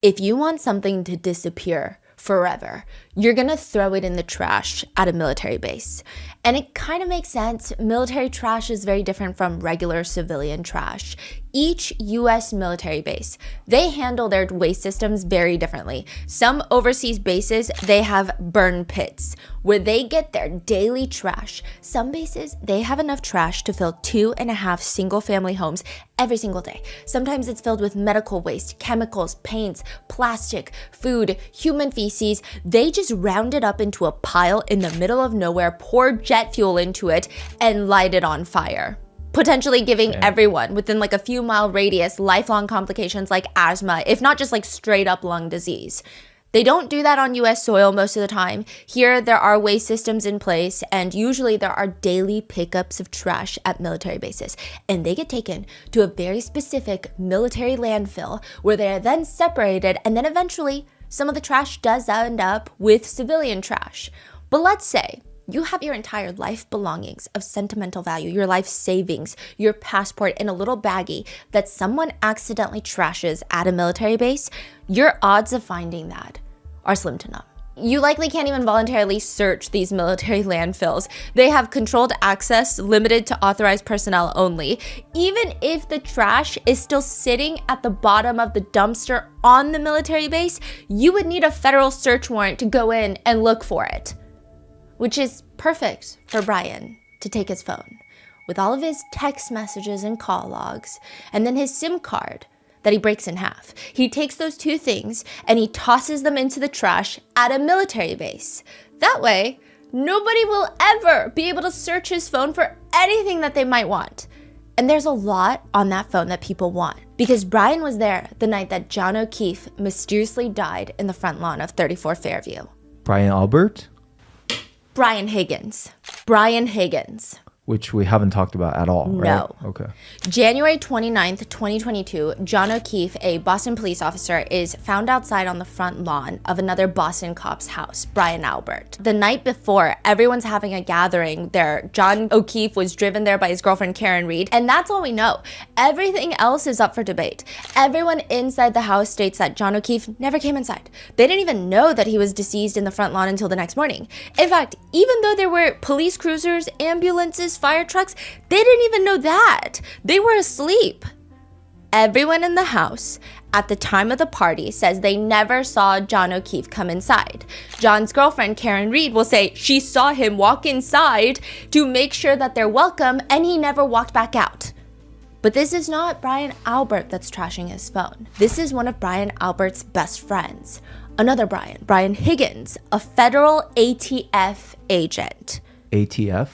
If you want something to disappear forever, you're gonna throw it in the trash at a military base. And it kind of makes sense. Military trash is very different from regular civilian trash. Each US military base, they handle their waste systems very differently. Some overseas bases, they have burn pits where they get their daily trash. Some bases, they have enough trash to fill 2.5 single-family homes every single day. Sometimes it's filled with medical waste, chemicals, paints, plastic, food, human feces. They just round it up into a pile in the middle of nowhere, pour jet fuel into it, and light it on fire, potentially giving everyone within like a few mile radius lifelong complications like asthma, if not just like straight up lung disease. They don't do that on US soil most of the time. Here, there are waste systems in place, and usually there are daily pickups of trash at military bases, and they get taken to a very specific military landfill where they are then separated, and then eventually some of the trash does end up with civilian trash. But let's say you have your entire life belongings of sentimental value, your life savings, your passport in a little baggie that someone accidentally trashes at a military base. Your odds of finding that are slim to none. You likely can't even voluntarily search these military landfills. They have controlled access limited to authorized personnel only. Even if the trash is still sitting at the bottom of the dumpster on the military base, you would need a federal search warrant to go in and look for it. Which is perfect for Brian to take his phone with all of his text messages and call logs, and then his SIM card that he breaks in half. He takes those two things and he tosses them into the trash at a military base. That way, nobody will ever be able to search his phone for anything that they might want. And there's a lot on that phone that people want, because Brian was there the night that John O'Keefe mysteriously died in the front lawn of 34 Fairview. Brian Albert? Brian Higgins. Brian Higgins. Which we haven't talked about at all, right? No. Okay. January 29th, 2022, John O'Keefe, a Boston police officer, is found outside on the front lawn of another Boston cop's house, Brian Albert. The night before, everyone's having a gathering there. John O'Keefe was driven there by his girlfriend, Karen Reed, and that's all we know. Everything else is up for debate. Everyone inside the house states that John O'Keefe never came inside. They didn't even know that he was deceased in the front lawn until the next morning. In fact, even though there were police cruisers, ambulances, fire trucks, they didn't even know that. They were asleep. Everyone in the house at the time of the party says they never saw John O'Keefe come inside. John's girlfriend, Karen Reed, will say she saw him walk inside to make sure that they're welcome, and he never walked back out. But this is not Brian Albert that's trashing his phone. This is one of Brian Albert's best friends. Another Brian, Brian Higgins, a federal ATF agent. ATF?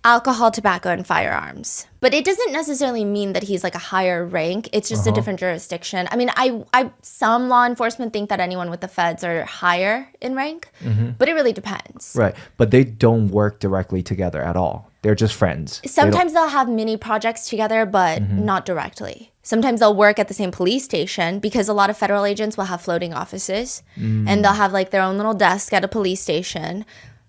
Alcohol, tobacco, and firearms. But it doesn't necessarily mean that he's like a higher rank. It's just a different jurisdiction. I mean, some law enforcement think that anyone with the feds are higher in rank, but it really depends. Right. But they don't work directly together at all. They're just friends. Sometimes they'll have mini projects together, but not directly. Sometimes they'll work at the same police station, because a lot of federal agents will have floating offices, and they'll have like their own little desk at a police station,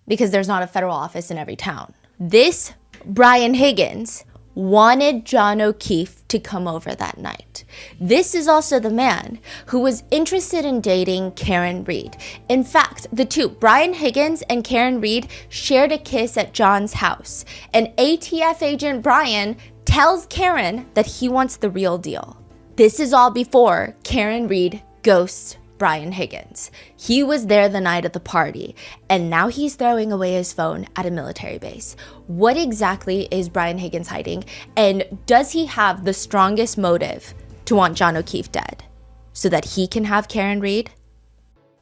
because there's not a federal office in every town. This Brian Higgins wanted John O'Keefe to come over that night. This is also the man who was interested in dating Karen Reed. In fact, the two, Brian Higgins and Karen Reed, shared a kiss at John's house. And ATF agent Brian tells Karen that he wants the real deal. This is all before Karen Reed ghosts Brian Higgins. He was there the night of the party, and now he's throwing away his phone at a military base. What exactly is Brian Higgins hiding, and does he have the strongest motive to want John O'Keefe dead so that he can have Karen Reed?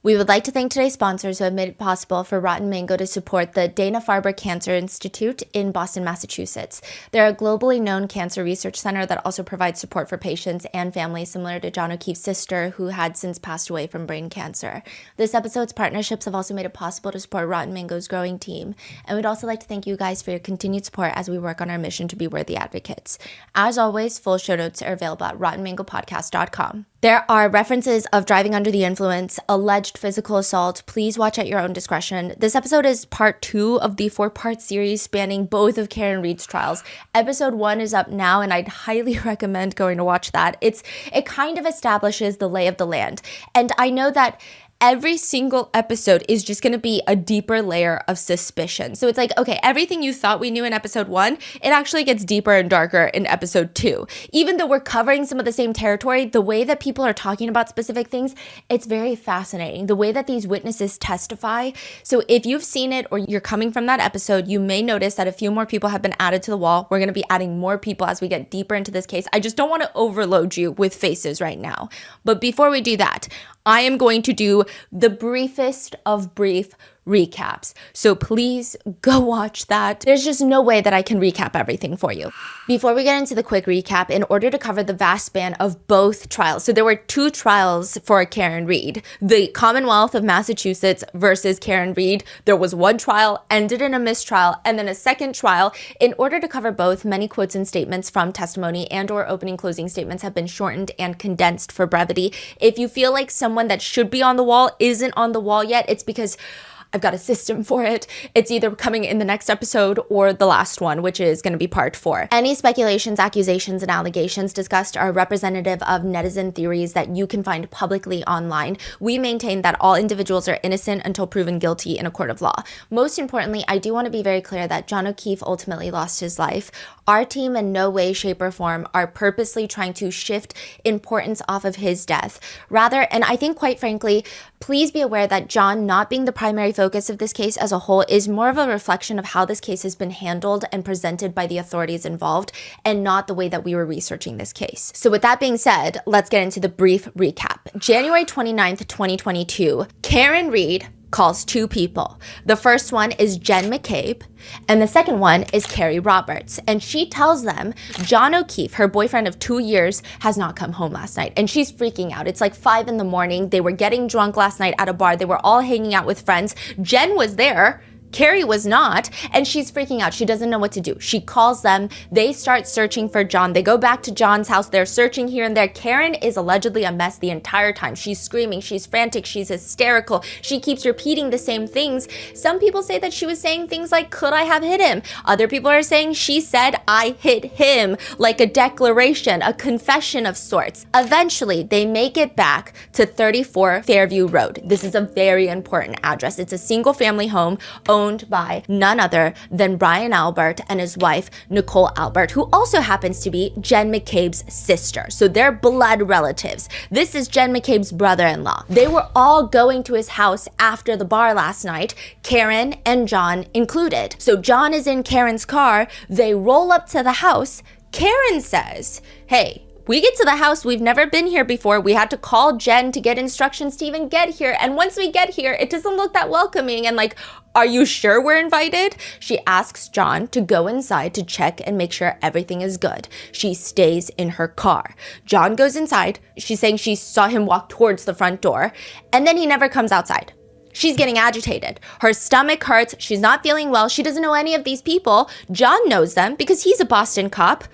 We would like to thank today's sponsors who have made it possible for Rotten Mango to support the Dana-Farber Cancer Institute in Boston, Massachusetts. They're a globally known cancer research center that also provides support for patients and families, similar to John O'Keefe's sister, who had since passed away from brain cancer. This episode's partnerships have also made it possible to support Rotten Mango's growing team. And we'd also like to thank you guys for your continued support as we work on our mission to be worthy advocates. As always, full show notes are available at rottenmangopodcast.com. There are references of driving under the influence, alleged physical assault. Please watch at your own discretion. This episode is part 2 of the 4-part series spanning both of Karen Read's trials. Episode 1 is up now, and I'd highly recommend going to watch that. It kind of establishes the lay of the land. And I know that every single episode is just going to be a deeper layer of suspicion. So it's like, okay, everything you thought we knew in episode 1, it actually gets deeper and darker in episode 2. Even though we're covering some of the same territory, the way that people are talking about specific things, it's very fascinating. The way that these witnesses testify. So if you've seen it or you're coming from that episode, you may notice that a few more people have been added to the wall. We're going to be adding more people as we get deeper into this case. I just don't want to overload you with faces right now. But before we do that, I am going to do the briefest of brief recaps. So please go watch that. There's just no way that I can recap everything for you. Before we get into the quick recap, in order to cover the vast span of both trials, so there were 2 trials for Karen Read, the Commonwealth of Massachusetts versus Karen Read. There was one trial, ended in a mistrial, and then a second trial. In order to cover both, many quotes and statements from testimony and or opening closing statements have been shortened and condensed for brevity. If you feel like someone that should be on the wall isn't on the wall yet, it's because I've got a system for it. It's either coming in the next episode or the last one, which is going to be part 4. Any speculations, accusations, and allegations discussed are representative of netizen theories that you can find publicly online. We maintain that all individuals are innocent until proven guilty in a court of law. Most importantly, I do want to be very clear that John O'Keefe ultimately lost his life. Our team in no way, shape, or form are purposely trying to shift importance off of his death. Rather, and I think quite frankly, please be aware that John not being the primary focus of this case as a whole is more of a reflection of how this case has been handled and presented by the authorities involved, and not the way that we were researching this case. So with that being said, let's get into the brief recap. January 29th, 2022, Karen Read calls 2 people. The first one is Jen McCabe, and the second one is Carrie Roberts. And she tells them John O'Keefe, her boyfriend of 2 years, has not come home last night. And she's freaking out. It's like 5 a.m. They were getting drunk last night at a bar. They were all hanging out with friends. Jen was there. Carrie was not, and she's freaking out. She doesn't know what to do. She calls them. They start searching for John. They go back to John's house. They're searching here and there. Karen is allegedly a mess the entire time. She's screaming. She's frantic. She's hysterical. She keeps repeating the same things. Some people say that she was saying things like, could I have hit him? Other people are saying she said, I hit him, like a declaration, a confession of sorts. Eventually, they make it back to 34 Fairview Road. This is a very important address. It's a single family home owned by none other than Brian Albert and his wife, Nicole Albert, who also happens to be Jen McCabe's sister. So they're blood relatives. This is Jen McCabe's brother-in-law. They were all going to his house after the bar last night, Karen and John included. So John is in Karen's car. They roll up to the house. Karen says, hey, we get to the house, we've never been here before. We had to call Jen to get instructions to even get here. And once we get here, it doesn't look that welcoming. And like, are you sure we're invited? She asks John to go inside to check and make sure everything is good. She stays in her car. John goes inside. She's saying she saw him walk towards the front door, and then he never comes outside. She's getting agitated. Her stomach hurts. She's not feeling well. She doesn't know any of these people. John knows them because he's a Boston cop.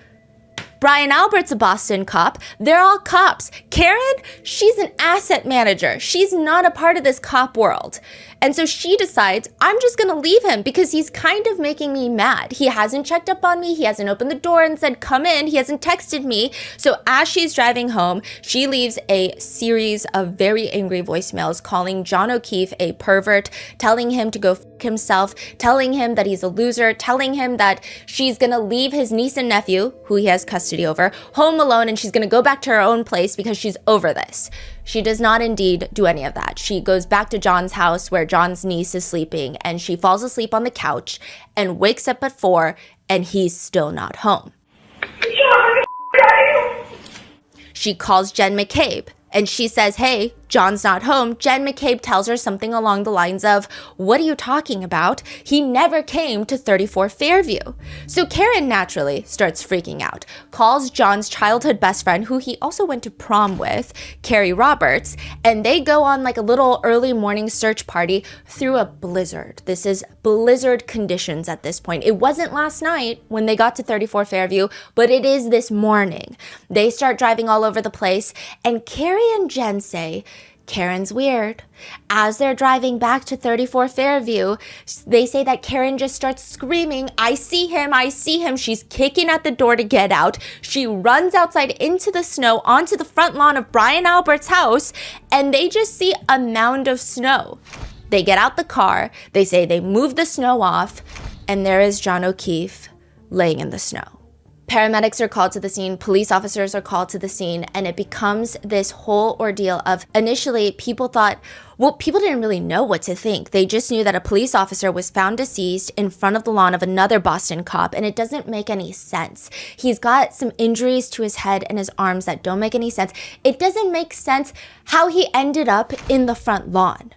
Brian Albert's a Boston cop. They're all cops. Karen, she's an asset manager. She's not a part of this cop world. And so she decides, I'm just gonna leave him because he's kind of making me mad. He hasn't checked up on me. He hasn't opened the door and said, come in. He hasn't texted me. So as she's driving home, she leaves a series of very angry voicemails calling John O'Keefe a pervert, telling him to go f himself, telling him that he's a loser, telling him that she's gonna leave his niece and nephew, who he has custody over, home alone, and she's gonna go back to her own place because she's over this. She does not indeed do any of that. She goes back to John's house where John's niece is sleeping, and she falls asleep on the couch and wakes up at 4, and he's still not home. She calls Jen McCabe, and she says, hey, John's not home, Jen McCabe tells her something along the lines of, "What are you talking about? He never came to 34 Fairview." So Karen naturally starts freaking out, calls John's childhood best friend, who he also went to prom with, Carrie Roberts, and they go on like a little early morning search party through a blizzard. This is blizzard conditions at this point. It wasn't last night when they got to 34 Fairview, but it is this morning. They start driving all over the place, and Carrie and Jen say, Karen's weird. As they're driving back to 34 Fairview, they say that Karen just starts screaming, "I see him, I see him." She's kicking at the door to get out. She runs outside into the snow onto the front lawn of Brian Albert's house, and they just see a mound of snow. They get out the car, they say they move the snow off, and there is John O'Keefe laying in the snow. Paramedics are called to the scene, police officers are called to the scene, and it becomes this whole ordeal of, initially, people didn't really know what to think. They just knew that a police officer was found deceased in front of the lawn of another Boston cop, and it doesn't make any sense. He's got some injuries to his head and his arms that don't make any sense. It doesn't make sense how he ended up in the front lawn.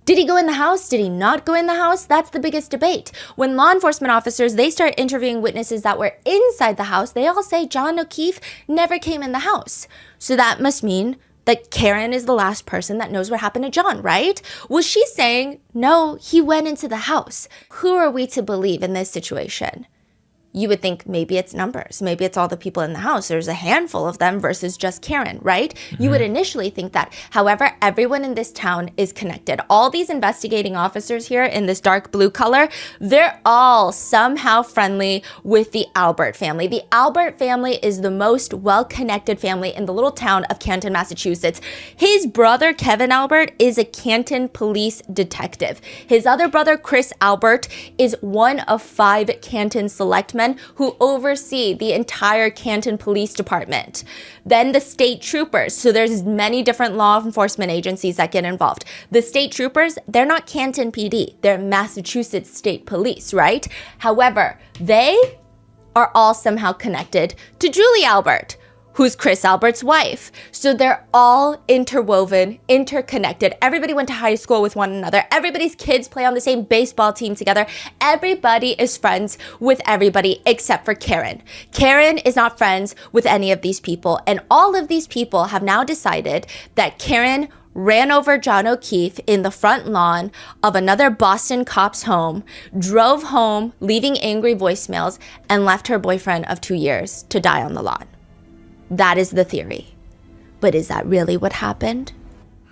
Did he go in the house? Did he not go in the house? That's the biggest debate. When law enforcement officers, they start interviewing witnesses that were inside the house, they all say John O'Keefe never came in the house. So that must mean that Karen is the last person that knows what happened to John, right? Was she saying, no, he went into the house? Who are we to believe in this situation? You would think maybe it's numbers. Maybe it's all the people in the house. There's a handful of them versus just Karen, right? Mm-hmm. You would initially think that. However, everyone in this town is connected. All these investigating officers here in this dark blue color, they're all somehow friendly with the Albert family. The Albert family is the most well-connected family in the little town of Canton, Massachusetts. His brother, Kevin Albert, is a Canton police detective. His other brother, Chris Albert, is one of 5 Canton selectmen who oversee the entire Canton Police Department. Then the state troopers. So there's many different law enforcement agencies that get involved. The state troopers, they're not Canton PD. They're Massachusetts State Police, right? However, they are all somehow connected to Julie Albert, who's Chris Albert's wife. So they're all interwoven, interconnected. Everybody went to high school with one another. Everybody's kids play on the same baseball team together. Everybody is friends with everybody except for Karen. Karen is not friends with any of these people. And all of these people have now decided that Karen ran over John O'Keefe in the front lawn of another Boston cop's home, drove home, leaving angry voicemails, and left her boyfriend of 2 years to die on the lawn. That is the theory. But is that really what happened?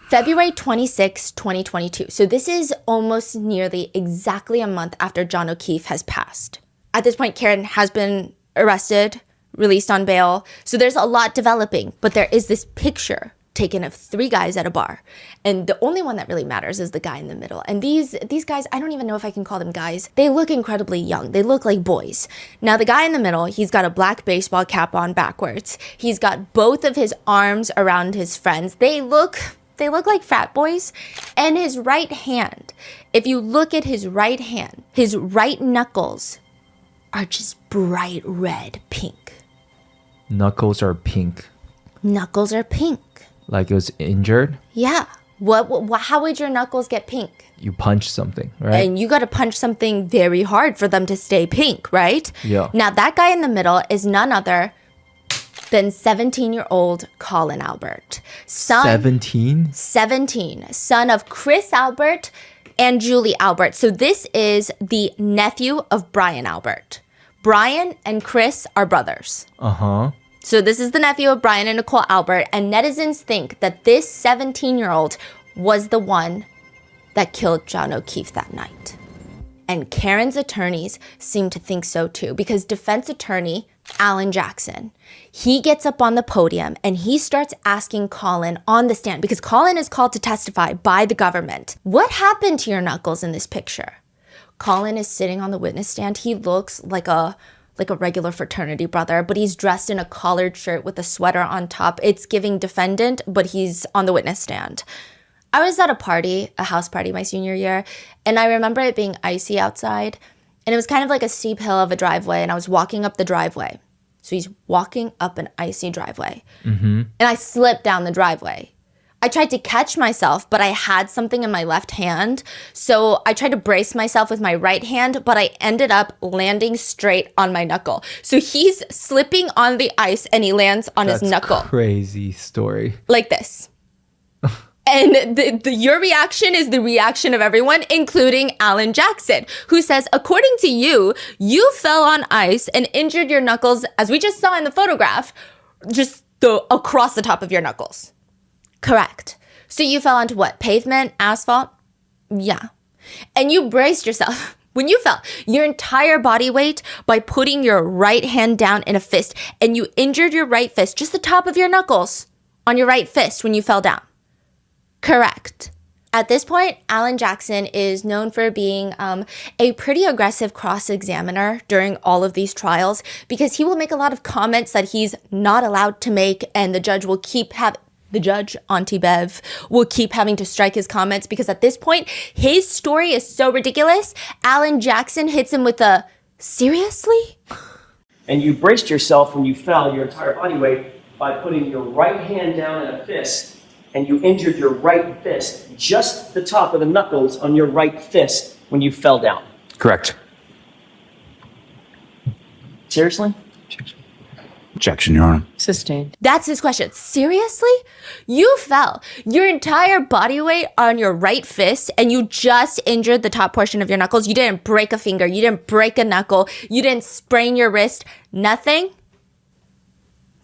February 26, 2022. So this is almost nearly exactly a month after John O'Keefe has passed. At this point, Karen has been arrested, released on bail. So there's a lot developing, but there is this picture taken of 3 guys at a bar. And the only one that really matters is the guy in the middle. And these guys, I don't even know if I can call them guys. They look incredibly young. They look like boys. Now the guy in the middle, he's got a black baseball cap on backwards. He's got both of his arms around his friends. They look like frat boys. And his right hand, if you look at his right hand, his right knuckles are just bright red pink. Knuckles are pink. Knuckles are pink. Like it was injured? Yeah. How would your knuckles get pink? You punch something, right? And you got to punch something very hard for them to stay pink, right? Yeah. Now, that guy in the middle is none other than 17-year-old Colin Albert. 17? 17. Son of Chris Albert and Julie Albert. So this is the nephew of Brian Albert. Brian and Chris are brothers. Uh-huh. So this is the nephew of Brian and Nicole Albert, and netizens think that this 17-year-old was the one that killed John O'Keefe that night. And Karen's attorneys seem to think so too, because defense attorney Alan Jackson, he gets up on the podium and he starts asking Colin on the stand, because Colin is called to testify by the government. What happened to your knuckles in this picture? Colin is sitting on the witness stand. He looks like a regular fraternity brother, but he's dressed in a collared shirt with a sweater on top. It's giving defendant, but he's on the witness stand. I was at a house party my senior year, and I remember it being icy outside, and it was kind of like a steep hill of a driveway, and I was walking up the driveway. So he's walking up an icy driveway, and I slipped down the driveway. I tried to catch myself, but I had something in my left hand. So I tried to brace myself with my right hand, but I ended up landing straight on my knuckle. So he's slipping on the ice and he lands on his knuckle. Crazy story. Like this. And your reaction is the reaction of everyone, including Alan Jackson, who says, according to you, you fell on ice and injured your knuckles, as we just saw in the photograph, just across the top of your knuckles. Correct. So you fell onto what? Pavement? Asphalt? Yeah. And you braced yourself. When you fell, your entire body weight by putting your right hand down in a fist, and you injured your right fist, just the top of your knuckles on your right fist when you fell down. Correct. At this point, Alan Jackson is known for being a pretty aggressive cross-examiner during all of these trials because he will make a lot of comments that he's not allowed to make, and the judge, Auntie Bev, will keep having to strike his comments because at this point, his story is so ridiculous, Alan Jackson hits him with a, seriously? And you braced yourself when you fell, your entire body weight, by putting your right hand down in a fist, and you injured your right fist, just the top of the knuckles on your right fist when you fell down. Correct. Seriously? Objection, Your Honor. Sustained. That's his question. Seriously? You fell your entire body weight on your right fist and you just injured the top portion of your knuckles. You didn't break a finger. You didn't break a knuckle. You didn't sprain your wrist. Nothing?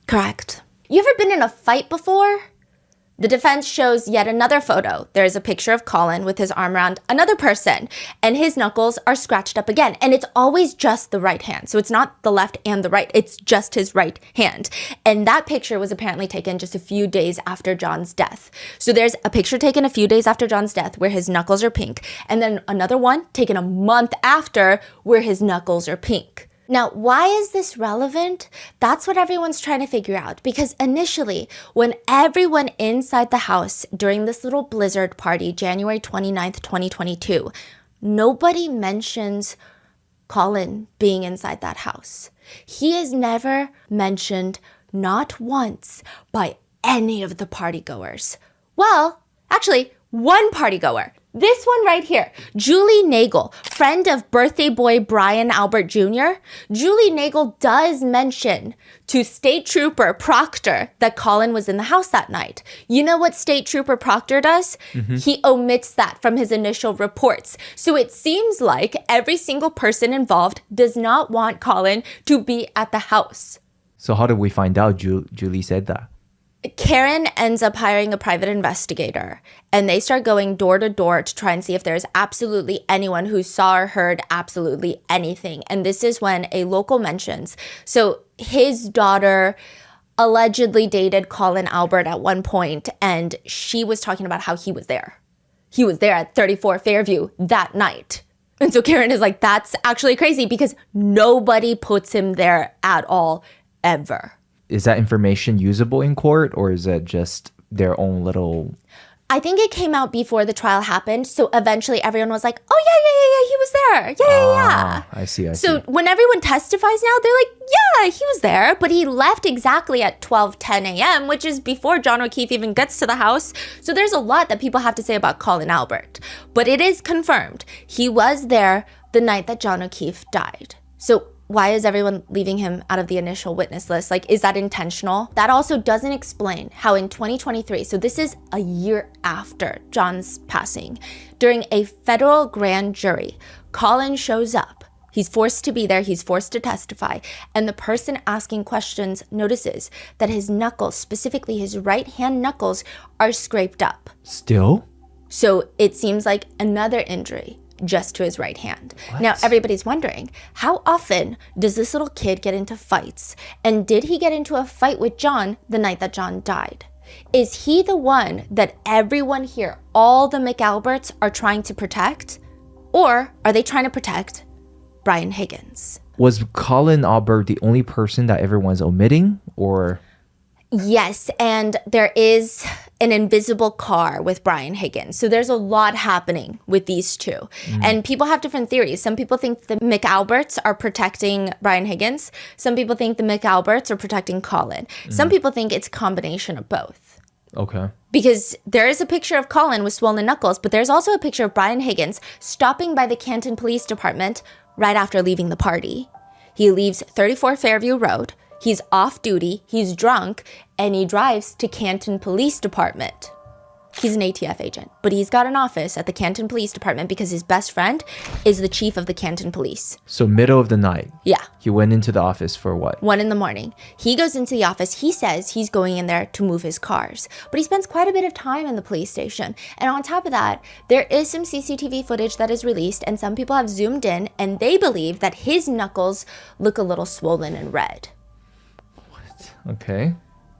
Correct. You ever been in a fight before? The defense shows yet another photo. There's a picture of Colin with his arm around another person, and his knuckles are scratched up again. And it's always just the right hand. So it's not the left and the right, it's just his right hand. And that picture was apparently taken just a few days after John's death. So there's a picture taken a few days after John's death where his knuckles are pink, and then another one taken a month after where his knuckles are pink. Now, why is this relevant? That's what everyone's trying to figure out. Because initially, when everyone inside the house during this little blizzard party, January 29th, 2022, nobody mentions Colin being inside that house. He is never mentioned, not once, by any of the partygoers. Well, actually, one partygoer. This one right here, Julie Nagel, friend of birthday boy Brian Albert Jr. Julie Nagel does mention to State Trooper Proctor that Colin was in the house that night. You know what State Trooper Proctor does? He omits that from his initial reports. So it seems like every single person involved does not want Colin to be at the house. So how did we find out Julie said that? Karen ends up hiring a private investigator, and they start going door to door to try and see if there's absolutely anyone who saw or heard absolutely anything. And this is when a local mentions, so his daughter allegedly dated Colin Albert at one point, and she was talking about how he was there. He was there at 34 Fairview that night. And so Karen is like, that's actually crazy because nobody puts him there at all, ever. Is that information usable in court, or is it just their own little... I think it came out before the trial happened, so eventually everyone was like, oh, yeah, he was there. Yeah. I see. So when everyone testifies now, they're like, yeah, he was there, but he left exactly at 12:10 a.m., which is before John O'Keefe even gets to the house. So there's a lot that people have to say about Colin Albert. But it is confirmed. He was there the night that John O'Keefe died. So why is everyone leaving him out of the initial witness list? Like, is that intentional? That also doesn't explain how in 2023, so this is a year after John's passing, during a federal grand jury, Colin shows up. He's forced to be there, he's forced to testify, and the person asking questions notices that his knuckles, specifically his right hand knuckles, are scraped up. Still? So it seems like another injury just to his right hand. What? Now, everybody's wondering, how often does this little kid get into fights? And did he get into a fight with John the night that John died? Is he the one that everyone here, all the McAlberts, are trying to protect? Or are they trying to protect Brian Higgins? Was Colin Albert the only person that everyone's omitting, or... Yes, and there is an invisible car with Brian Higgins. So there's a lot happening with these two. And people have different theories. Some people think the McAlberts are protecting Brian Higgins. Some people think the McAlberts are protecting Colin. Some people think it's a combination of both. Okay. Because there is a picture of Colin with swollen knuckles, but there's also a picture of Brian Higgins stopping by the Canton Police Department right after leaving the party. He leaves 34 Fairview Road, he's off duty, he's drunk, and he drives to Canton Police Department. He's an ATF agent, but he's got an office at the Canton Police Department because his best friend is the chief of the Canton Police. So middle of the night. Yeah. He went into the office for what? 1 a.m. He goes into the office. He says he's going in there to move his cars, but he spends quite a bit of time in the police station. And on top of that, there is some CCTV footage that is released, and some people have zoomed in, and they believe that his knuckles look a little swollen and red. Okay.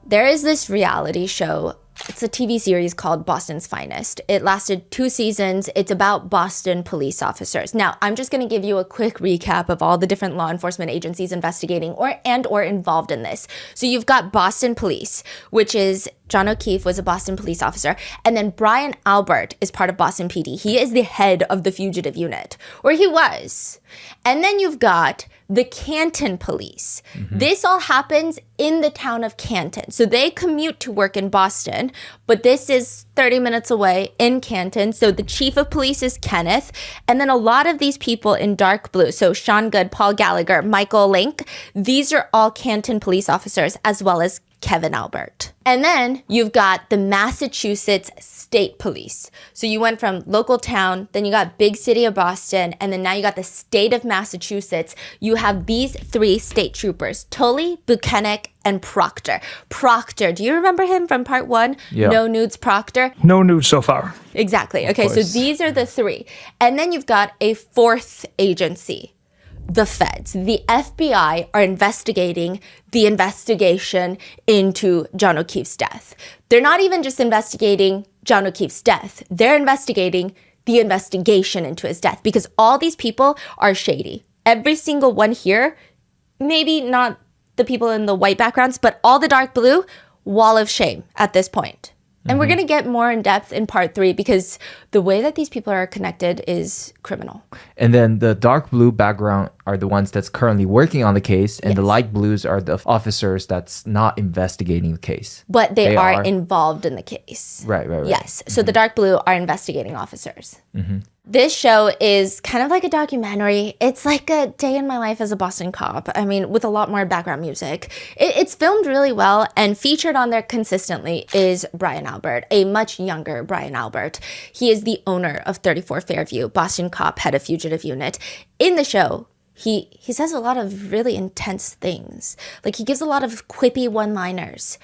There is this reality show. It's a TV series called Boston's Finest. It lasted 2 seasons. It's about Boston police officers. Now, I'm just going to give you a quick recap of all the different law enforcement agencies investigating or involved in this. So you've got Boston Police, which is John O'Keefe was a Boston police officer, and then Brian Albert is part of Boston PD. He is the head of the fugitive unit, or he was. And then you've got the Canton Police. This all happens in the town of Canton. So they commute to work in Boston, but this is 30 minutes away in Canton. So the chief of police is Kenneth. And then a lot of these people in dark blue, so Sean Good, Paul Gallagher, Michael Link, these are all Canton police officers, as well as Kevin Albert. And then you've got the Massachusetts State Police. So you went from local town, then you got big city of Boston, and then now you got the state of Massachusetts. You have these 3 state troopers, Tully, Buchanan, and Proctor. Proctor, do you remember him from part 1? Yeah. No Nudes Proctor? No news so far. Exactly. Okay, so course. these are the 3. And then you've got a 4th agency. The feds, the FBI, are investigating the investigation into John O'Keefe's death. They're not even just investigating John O'Keefe's death. They're investigating the investigation into his death because all these people are shady. Every single one here, maybe not the people in the white backgrounds, but all the dark blue, wall of shame at this point. And we're going to get more in depth in part 3 because the way that these people are connected is criminal. And then the dark blue background are the ones that's currently working on the case, and the light blues are the officers that's not investigating the case. But they are involved in the case. Right. Yes. So the dark blue are investigating officers. This show is kind of like a documentary. It's like a day in my life as a Boston cop. I mean, with a lot more background music. It's filmed really well, and featured on there consistently is Brian Albert, a much younger Brian Albert. He is the owner of 34 Fairview, Boston cop, head of fugitive unit. In the show, he says a lot of really intense things. Like, he gives a lot of quippy one-liners.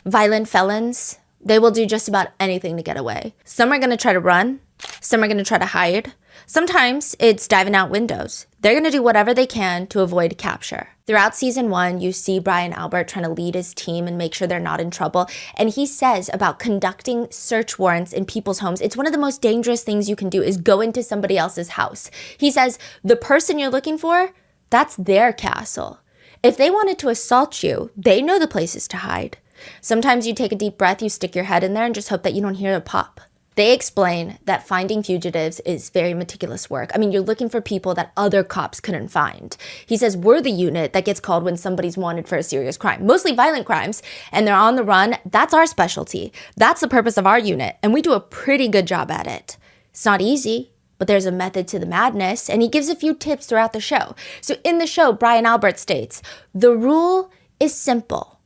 Violent felons, they will do just about anything to get away. Some are going to try to run. Some are going to try to hide. Sometimes it's diving out windows. They're going to do whatever they can to avoid capture. Throughout season 1, you see Brian Albert trying to lead his team and make sure they're not in trouble. And he says about conducting search warrants in people's homes, it's one of the most dangerous things you can do is go into somebody else's house. He says the person you're looking for, that's their castle. If they wanted to assault you, they know the places to hide. Sometimes you take a deep breath, you stick your head in there and just hope that you don't hear a pop. They explain that finding fugitives is very meticulous work. I mean, you're looking for people that other cops couldn't find. He says we're the unit that gets called when somebody's wanted for a serious crime, mostly violent crimes, and they're on the run. That's our specialty. That's the purpose of our unit, and we do a pretty good job at it. It's not easy, but there's a method to the madness, and he gives a few tips throughout the show. So in the show, Brian Albert states, the rule is simple.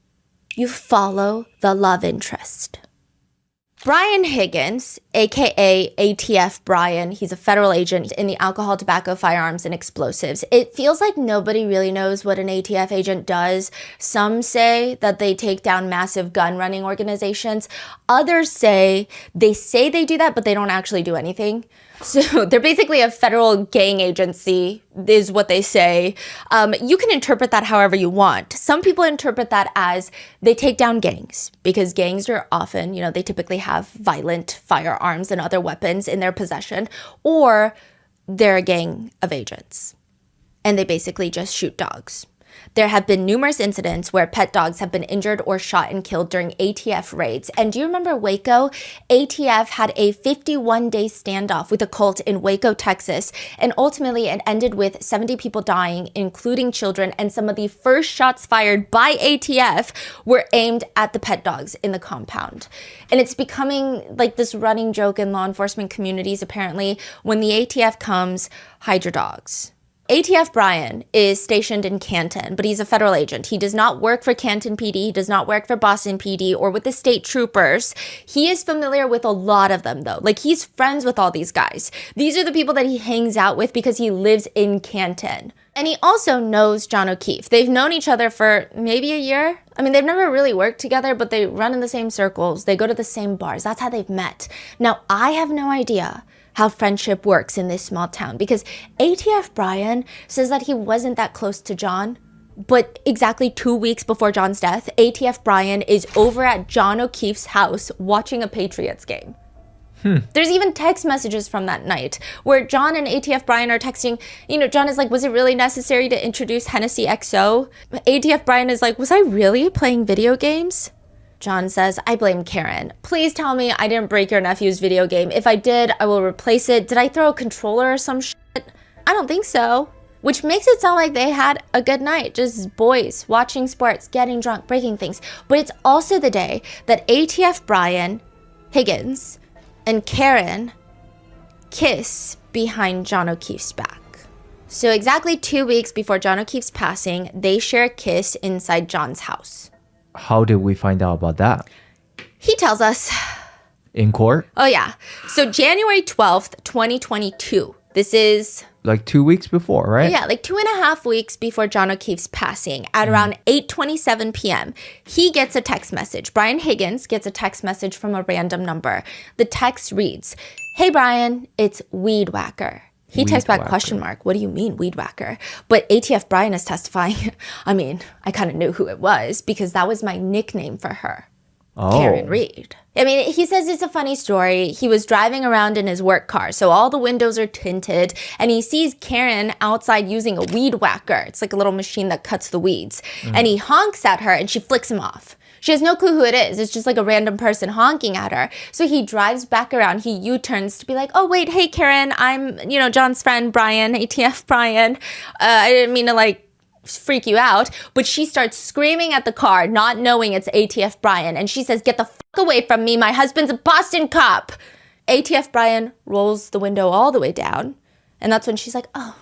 You follow the love interest. Brian Higgins, aka ATF Brian, he's a federal agent in the alcohol, tobacco, firearms, and explosives. It feels like nobody really knows what an ATF agent does. Some say that they take down massive gun running organizations. Others say they do that, but they don't actually do anything. So they're basically a federal gang agency, is what they say. You can interpret that however you want. Some people interpret that as they take down gangs because gangs are often, they typically have violent firearms and other weapons in their possession, or they're a gang of agents and they basically just shoot dogs. There have been numerous incidents where pet dogs have been injured or shot and killed during ATF raids. And do you remember Waco? ATF had a 51-day standoff with a cult in Waco, Texas, and ultimately it ended with 70 people dying, including children, and some of the first shots fired by ATF were aimed at the pet dogs in the compound. And it's becoming like this running joke in law enforcement communities, apparently, when the ATF comes, hide your dogs. ATF Brian is stationed in Canton, but he's a federal agent. He does not work for Canton PD. He does not work for Boston PD or with the state troopers. He is familiar with a lot of them, though. Like, he's friends with all these guys. These are the people that he hangs out with because he lives in Canton. And he also knows John O'Keefe. They've known each other for maybe a year. I mean, they've never really worked together, but they run in the same circles. They go to the same bars. That's how they've met. Now, I have no idea how friendship works in this small town because ATF Brian says that he wasn't that close to John, but exactly 2 weeks before John's death, ATF Brian is over at John O'Keefe's house watching a Patriots game. There's even text messages from that night where John and ATF Brian are texting. John is like, was it really necessary to introduce Hennessy XO? ATF Brian is like, was I really playing video games? John says, I blame Karen. Please tell me I didn't break your nephew's video game. If I did, I will replace it. Did I throw a controller or some shit? I don't think so. Which makes it sound like they had a good night. Just boys watching sports, getting drunk, breaking things. But it's also the day that ATF Brian, Higgins, and Karen kiss behind John O'Keefe's back. So exactly 2 weeks before John O'Keefe's passing, they share a kiss inside John's house. How did we find out about that? He tells us. In court? Oh, yeah. So January 12th, 2022. This is... Like 2 weeks before, right? Yeah, like 2.5 weeks before John O'Keefe's passing. At around 8:27 p.m., he gets a text message. Brian Higgins gets a text message from a random number. The text reads, "Hey, Brian, it's Weed Whacker." He texts back, question mark, what do you mean, Weed Whacker? But ATF Brian is testifying, I mean, I kind of knew who it was because that was my nickname for her, Karen Reed. I mean, he says it's a funny story. He was driving around in his work car, so all the windows are tinted, and he sees Karen outside using a weed whacker. It's like a little machine that cuts the weeds. And he honks at her, and she flicks him off. She has no clue who it is. It's just like a random person honking at her. So he drives back around. He U-turns to be like, oh, wait, hey, Karen, I'm, John's friend, Brian, ATF Brian. I didn't mean to, freak you out. But she starts screaming at the car, not knowing it's ATF Brian. And she says, get the fuck away from me. My husband's a Boston cop. ATF Brian rolls the window all the way down. And that's when she's like, oh,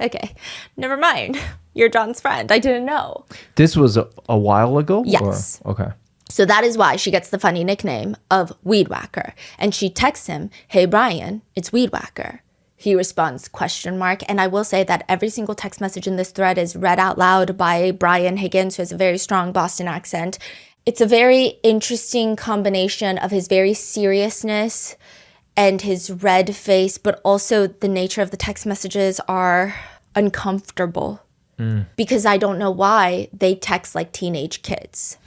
okay, never mind. You're John's friend. I didn't know. This was a while ago? Yes. Or? Okay. So that is why she gets the funny nickname of Weed Whacker. And she texts him, hey, Brian, it's Weed Whacker. He responds, question mark. And I will say that every single text message in this thread is read out loud by Brian Higgins, who has a very strong Boston accent. It's a very interesting combination of his very seriousness and his red face, but also the nature of the text messages are uncomfortable. Because I don't know why they text like teenage kids.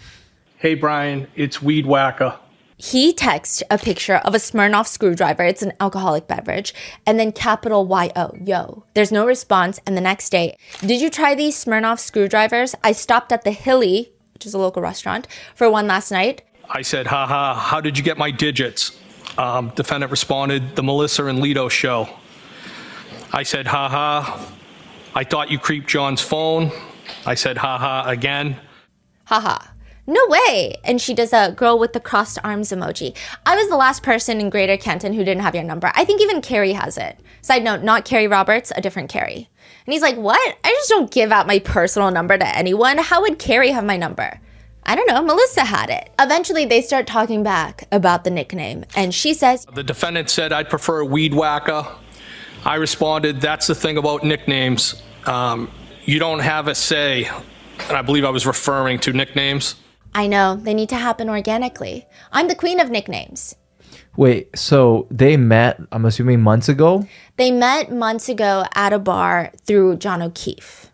Hey, Brian, it's Weed Whacker. He texts a picture of a Smirnoff screwdriver. It's an alcoholic beverage. And then capital Y-O, yo. There's no response. And the next day, did you try these Smirnoff screwdrivers? I stopped at the Hilly, which is a local restaurant, for one last night. I said, haha, how did you get my digits? Defendant responded, the Melissa and Lito show. I said, haha, I thought you creeped John's phone. I said, haha, again. Haha. No way. And she does a girl with the crossed arms emoji. I was the last person in Greater Canton who didn't have your number. I think even Carrie has it. Side note, not Carrie Roberts, a different Carrie. And he's like, what? I just don't give out my personal number to anyone. How would Carrie have my number? I don't know, Melissa had it. Eventually, they start talking back about the nickname. And she says, The defendant said, I'd prefer Weed Whacker. I responded, that's the thing about nicknames. You don't have a say. And I believe I was referring to nicknames. I know, they need to happen organically. I'm the queen of nicknames. Wait, so they met, I'm assuming, months ago? They met months ago at a bar through John O'Keefe.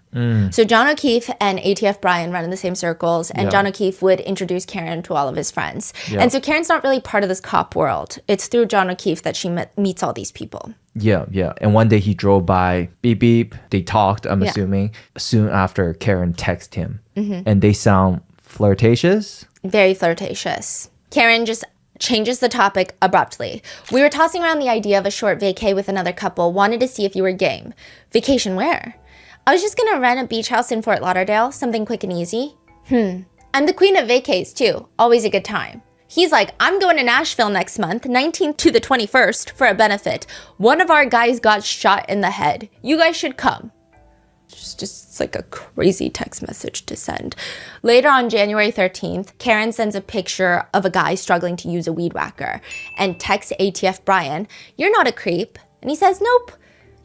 So John O'Keefe and ATF Brian run in the same circles, and John O'Keefe would introduce Karen to all of his friends. And so Karen's not really part of this cop world. It's through John O'Keefe that she meets all these people. Yeah, yeah. And one day he drove by, beep, beep. They talked, I'm Yeah. assuming, soon after Karen texted him. And they sound flirtatious. Very flirtatious. Karen just changes the topic abruptly. We were tossing around the idea of a short vacay with another couple, wanted to see if you were game. Vacation where? I was just gonna rent a beach house in Fort Lauderdale, something quick and easy. I'm the queen of vacays too, always a good time. He's like, I'm going to Nashville next month, 19th to the 21st, for a benefit. One of our guys got shot in the head. You guys should come. It's like a crazy text message to send. Later on January 13th, Karen sends a picture of a guy struggling to use a weed whacker and texts ATF Brian, "You're not a creep." And he says, "Nope,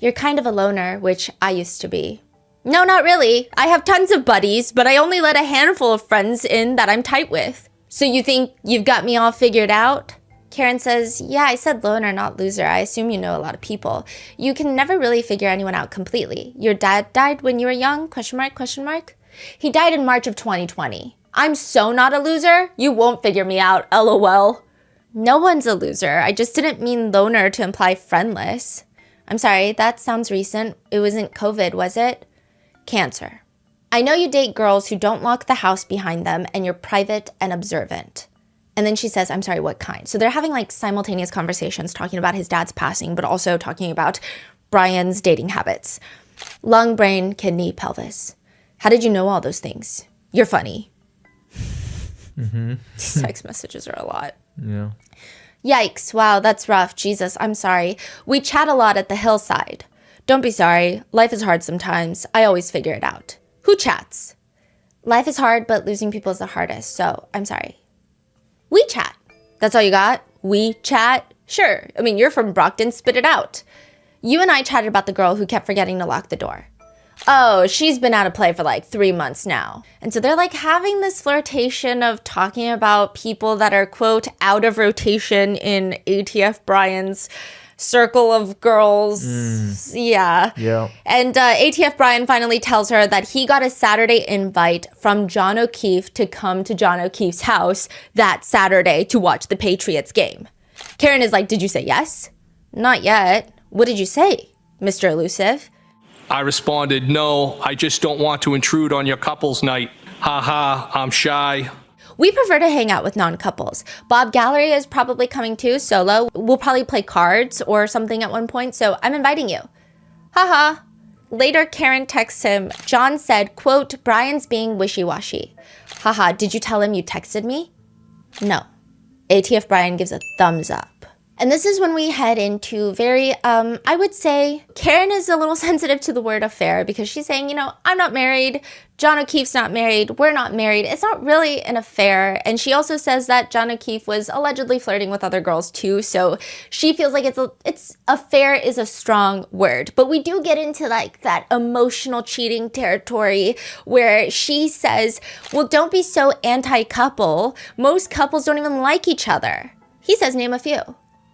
you're kind of a loner," which I used to be. "No, not really. I have tons of buddies, but I only let a handful of friends in that I'm tight with." "So you think you've got me all figured out?" Karen says, "Yeah, I said loner, not loser. I assume you know a lot of people. You can never really figure anyone out completely. Your dad died when you were young? Question mark, question mark. He died in March of 2020. I'm so not a loser. You won't figure me out, LOL. No one's a loser. I just didn't mean loner to imply friendless. I'm sorry, that sounds recent. It wasn't COVID, was it? Cancer. I know you date girls who don't lock the house behind them and you're private and observant." And then she says, "I'm sorry, what kind?" So they're having like simultaneous conversations talking about his dad's passing, but also talking about Brian's dating habits. Lung, brain, kidney, pelvis. How did you know all those things? You're funny. These text messages are a lot. Yeah. Yikes, wow, that's rough. Jesus, I'm sorry. We chat a lot at the hillside. Don't be sorry. Life is hard sometimes. I always figure it out. Who chats? Life is hard, but losing people is the hardest, so I'm sorry. We chat. That's all you got? We chat? Sure. I mean, you're from Brockton, spit it out. You and I chatted about the girl who kept forgetting to lock the door. Oh, she's been out of play for like 3 months now. And so they're like having this flirtation of talking about people that are, quote, out of rotation in ATF Brian's circle of girls. Yeah. Yeah. And ATF Brian finally tells her that he got a Saturday invite from John O'Keefe to come to John O'Keefe's house that Saturday to watch the Patriots game. Karen is like, "Did you say yes?" "Not yet." "What did you say, Mr. Elusive?" I responded, "No, I just don't want to intrude on your couple's night. Haha, I'm shy." We prefer to hang out with non-couples. Bob Gallery is probably coming too, solo. We'll probably play cards or something at one point, so I'm inviting you. Haha. Later, Karen texts him, "John said, quote, Brian's being wishy-washy. Haha, did you tell him you texted me?" No. ATF Brian gives a thumbs up. And this is when we head into very, I would say, Karen is a little sensitive to the word affair because she's saying, I'm not married, John O'Keefe's not married, we're not married. It's not really an affair. And she also says that John O'Keefe was allegedly flirting with other girls too. So she feels like it's affair is a strong word. But we do get into like that emotional cheating territory where she says, well, don't be so anti-couple. Most couples don't even like each other. He says, name a few.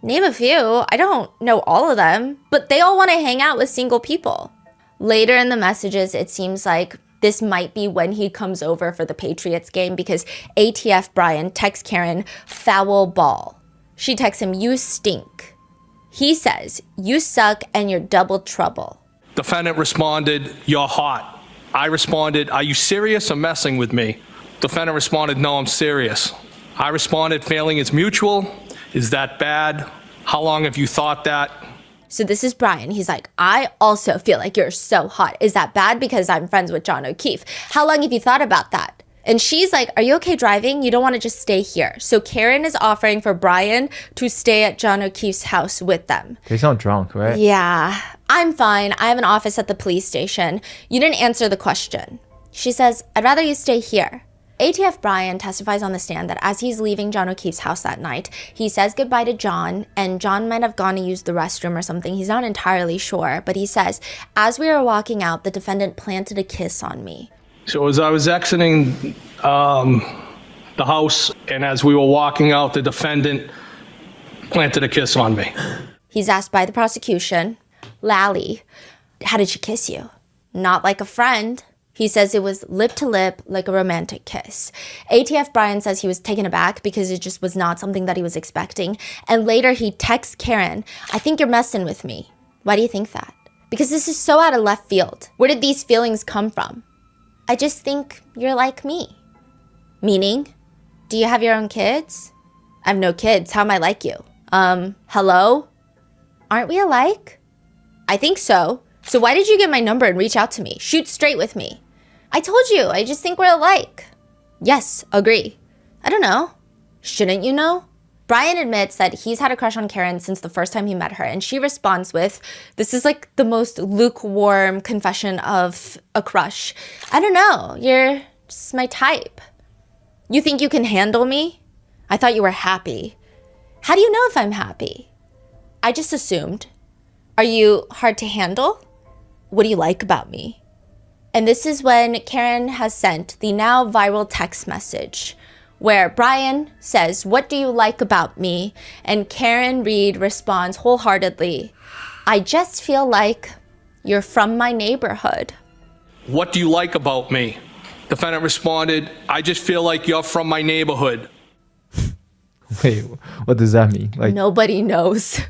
Name a few. I don't know all of them, but they all want to hang out with single people. Later in the messages, it seems like this might be when he comes over for the Patriots game because ATF Brian texts Karen, foul ball. She texts him, you stink. He says, you suck and you're double trouble. Defendant responded, you're hot. I responded, are you serious or messing with me? Defendant responded, no, I'm serious. I responded, failing is mutual. Is that bad? How long have you thought that? So this is Brian. He's like, I also feel like you're so hot. Is that bad because I'm friends with John O'Keefe? How long have you thought about that? And she's like, are you okay driving? You don't want to just stay here. So Karen is offering for Brian to stay at John O'Keefe's house with them. They sound drunk, right? Yeah, I'm fine. I have an office at the police station. You didn't answer the question. She says, I'd rather you stay here. ATF Brian testifies on the stand that as he's leaving John O'Keefe's house that night, he says goodbye to John, and John might have gone to use the restroom or something. He's not entirely sure, but he says, as we were walking out, the defendant planted a kiss on me. So as I was exiting the house and as we were walking out, the defendant planted a kiss on me. He's asked by the prosecution, Lally, how did she kiss you? Not like a friend. He says it was lip to lip, like a romantic kiss. ATF Brian says he was taken aback because it just was not something that he was expecting. And later he texts Karen, I think you're messing with me. Why do you think that? Because this is so out of left field. Where did these feelings come from? I just think you're like me. Meaning, do you have your own kids? I have no kids. How am I like you? Hello? Aren't we alike? I think so. So why did you get my number and reach out to me? Shoot straight with me. I told you, I just think we're alike. Yes, agree. I don't know. Shouldn't you know? Brian admits that he's had a crush on Karen since the first time he met her, and she responds with, this is like the most lukewarm confession of a crush. I don't know, you're just my type. You think you can handle me? I thought you were happy. How do you know if I'm happy? I just assumed. Are you hard to handle? What do you like about me? And this is when Karen has sent the now viral text message where Brian says, what do you like about me? And Karen Reed responds wholeheartedly, I just feel like you're from my neighborhood. What do you like about me? Defendant responded, I just feel like you're from my neighborhood. Wait, what does that mean? Like, Nobody knows.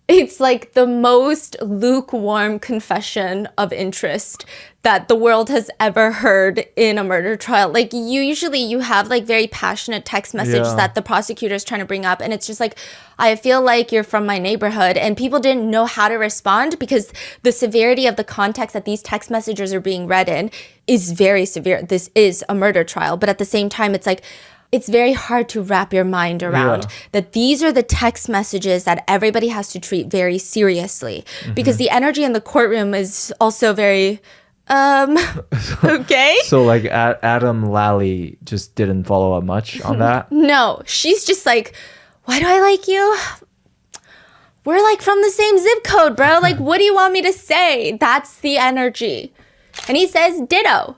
It's like the most lukewarm confession of interest that the world has ever heard in a murder trial. Like you have like very passionate text messages that the prosecutor is trying to bring up. And it's just like, I feel like you're from my neighborhood. And people didn't know how to respond because the severity of the context that these text messages are being read in is very severe. This is a murder trial. But at the same time, it's like, it's very hard to wrap your mind around that these are the text messages that everybody has to treat very seriously because the energy in the courtroom is also very, okay. so like Adam Lally just didn't follow up much on that. No, she's just like, why do I like you? We're like from the same zip code, bro. Like, what do you want me to say? That's the energy. And he says, ditto.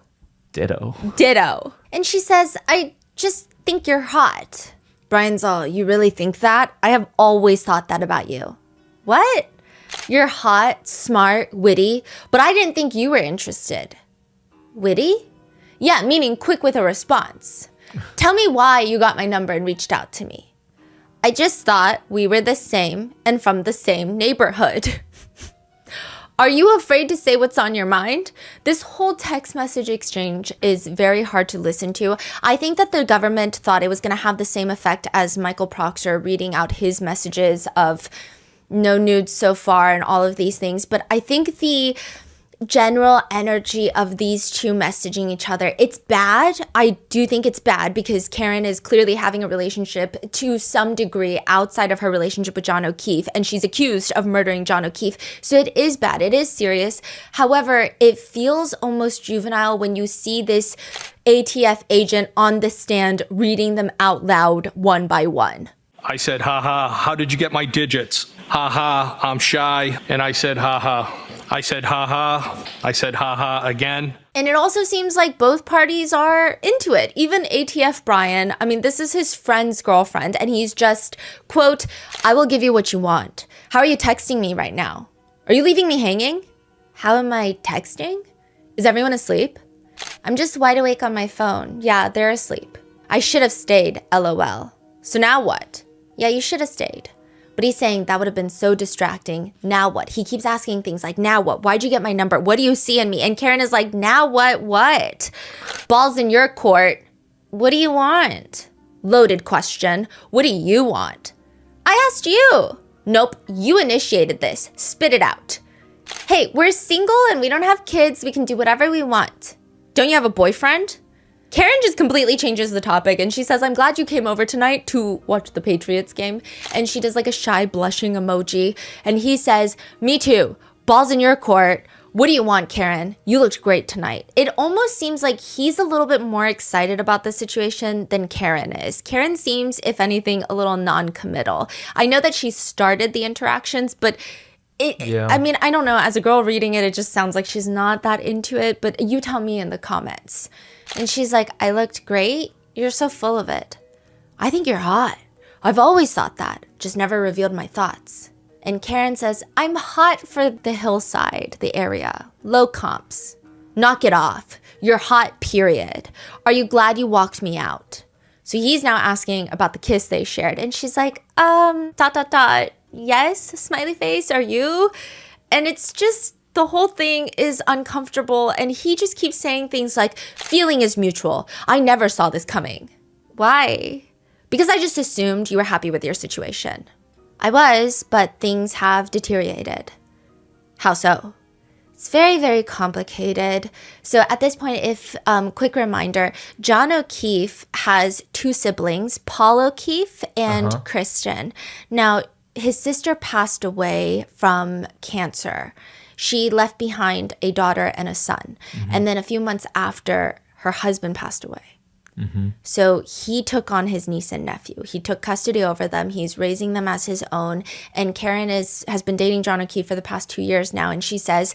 Ditto. And she says, I just think you're hot. Brian's all, you really think that? I have always thought that about you. What? You're hot, smart, witty, but I didn't think you were interested. Witty? Yeah, meaning quick with a response. Tell me why you got my number and reached out to me. I just thought we were the same and from the same neighborhood. Are you afraid to say what's on your mind? This whole text message exchange is very hard to listen to. I think that the government thought it was going to have the same effect as Michael Proctor reading out his messages of no nudes so far and all of these things. But I think the general energy of these two messaging each other, it's bad. I do think it's bad because Karen is clearly having a relationship to some degree outside of her relationship with John O'Keefe, and she's accused of murdering John O'Keefe. So it is bad. It is serious. However, it feels almost juvenile when you see this ATF agent on the stand reading them out loud one by one. I said, haha, how did you get my digits? Haha, I'm shy. And I said, haha. I said, haha. I said, haha again. And it also seems like both parties are into it. Even ATF Brian, I mean, this is his friend's girlfriend, and he's just, quote, I will give you what you want. How are you texting me right now? Are you leaving me hanging? How am I texting? Is everyone asleep? I'm just wide awake on my phone. Yeah, they're asleep. I should have stayed, LOL. So now what? Yeah, you should have stayed. But he's saying that would have been so distracting. Now what? He keeps asking things like, now what? Why'd you get my number? What do you see in me? And Karen is like, now what? What? Ball's in your court. What do you want? Loaded question. What do you want? I asked you. Nope, you initiated this. Spit it out. Hey, we're single and we don't have kids. We can do whatever we want. Don't you have a boyfriend? Karen just completely changes the topic and she says, I'm glad you came over tonight to watch the Patriots game. And she does like a shy blushing emoji. And he says, me too. Ball's in your court. What do you want, Karen? You looked great tonight. It almost seems like he's a little bit more excited about the situation than Karen is. Karen seems, if anything, a little non-committal. I know that she started the interactions, but I mean, I don't know. As a girl reading it, it just sounds like she's not that into it. But you tell me in the comments. And she's like, I looked great. You're so full of it. I think you're hot. I've always thought that. Just never revealed my thoughts. And Karen says, I'm hot for the hillside, the area. Low comps. Knock it off. You're hot, period. Are you glad you walked me out? So he's now asking about the kiss they shared. And she's like, ... Yes, smiley face, are you? And it's just, the whole thing is uncomfortable. And he just keeps saying things like, feeling is mutual. I never saw this coming. Why? Because I just assumed you were happy with your situation. I was, but things have deteriorated. How so? It's very, very complicated. So at this point, quick reminder, John O'Keefe has two siblings, Paul O'Keefe and Kristen. Now, his sister passed away from cancer. She left behind a daughter and a son. And then a few months after, her husband passed away. So he took on his niece and nephew. He took custody over them. He's raising them as his own. And Karen has been dating John O'Keefe for the past 2 years now. And she says,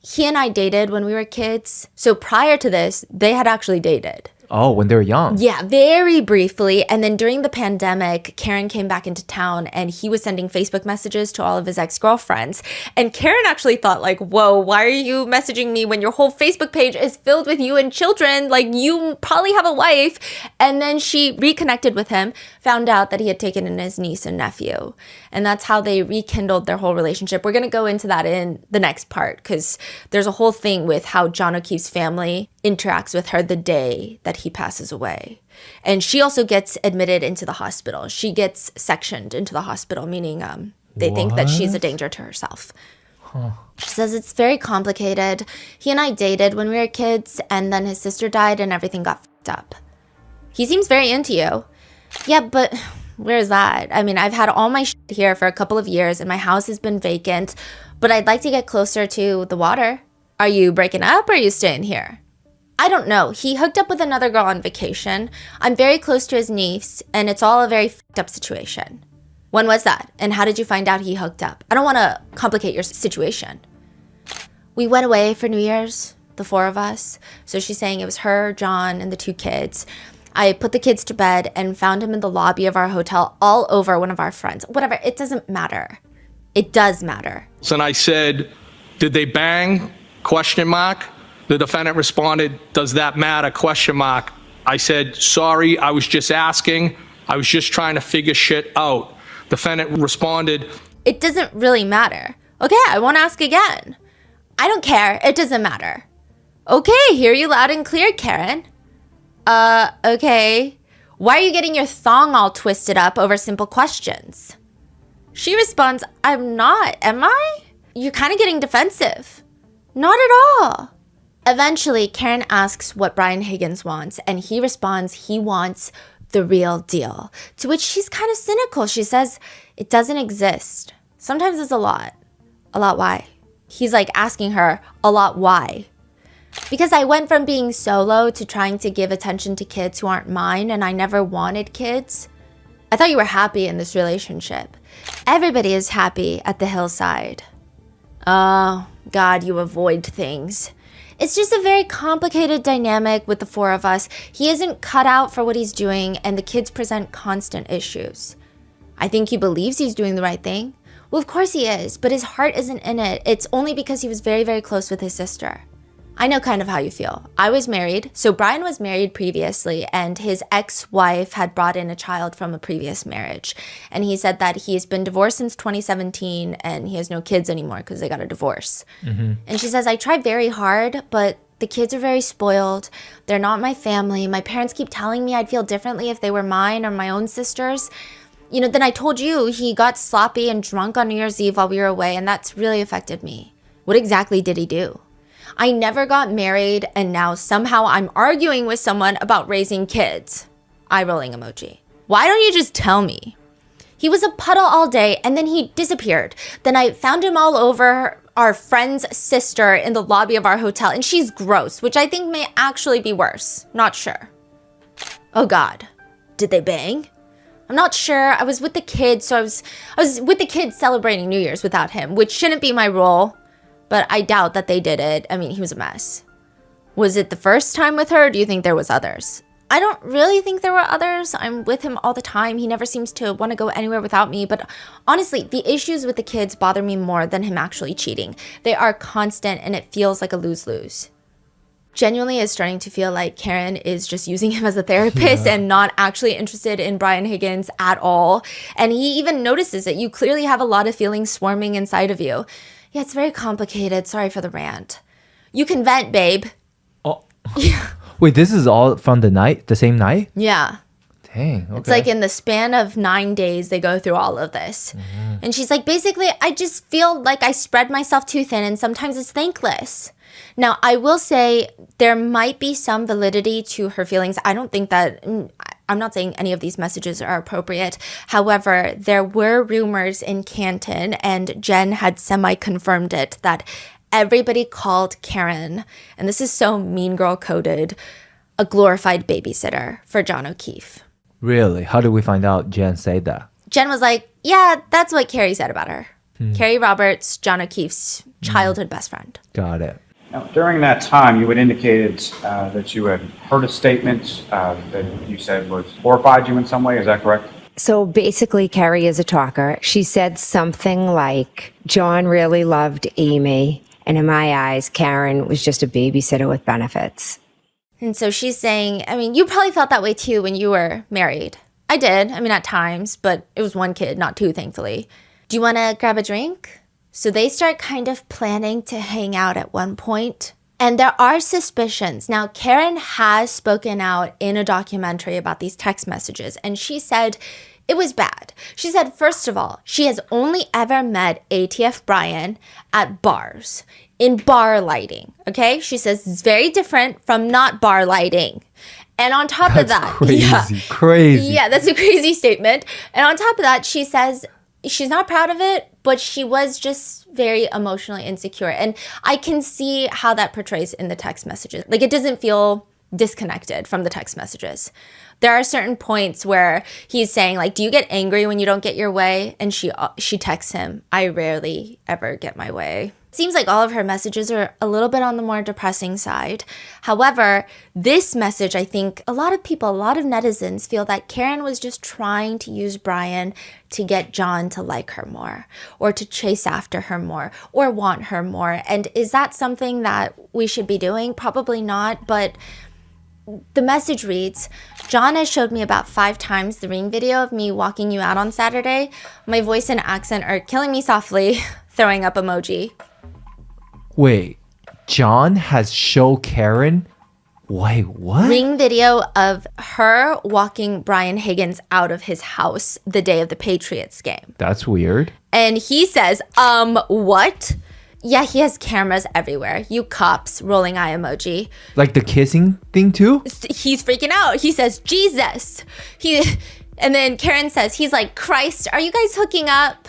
he and I dated when we were kids. So prior to this, they had actually dated. Oh, when they were young. Yeah, very briefly. And then during the pandemic, Karen came back into town and he was sending Facebook messages to all of his ex-girlfriends. And Karen actually thought like, whoa, why are you messaging me when your whole Facebook page is filled with you and children? Like, you probably have a wife. And then she reconnected with him, found out that he had taken in his niece and nephew. And that's how they rekindled their whole relationship. We're going to go into that in the next part because there's a whole thing with how John O'Keefe's family interacts with her the day that he passes away. And she also gets admitted into the hospital. She gets sectioned into the hospital, meaning they think that she's a danger to herself. She says it's very complicated. He and I dated when we were kids, and then his sister died and everything got fucked up. He seems very into you. Yeah, but where's that? I mean, I've had all my shit here for a couple of years and my house has been vacant, but I'd like to get closer to the water. Are you breaking up or are you staying here? I don't know. He hooked up with another girl on vacation. I'm very close to his niece, and it's all a very fucked up situation. When was that? And how did you find out he hooked up? I don't want to complicate your situation. We went away for New Year's, the four of us. So she's saying it was her, John, and the two kids. I put the kids to bed and found him in the lobby of our hotel all over one of our friends. Whatever, it doesn't matter. It does matter. And I said, did they bang? Question mark. The defendant responded, does that matter? Question mark. I said, sorry, I was just asking. I was just trying to figure shit out. Defendant responded, it doesn't really matter. Okay, I won't ask again. I don't care. It doesn't matter. Okay, hear you loud and clear, Karen. Okay. Why are you getting your thong all twisted up over simple questions? She responds, I'm not, am I? You're kind of getting defensive. Not at all. Eventually, Karen asks what Brian Higgins wants, and he responds he wants the real deal. To which she's kind of cynical. She says, it doesn't exist. Sometimes it's a lot. A lot why? He's like asking her, a lot why? Because I went from being solo to trying to give attention to kids who aren't mine, and I never wanted kids. I thought you were happy in this relationship. Everybody is happy at the hillside. Oh, God, you avoid things. It's just a very complicated dynamic with the four of us. He isn't cut out for what he's doing, and the kids present constant issues. I think he believes he's doing the right thing. Well, of course he is, but his heart isn't in it. It's only because he was very, very close with his sister. I know kind of how you feel. I was married, so Brian was married previously, and his ex-wife had brought in a child from a previous marriage. And he said that he's been divorced since 2017, and he has no kids anymore because they got a divorce. And she says, I tried very hard, but the kids are very spoiled. They're not my family. My parents keep telling me I'd feel differently if they were mine or my own sisters. You know, then I told you he got sloppy and drunk on New Year's Eve while we were away, and that's really affected me. What exactly did he do? I never got married, and now somehow I'm arguing with someone about raising kids. Eye rolling emoji. Why don't you just tell me? He was a puddle all day, and then he disappeared. Then I found him all over our friend's sister in the lobby of our hotel, and she's gross, which I think may actually be worse. Not sure. Oh God. Did they bang? I'm not sure. I was with the kids, so I was with the kids celebrating New Year's without him, which shouldn't be my role. But I doubt that they did it. I mean, he was a mess. Was it the first time with her, or do you think there was others? I don't really think there were others. I'm with him all the time. He never seems to want to go anywhere without me. But honestly, the issues with the kids bother me more than him actually cheating. They are constant, and it feels like a lose-lose. Genuinely is starting to feel like Karen is just using him as a therapist and not actually interested in Brian Higgins at all. And he even notices that you clearly have a lot of feelings swarming inside of you. Yeah, it's very complicated. Sorry for the rant. You can vent, babe. Oh. Wait, this is all from the same night? Yeah. Dang. Okay. It's like in the span of 9 days, they go through all of this. And she's like, basically, I just feel like I spread myself too thin and sometimes it's thankless. Now, I will say there might be some validity to her feelings. I don't think that, I'm not saying any of these messages are appropriate. However, there were rumors in Canton, and Jen had semi-confirmed it, that everybody called Karen, and this is so Mean Girl coded, a glorified babysitter for John O'Keefe. Really? How did we find out Jen said that? Jen was like, yeah, that's what Carrie said about her. Carrie Roberts, John O'Keefe's childhood best friend. Got it. Now, during that time, you had indicated that you had heard a statement that you said was horrified you in some way. Is that correct? So basically, Carrie is a talker. She said something like, John really loved Amy, and in my eyes, Karen was just a babysitter with benefits. And so she's saying, I mean, you probably felt that way too when you were married. I did. I mean, at times, but it was one kid, not two, thankfully. Do you want to grab a drink? So they start kind of planning to hang out at one point. And there are suspicions. Now, Karen has spoken out in a documentary about these text messages, and she said it was bad. She said, first of all, she has only ever met ATF Brian at bars, in bar lighting, okay? She says it's very different from not bar lighting. And on top of that, Crazy. Yeah, that's a crazy statement. And on top of that, she says she's not proud of it, but she was just very emotionally insecure. And I can see how that portrays in the text messages. Like, it doesn't feel disconnected from the text messages. There are certain points where he's saying, like, do you get angry when you don't get your way? And she texts him, I rarely ever get my way. Seems like all of her messages are a little bit on the more depressing side. However, this message, I think a lot of people, a lot of netizens feel that Karen was just trying to use Brian to get John to like her more, or to chase after her more, or want her more. And is that something that we should be doing? Probably not, but the message reads, John has showed me about 5 times the ring video of me walking you out on Saturday. My voice and accent are killing me softly, throwing up emoji. Wait, John has showed Karen? Wait, what? Ring video of her walking Brian Higgins out of his house the day of the Patriots game. That's weird. And he says, what? Yeah, he has cameras everywhere. You cops, rolling eye emoji. Like the kissing thing too? He's freaking out. He says, Jesus. And then Karen says, he's like, Christ, are you guys hooking up?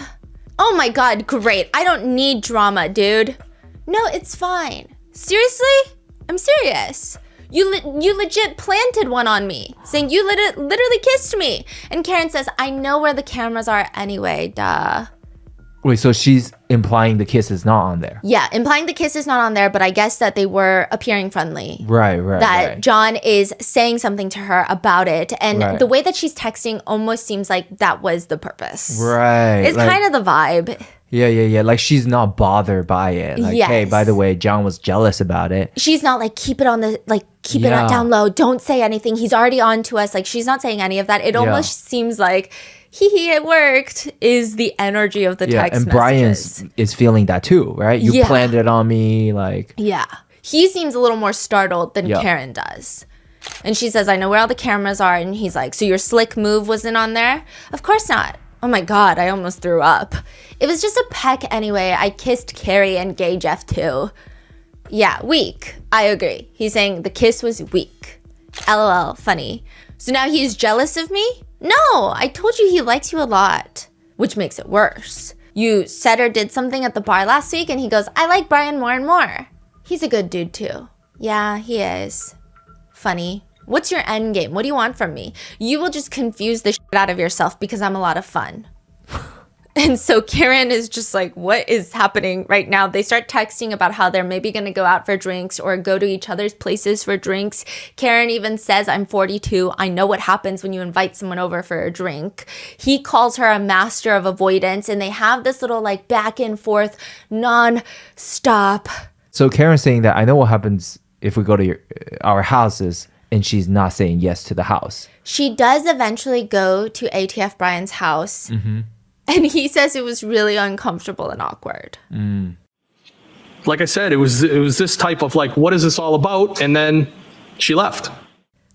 Oh my God, great. I don't need drama, dude. No, it's fine. Seriously? I'm serious. You legit planted one on me, saying you literally kissed me. And Karen says, I know where the cameras are anyway, duh. Wait, so she's implying the kiss is not on there? Yeah, implying the kiss is not on there, but I guess that they were appearing friendly. Right. That John is saying something to her about it. And the way that she's texting almost seems like that was the purpose. Right. It's kind of the vibe. Yeah. Like she's not bothered by it. Like, hey, by the way, John was jealous about it. She's not like, keep it down low. Don't say anything. He's already on to us. Like, she's not saying any of that. It almost seems like, it worked, is the energy of the text and messages. Brian is feeling that too, right? You planned it on me, like. Yeah. He seems a little more startled than Karen does. And she says, I know where all the cameras are. And he's like, so your slick move wasn't on there? Of course not. Oh my God, I almost threw up. It was just a peck anyway. I kissed Carrie and Gay Jeff too. Yeah, weak. I agree. He's saying the kiss was weak. LOL, funny. So now he's jealous of me? No, I told you he likes you a lot, which makes it worse. You said or did something at the bar last week and he goes, I like Brian more and more. He's a good dude too. Yeah, he is. Funny. What's your end game? What do you want from me? You will just confuse the shit out of yourself because I'm a lot of fun. And so Karen is just like, what is happening right now? They start texting about how they're maybe going to go out for drinks or go to each other's places for drinks. Karen even says, I'm 42. I know what happens when you invite someone over for a drink. He calls her a master of avoidance, and they have this little like back and forth non-stop. So Karen's saying that I know what happens if we go to our houses, and she's not saying yes to the house. She does eventually go to ATF Brian's house. Mm-hmm. And he says it was really uncomfortable and awkward. like I said, it was this type of like, what is this all about? And then she left.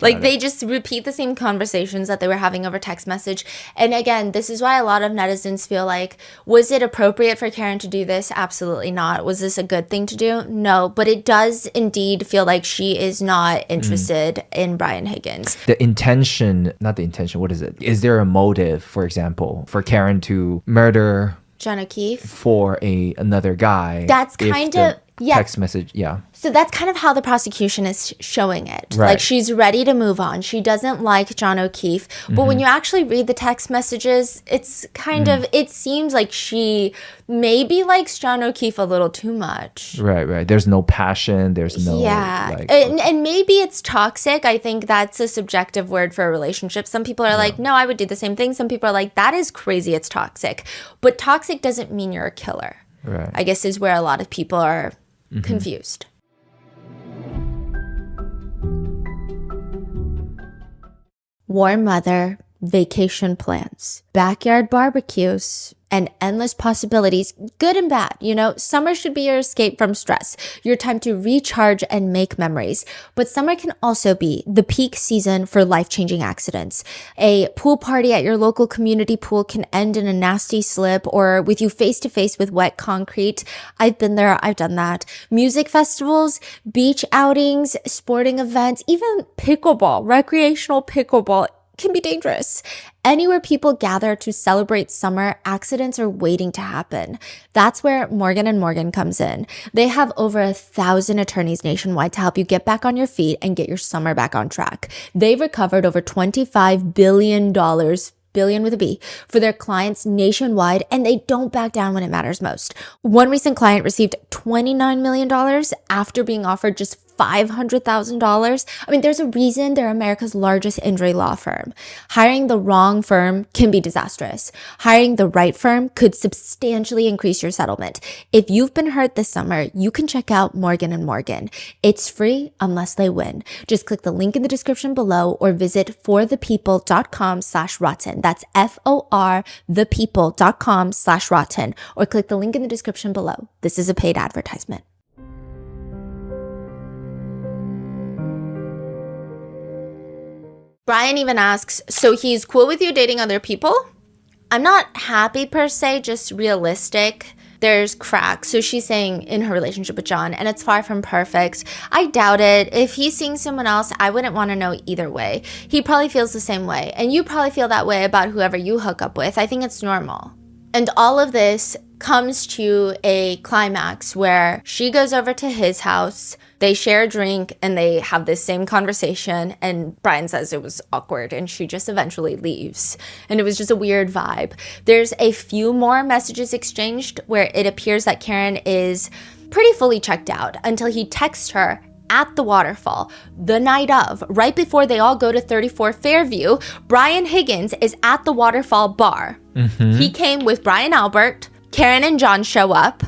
Like they just repeat the same conversations that they were having over text message. And again, this is why a lot of netizens feel like, was it appropriate for Karen to do this? Absolutely not. Was this a good thing to do? No, but it does indeed feel like she is not interested in Brian Higgins. The intention, not the intention, what is it? Is there a motive, for example, for Karen to murder John O'Keefe. for another guy? That's if kind the of- yeah. text message, yeah. So that's kind of how the prosecution is showing it. Right. Like she's ready to move on. She doesn't like John O'Keefe. But when you actually read the text messages, it's kind of, it seems like she maybe likes John O'Keefe a little too much. Right. There's no passion. There's no Yeah. like, And maybe it's toxic. I think that's a subjective word for a relationship. Some people are like, no, I would do the same thing. Some people are like, that is crazy. It's toxic. But toxic doesn't mean you're a killer. right. I guess is where a lot of people are confused. Warm weather, vacation plans, backyard barbecues, and endless possibilities, good and bad. You know, summer should be your escape from stress, your time to recharge and make memories. But summer can also be the peak season for life-changing accidents. A pool party at your local community pool can end in a nasty slip or with you face to face with wet concrete. I've been there. I've done that. Music festivals, beach outings, sporting events, even pickleball, recreational pickleball can be dangerous. Anywhere people gather to celebrate summer, accidents are waiting to happen. That's where Morgan & Morgan comes in. They have over 1,000 attorneys nationwide to help you get back on your feet and get your summer back on track. They've recovered over $25 billion, billion with a B, for their clients nationwide, and they don't back down when it matters most. One recent client received $29 million after being offered just $500,000. I mean, there's a reason they're America's largest injury law firm. Hiring the wrong firm can be disastrous. Hiring the right firm could substantially increase your settlement. If you've been hurt this summer, you can check out Morgan & Morgan. It's free unless they win. Just click the link in the description below or visit forthepeople.com/rotten. That's FOR thepeople.com/rotten, or click the link in the description below. This is a paid advertisement. Brian even asks, so he's cool with you dating other people? I'm not happy per se, just realistic. There's cracks. So she's saying in her relationship with John, and it's far from perfect. I doubt it. If he's seeing someone else, I wouldn't want to know either way. He probably feels the same way. And you probably feel that way about whoever you hook up with. I think it's normal. And all of this comes to a climax where she goes over to his house, they share a drink, and they have this same conversation, and Brian says it was awkward, and she just eventually leaves. And it was just a weird vibe. There's a few more messages exchanged where it appears that Karen is pretty fully checked out until he texts her at the waterfall the night of, right before they all go to 34 Fairview. Brian Higgins is at the waterfall bar. He came with Brian Albert. Karen and John show up,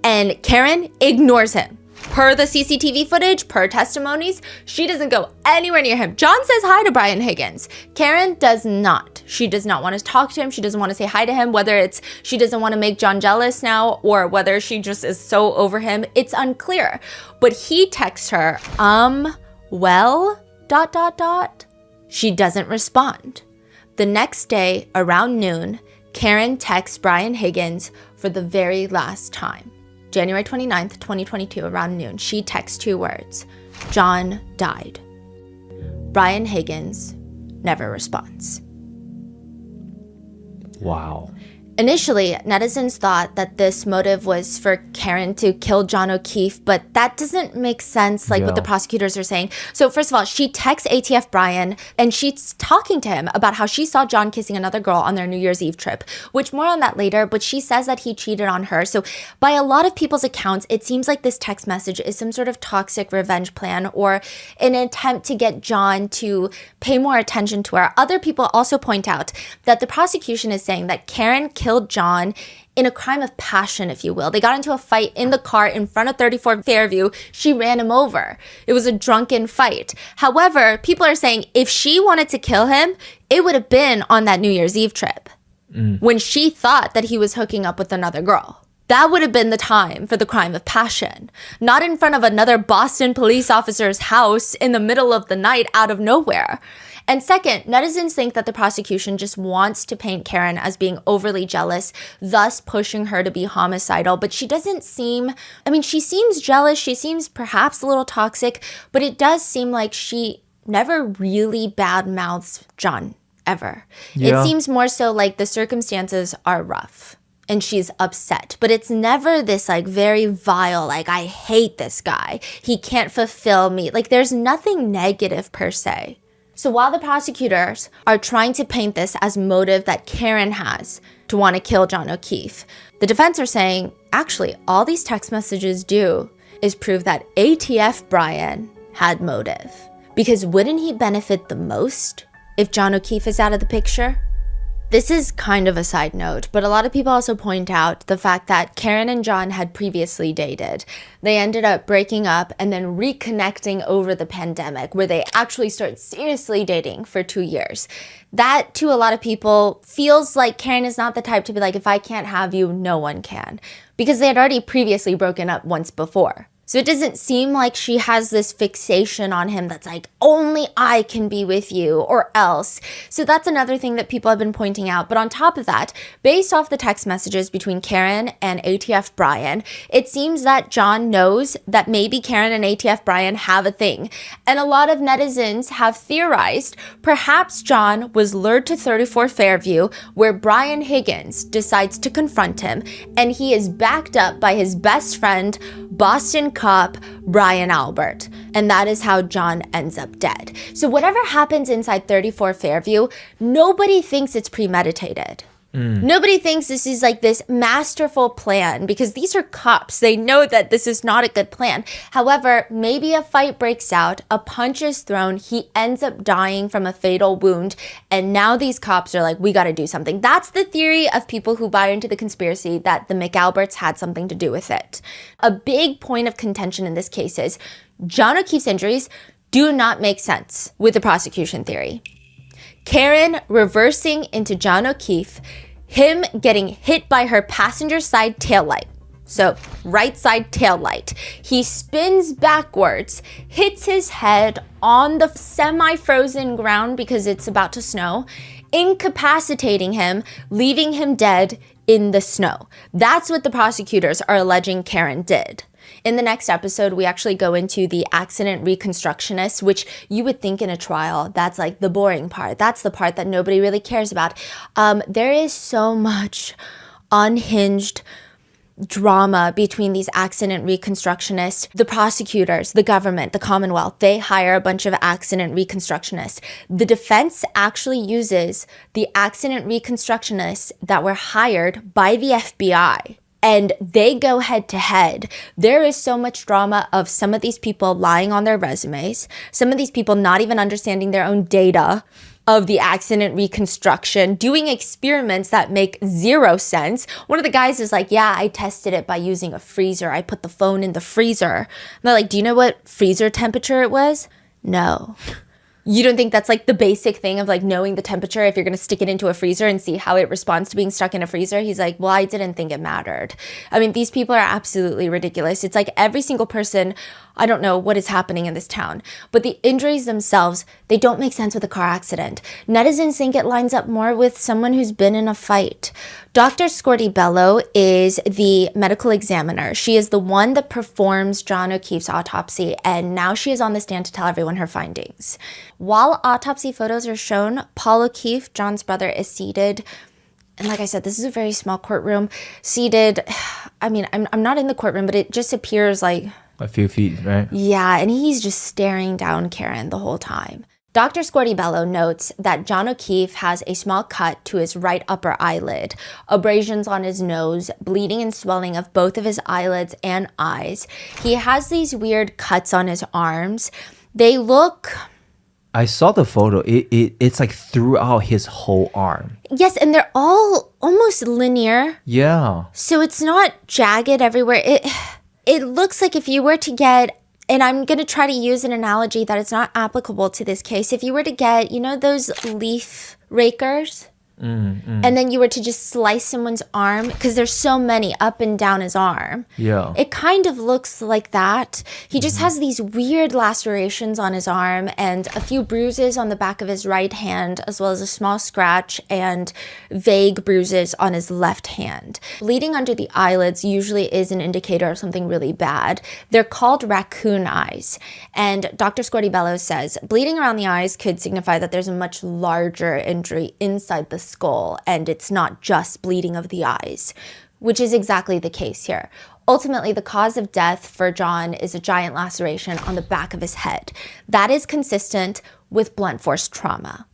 and Karen ignores him. Per the CCTV footage, per testimonies, she doesn't go anywhere near him. John says hi to Brian Higgins. Karen does not. She does not want to talk to him. She doesn't want to say hi to him. Whether it's she doesn't want to make John jealous now or whether she just is so over him, it's unclear. But he texts her, well, ... She doesn't respond. The next day, around noon, Karen texts Brian Higgins for the very last time. January 29th, 2022, around noon, she texts 2 words: John died. Brian Higgins never responds. Wow. Initially, netizens thought that this motive was for Karen to kill John O'Keefe, but that doesn't make sense, like what the prosecutors are saying. So first of all, she texts ATF Brian, and she's talking to him about how she saw John kissing another girl on their New Year's Eve trip, which more on that later, but she says that he cheated on her. So by a lot of people's accounts, it seems like this text message is some sort of toxic revenge plan or an attempt to get John to pay more attention to her. Other people also point out that the prosecution is saying that Karen killed John in a crime of passion, if you will. They got into a fight in the car in front of 34 Fairview. She ran him over. It was a drunken fight. However, people are saying if she wanted to kill him, it would have been on that New Year's Eve trip when she thought that he was hooking up with another girl. That would have been the time for the crime of passion, not in front of another Boston police officer's house in the middle of the night out of nowhere. And second, netizens think that the prosecution just wants to paint Karen as being overly jealous, thus pushing her to be homicidal. But she doesn't seem, she seems jealous. She seems perhaps a little toxic, but it does seem like she never really badmouths John, ever. Yeah. It seems more so like the circumstances are rough and she's upset, but it's never this like very vile, like, I hate this guy, he can't fulfill me. Like, there's nothing negative per se. So while the prosecutors are trying to paint this as motive that Karen has to want to kill John O'Keefe, the defense are saying, actually, all these text messages do is prove that ATF Brian had motive. Because wouldn't he benefit the most if John O'Keefe is out of the picture? This is kind of a side note, but a lot of people also point out the fact that Karen and John had previously dated. They ended up breaking up and then reconnecting over the pandemic, where they actually started seriously dating for 2 years. That, to a lot of people, feels like Karen is not the type to be like, if I can't have you, no one can. Because they had already previously broken up once before. So it doesn't seem like she has this fixation on him that's like, only I can be with you or else. So that's another thing that people have been pointing out. But on top of that, based off the text messages between Karen and ATF Brian, it seems that John knows that maybe Karen and ATF Brian have a thing. And a lot of netizens have theorized perhaps John was lured to 34 Fairview, where Brian Higgins decides to confront him, and he is backed up by his best friend, Boston cop Brian Albert. And that is how John ends up dead. So whatever happens inside 34 Fairview, nobody thinks it's premeditated. Nobody thinks this is like this masterful plan, because these are cops. They know that this is not a good plan. However, maybe a fight breaks out, a punch is thrown, he ends up dying from a fatal wound, and now these cops are like, we got to do something. That's the theory of people who buy into the conspiracy that the McAlberts had something to do with it. A big point of contention in this case is John O'Keefe's injuries do not make sense with the prosecution theory. Karen reversing into John O'Keefe, him getting hit by her passenger side taillight. So right side taillight. He spins backwards, hits his head on the semi-frozen ground because it's about to snow, incapacitating him, leaving him dead in the snow. That's what the prosecutors are alleging Karen did. In the next episode, we actually go into the accident reconstructionist, which you would think in a trial, that's like the boring part. That's the part that nobody really cares about. There is so much unhinged drama between these accident reconstructionists, the prosecutors, the government, the Commonwealth. They hire a bunch of accident reconstructionists. The defense actually uses the accident reconstructionists that were hired by the FBI. And they go head to head. There is so much drama of some of these people lying on their resumes, some of these people not even understanding their own data of the accident reconstruction, doing experiments that make zero sense. One of the guys is like, yeah, I tested it by using a freezer. I put the phone in the freezer. And they're like, do you know what freezer temperature it was? No. You don't think that's like the basic thing of like knowing the temperature if you're going to stick it into a freezer and see how it responds to being stuck in a freezer? He's like, well, I didn't think it mattered. I mean, these people are absolutely ridiculous. It's like every single person, I don't know what is happening in this town, but the injuries themselves, they don't make sense with a car accident. Netizens think it lines up more with someone who's been in a fight. Dr. Scorty Bello is the medical examiner. She is the one that performs John O'Keefe's autopsy, and now she is on the stand to tell everyone her findings. While autopsy photos are shown, Paul O'Keefe, John's brother, is seated. And like I said, this is a very small courtroom. Seated, I mean, I'm not in the courtroom, but it just appears like a few feet, right? Yeah, and he's just staring down Karen the whole time. Dr. Scorty Bello notes that John O'Keefe has a small cut to his right upper eyelid, abrasions on his nose, bleeding and swelling of both of his eyelids and eyes. He has these weird cuts on his arms. They look... I saw the photo. It's like throughout his whole arm. Yes, and they're all almost linear. Yeah. So it's not jagged everywhere. It looks like if you were to get, and I'm going to try to use an analogy that it's not applicable to this case. If you were to get, you know, those leaf rakers and then you were to just slice someone's arm, because there's so many up and down his arm. Yeah. It kind of looks like that. He just has these weird lacerations on his arm and a few bruises on the back of his right hand, as well as a small scratch and vague bruises on his left hand. Bleeding under the eyelids usually is an indicator of something really bad. They're called raccoon eyes. And Dr. Scortibello says bleeding around the eyes could signify that there's a much larger injury inside the skull, and it's not just bleeding of the eyes, which is exactly the case here. Ultimately, the cause of death for John is a giant laceration on the back of his head. That is consistent with blunt force trauma,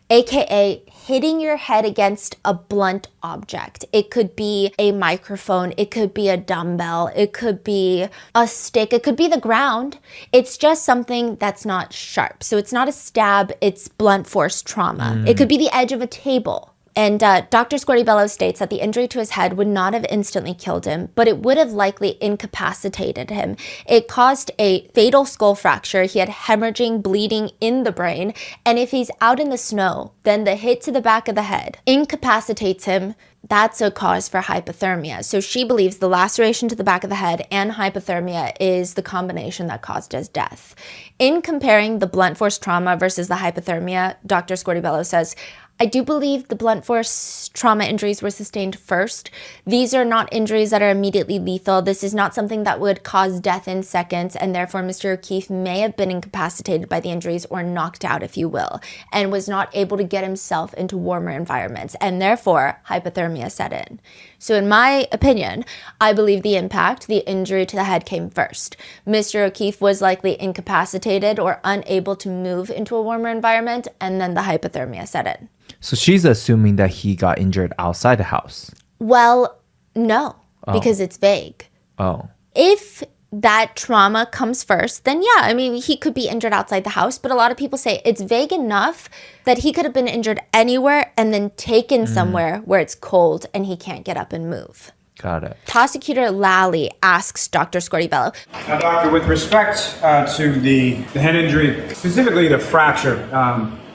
aka hitting your head against a blunt object. It could be a microphone, it could be a dumbbell, it could be a stick, it could be the ground. It's just something that's not sharp. So it's not a stab, it's blunt force trauma. It could be the edge of a table. And Dr. Scortibello states that the injury to his head would not have instantly killed him, but it would have likely incapacitated him. It caused a fatal skull fracture. He had hemorrhaging, bleeding in the brain. And if he's out in the snow, then the hit to the back of the head incapacitates him. That's a cause for hypothermia. So she believes the laceration to the back of the head and hypothermia is the combination that caused his death. In comparing the blunt force trauma versus the hypothermia, Dr. Scortibello says, I do believe the blunt force trauma injuries were sustained first. These are not injuries that are immediately lethal. This is not something that would cause death in seconds, and therefore Mr. O'Keefe may have been incapacitated by the injuries, or knocked out, if you will, and was not able to get himself into warmer environments, and therefore hypothermia set in. So in my opinion, I believe the impact, the injury to the head, came first. Mr. O'Keefe was likely incapacitated or unable to move into a warmer environment, and then the hypothermia set in. So she's assuming that he got injured outside the house. Well, no, because it's vague. Oh. If that trauma comes first, then yeah, I mean, he could be injured outside the house, but a lot of people say it's vague enough that he could have been injured anywhere and then taken somewhere where it's cold and he can't get up and move. Got it. Prosecutor Lally asks Dr. Scortibello, Now, doctor, with respect to the head injury, specifically the fracture,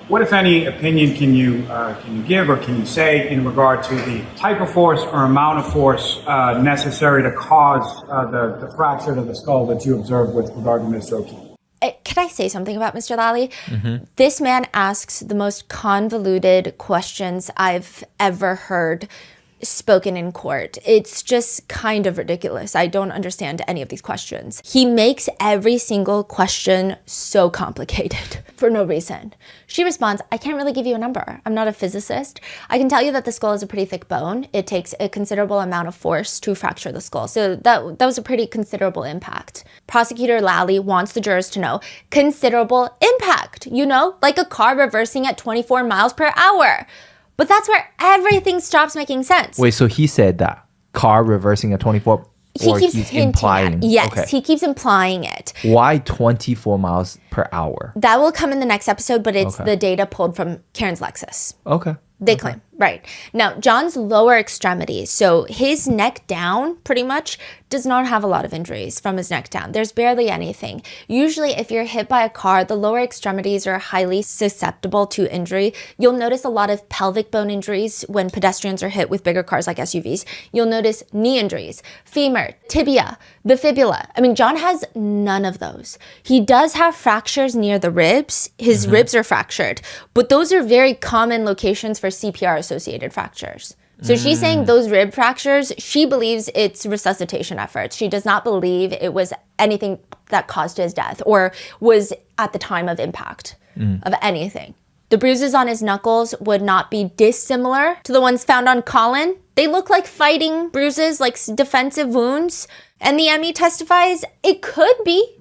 what, if any, opinion can you give or can you say in regard to the type of force or amount of force necessary to cause the fracture to the skull that you observed with regard to Mr. O'Keefe? Can I say something about Mr. Lally? This man asks the most convoluted questions I've ever heard spoken in court. It's just kind of ridiculous. I don't understand any of these questions. He makes every single question so complicated for no reason. She responds, I can't really give you a number. I'm not a physicist. I can tell you that the skull is a pretty thick bone. It takes a considerable amount of force to fracture the skull. So that was a pretty considerable impact. Prosecutor Lally wants the jurors to know considerable impact, like a car reversing at 24 miles per hour. But that's where everything stops making sense. Wait, so he said that car reversing at 24, He or keeps he's hinting implying? at it. Yes, Okay. he keeps implying it. Why 24 miles per hour? That will come in the next episode, but it's Okay. the data pulled from Karen's Lexus. Okay. They claim, right. Now, John's lower extremities, so his neck down pretty much does not have a lot of injuries from his neck down. There's barely anything. Usually, if you're hit by a car, the lower extremities are highly susceptible to injury. You'll notice a lot of pelvic bone injuries when pedestrians are hit with bigger cars like SUVs. You'll notice knee injuries, femur, tibia, the fibula. I mean, John has none of those. He does have fractures near the ribs. His ribs are fractured, but those are very common locations for CPR-associated fractures. So she's saying those rib fractures, she believes it's resuscitation efforts. She does not believe it was anything that caused his death or was at the time of impact of anything. The bruises on his knuckles would not be dissimilar to the ones found on Colin. They look like fighting bruises, like defensive wounds. And the ME testifies it could be.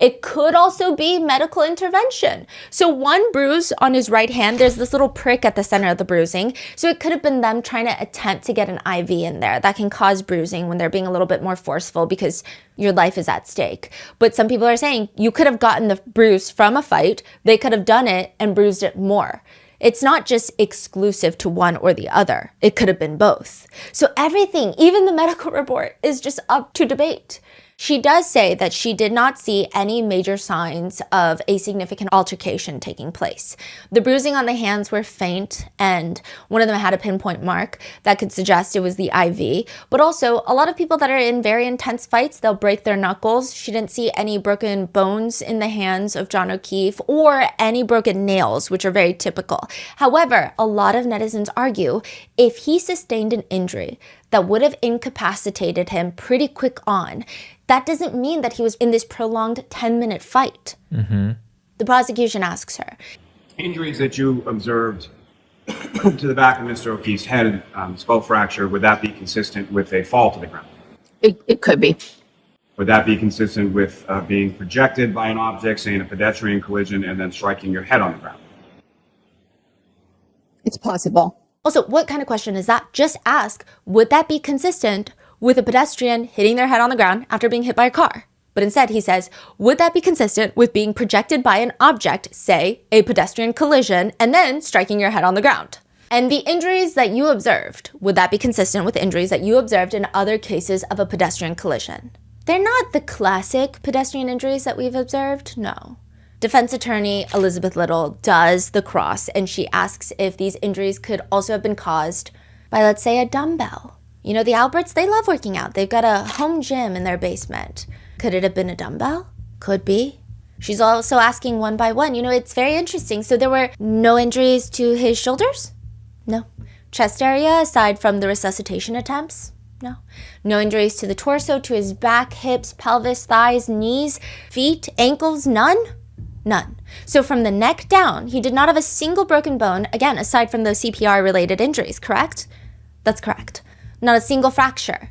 It could also be medical intervention. So one bruise on his right hand, there's this little prick at the center of the bruising. So it could have been them trying to attempt to get an IV in there. That can cause bruising when they're being a little bit more forceful because your life is at stake. But some people are saying you could have gotten the bruise from a fight. They could have done it and bruised it more. It's not just exclusive to one or the other. It could have been both. So everything, even the medical report, is just up to debate. She does say that she did not see any major signs of a significant altercation taking place. The bruising on the hands were faint, and one of them had a pinpoint mark that could suggest it was the IV. But also, a lot of people that are in very intense fights, they'll break their knuckles. She didn't see any broken bones in the hands of John O'Keefe or any broken nails, which are very typical. However, a lot of netizens argue if he sustained an injury that would have incapacitated him pretty quick on, that doesn't mean that he was in this prolonged 10-minute fight. The prosecution asks her, Injuries that you observed to the back of Mr. O'Keefe's head, skull fracture, would that be consistent with a fall to the ground? It could be. Would that be consistent with being projected by an object, say in a pedestrian collision, and then striking your head on the ground? It's possible. also, what kind of question is that? Just ask, would that be consistent with a pedestrian hitting their head on the ground after being hit by a car? But instead, he says, would that be consistent with being projected by an object, say a pedestrian collision, and then striking your head on the ground? And the injuries that you observed, would that be consistent with injuries that you observed in other cases of a pedestrian collision? They're not the classic pedestrian injuries that we've observed, no. Defense attorney Elizabeth Little does the cross, and she asks if these injuries could also have been caused by, let's say, a dumbbell. You know, the Alberts, they love working out. They've got a home gym in their basement. Could it have been a dumbbell? Could be. She's also asking one by one. You know, it's very interesting. So there were no injuries to his shoulders? No. Chest area, aside from the resuscitation attempts? No. No injuries to the torso, to his back, hips, pelvis, thighs, knees, feet, ankles? None? None. So from the neck down, he did not have a single broken bone, again, aside from those CPR-related injuries, correct? That's correct. Not a single fracture.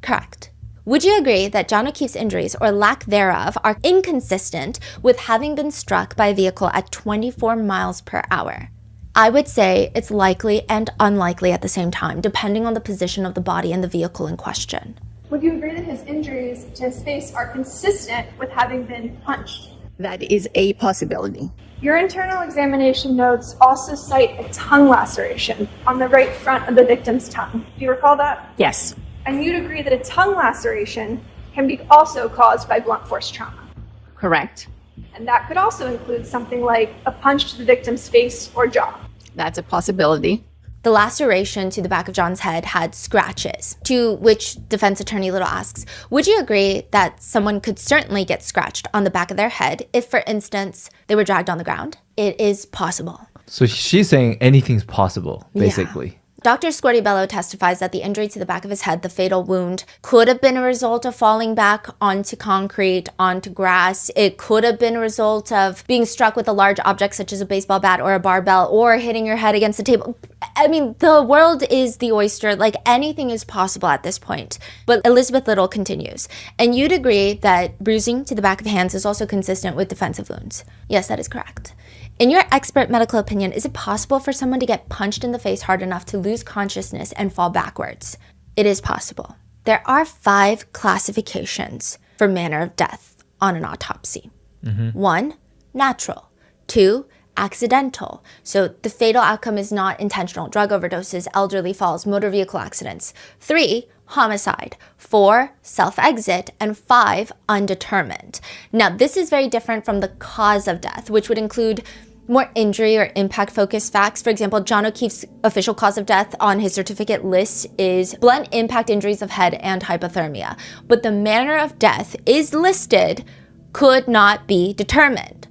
Correct. Would you agree that John O'Keefe's injuries, or lack thereof, are inconsistent with having been struck by a vehicle at 24 miles per hour? I would say it's likely and unlikely at the same time, depending on the position of the body and the vehicle in question. Would you agree that his injuries to his face are consistent with having been punched? That is a possibility. Your internal examination notes also cite a tongue laceration on the right front of the victim's tongue. Do you recall that? Yes. And you'd agree that a tongue laceration can be also caused by blunt force trauma. Correct. And that could also include something like a punch to the victim's face or jaw. That's a possibility. The laceration to the back of John's head had scratches, to which defense attorney Little asks, would you agree that someone could certainly get scratched on the back of their head if, for instance, they were dragged on the ground? It is possible. So she's saying anything's possible, basically. Dr. Squarty-Bello testifies that the injury to the back of his head, the fatal wound, could have been a result of falling back onto concrete, onto grass. It could have been a result of being struck with a large object such as a baseball bat or a barbell, or hitting your head against a table. I mean, the world is the oyster. Like, anything is possible at this point. But Elizabeth Little continues. And you'd agree that bruising to the back of hands is also consistent with defensive wounds. Yes, that is correct. In your expert medical opinion, is it possible for someone to get punched in the face hard enough to lose consciousness and fall backwards? It is possible. There are 5 classifications for manner of death on an autopsy. 1, natural. 2, accidental. So the fatal outcome is not intentional. Drug overdoses, elderly falls, motor vehicle accidents. 3, homicide. 4, self-exit. And 5, undetermined. Now, this is very different from the cause of death, which would include more injury or impact-focused facts. For example, John O'Keefe's official cause of death on his certificate list is blunt impact injuries of head and hypothermia. But the manner of death is listed, could not be determined.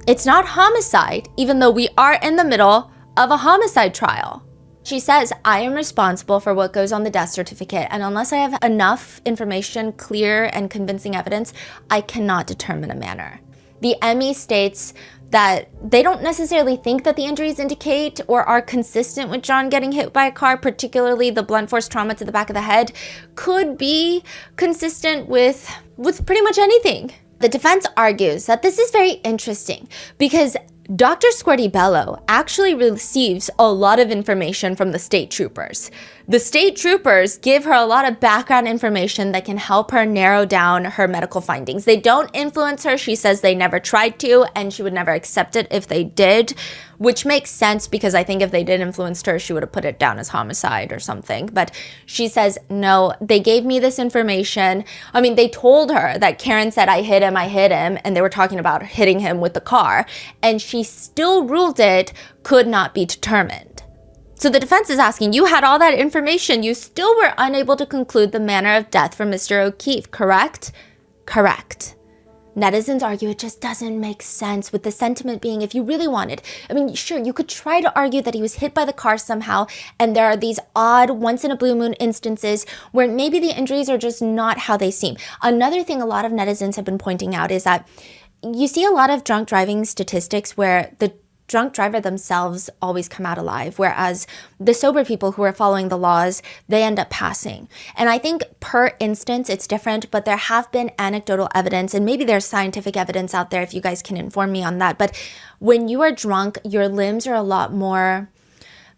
It's not homicide, even though we are in the middle of a homicide trial. She says, I am responsible for what goes on the death certificate, and unless I have enough information, clear and convincing evidence, I cannot determine a manner. The ME states that they don't necessarily think that the injuries indicate or are consistent with John getting hit by a car, particularly the blunt force trauma to the back of the head, could be consistent with pretty much anything. The defense argues that this is very interesting because Dr. Squarty-Bello actually receives a lot of information from the state troopers. The state troopers give her a lot of background information that can help her narrow down her medical findings. They don't influence her. She says they never tried to, and she would never accept it if they did, which makes sense because I think if they did influence her, she would have put it down as homicide or something. But she says, no, they gave me this information. I mean, they told her that Karen said, I hit him, and they were talking about hitting him with the car, and she still ruled it could not be determined. So the defense is asking, you had all that information, you still were unable to conclude the manner of death for Mr. O'Keefe, correct? Correct. Netizens argue it just doesn't make sense, with the sentiment being if you really wanted. I mean, sure, you could try to argue that he was hit by the car somehow, and there are these odd once-in-a-blue-moon instances where maybe the injuries are just not how they seem. Another thing a lot of netizens have been pointing out is that you see a lot of drunk driving statistics where the drunk driver themselves always come out alive, whereas the sober people who are following the laws, they end up passing. And I think per instance, it's different, but there have been anecdotal evidence, and maybe there's scientific evidence out there if you guys can inform me on that. But when you are drunk, your limbs are a lot more,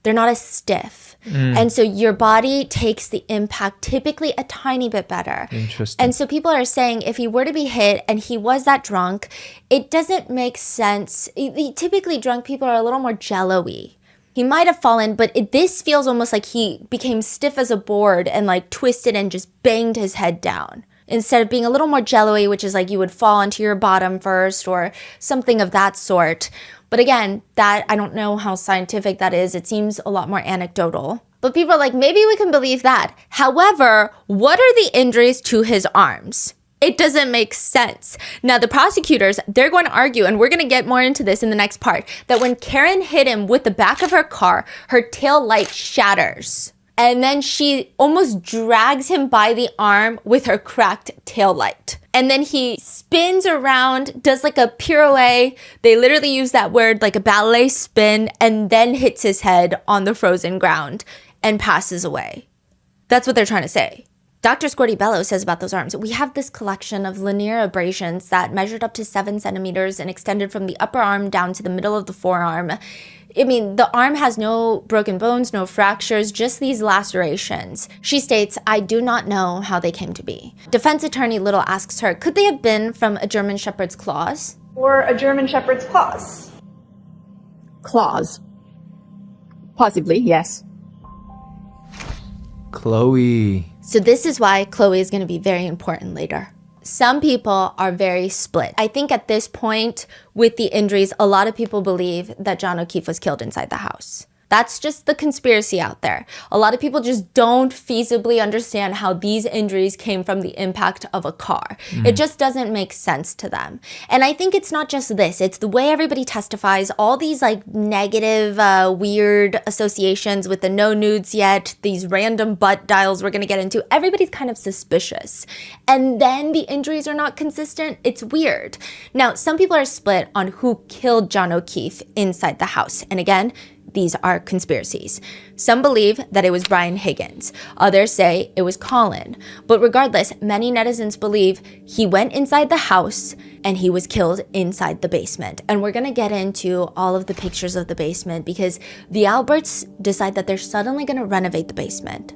they're not as stiff. And so your body takes the impact typically a tiny bit better. Interesting. And so people are saying if he were to be hit and he was that drunk, it doesn't make sense. Typically drunk people are a little more jello-y. He might have fallen, but this feels almost like he became stiff as a board and like twisted and just banged his head down. Instead of being a little more jello-y, which is like you would fall onto your bottom first or something of that sort. But again, that I don't know how scientific that is. It seems a lot more anecdotal. But people are like, maybe we can believe that. However, what are the injuries to his arms? It doesn't make sense. Now, the prosecutors, they're going to argue, and we're going to get more into this in the next part, that when Karen hit him with the back of her car, her tail light shatters. And then she almost drags him by the arm with her cracked tail light. And then he spins around, does like a pirouette. They literally use that word, like a ballet spin, and then hits his head on the frozen ground and passes away. That's what they're trying to say. Dr. Scorty Bello says about those arms, we have this collection of linear abrasions that measured up to 7 centimeters and extended from the upper arm down to the middle of the forearm. I mean, the arm has no broken bones, no fractures, just these lacerations. She states, I do not know how they came to be. Defense attorney Little asks her, could they have been from a German Shepherd's claws? Or a German Shepherd's claws? Claws. Possibly, yes. Chloe. So this is why Chloe is going to be very important later. Some people are very split. I think at this point with the injuries, a lot of people believe that John O'Keefe was killed inside the house. That's just the conspiracy out there. A lot of people just don't feasibly understand how these injuries came from the impact of a car. It just doesn't make sense to them. And I think it's not just this, it's the way everybody testifies, all these like negative, weird associations with the no nudes yet, these random butt dials we're gonna get into, everybody's kind of suspicious. And then the injuries are not consistent, it's weird. Now, some people are split on who killed John O'Keefe inside the house. And again, these are conspiracies. Some believe that it was Brian Higgins. Others say it was Colin. But regardless, many netizens believe he went inside the house and he was killed inside the basement. And we're gonna get into all of the pictures of the basement because the Alberts decide that they're suddenly gonna renovate the basement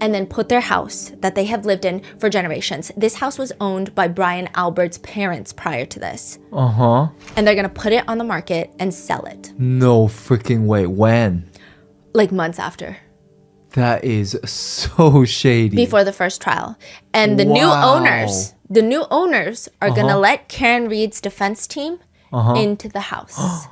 and then put their house that they have lived in for generations. This house was owned by Brian Albert's parents prior to this. Uh-huh. And they're gonna put it on the market and sell it. No freaking way. When? Like months after. That is so shady. Before the first trial. And the new owners are gonna let Karen Reed's defense team into the house.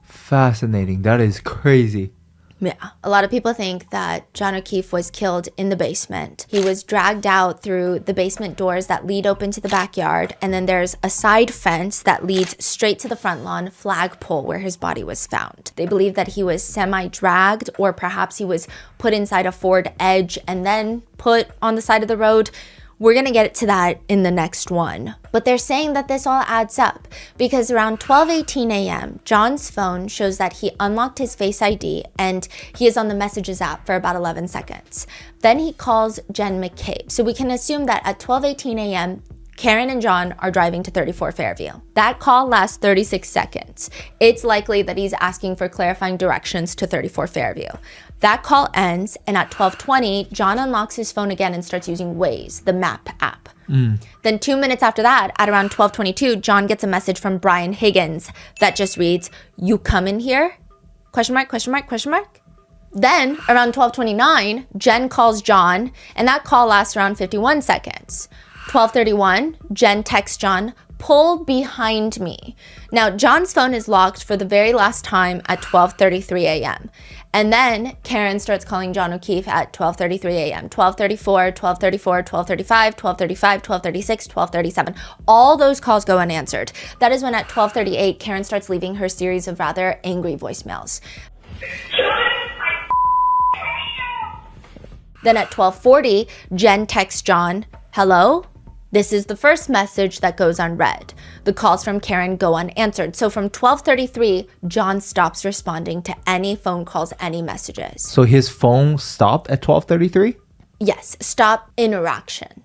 Fascinating. That is crazy. Yeah, a lot of people think that John O'Keefe was killed in the basement. He was dragged out through the basement doors that lead open to the backyard, and then there's a side fence that leads straight to the front lawn flagpole where his body was found. They believe that he was semi-dragged, or perhaps he was put inside a Ford Edge and then put on the side of the road. We're gonna get to that in the next one. But they're saying that this all adds up because around 12:18 a.m., John's phone shows that he unlocked his Face ID and he is on the Messages app for about 11 seconds. Then he calls Jen McCabe. So we can assume that at 12:18 a.m., Karen and John are driving to 34 Fairview. That call lasts 36 seconds. It's likely that he's asking for clarifying directions to 34 Fairview. That call ends, and at 12:20, John unlocks his phone again and starts using Waze, the map app. Then 2 minutes after that, at around 12:22, John gets a message from Brian Higgins that just reads, "You coming here?" Question mark, question mark, question mark. Then, around 12:29, Jen calls John, and that call lasts around 51 seconds. 12:31, Jen texts John, "Pull behind me." Now, John's phone is locked for the very last time at 12:33 a.m. And then Karen starts calling John O'Keefe at 12:33 a.m., 12:34, 12:34, 12:35, 12:35, 12:36, 12:37. All those calls go unanswered. That is when at 12:38, Karen starts leaving her series of rather angry voicemails. Then at 12:40, Jen texts John, "Hello?" This is the first message that goes unread. The calls from Karen go unanswered. So from 12:33, John stops responding to any phone calls, any messages. So his phone stopped at 12:33? Yes, stop interaction.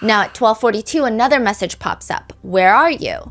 Now at 12:42, another message pops up. "Where are you?"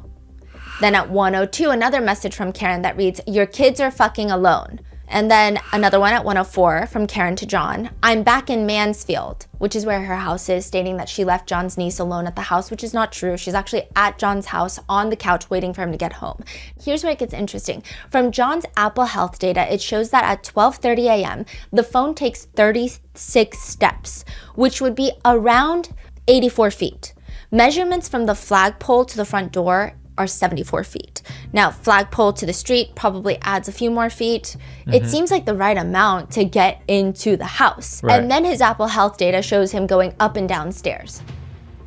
Then at 1:02, another message from Karen that reads, "Your kids are fucking alone." And then another one at 1:04 from Karen to John, "I'm back in Mansfield," which is where her house is, stating that she left John's niece alone at the house, which is not true. She's actually at John's house on the couch waiting for him to get home. Here's where it gets interesting. From John's Apple Health data, it shows that at 12:30 a.m., the phone takes 36 steps, which would be around 84 feet. Measurements from the flagpole to the front door are 74 feet. Now, flagpole to the street probably adds a few more feet. It seems like the right amount to get into the house. Right. And then his Apple Health data shows him going up and down stairs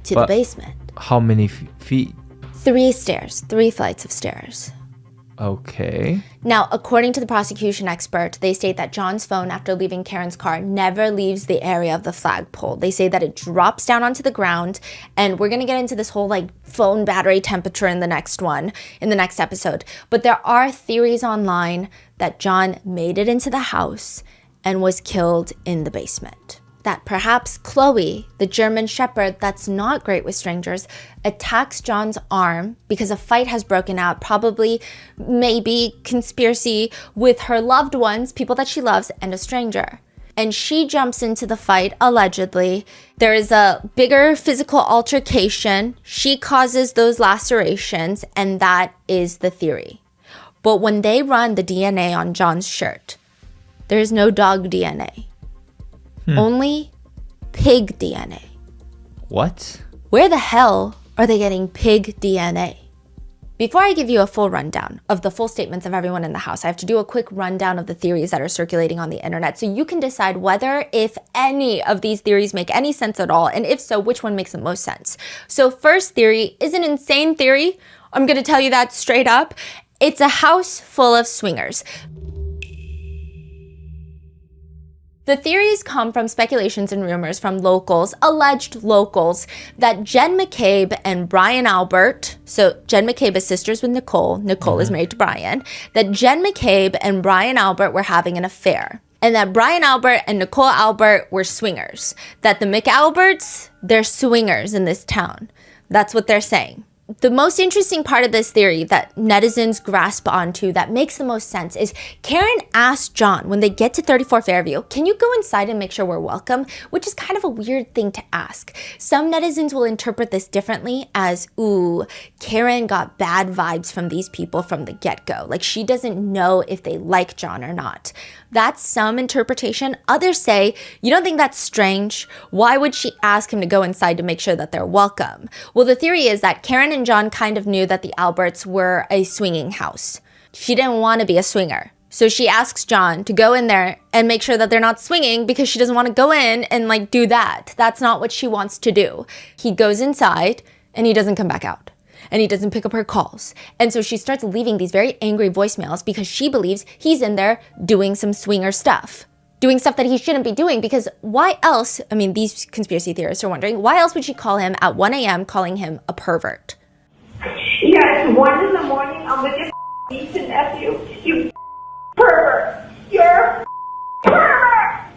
to the basement. How many feet? 3 stairs, 3 flights of stairs. Okay. Now, according to the prosecution expert, they state that John's phone, after leaving Karen's car, never leaves the area of the flagpole. They say that it drops down onto the ground, and we're going to get into this whole phone battery temperature in the next episode. But there are theories online that John made it into the house and was killed in the basement. That perhaps Chloe, the German Shepherd that's not great with strangers, attacks John's arm because a fight has broken out, probably, maybe, conspiracy with her loved ones, people that she loves, and a stranger. And she jumps into the fight, allegedly. There is a bigger physical altercation. She causes those lacerations, and that is the theory. But when they run the DNA on John's shirt, there is no dog DNA. Only pig DNA. What? Where the hell are they getting pig DNA? Before I give you a full rundown of the full statements of everyone in the house, I have to do a quick rundown of the theories that are circulating on the internet so you can decide whether, if any of these theories make any sense at all, and if so, which one makes the most sense. So first theory is an insane theory. I'm going to tell you that straight up. It's a house full of swingers. The theories come from speculations and rumors from locals, alleged locals, that Jen McCabe and Brian Albert, so Jen McCabe is sisters with Nicole, Nicole is married to Brian, that Jen McCabe and Brian Albert were having an affair, and that Brian Albert and Nicole Albert were swingers, that the McAlberts, they're swingers in this town. That's what they're saying. The most interesting part of this theory that netizens grasp onto that makes the most sense is Karen asked John when they get to 34 Fairview, "Can you go inside and make sure we're welcome?" Which is kind of a weird thing to ask. Some netizens will interpret this differently as, ooh, Karen got bad vibes from these people from the get-go. Like she doesn't know if they like John or not. That's some interpretation. Others say, you don't think that's strange? Why would she ask him to go inside to make sure that they're welcome? Well, the theory is that Karen and John kind of knew that the Alberts were a swinging house. She didn't want to be a swinger. So she asks John to go in there and make sure that they're not swinging because she doesn't want to go in and do that. That's not what she wants to do. He goes inside and he doesn't come back out. And he doesn't pick up her calls. And so she starts leaving these very angry voicemails because she believes he's in there doing some swinger stuff. Doing stuff that he shouldn't be doing because why else, these conspiracy theorists are wondering, why else would she call him at 1 a.m. calling him a pervert? Yeah, it's 1 in the morning, I'm with your niece and nephew, you pervert. You're pervert!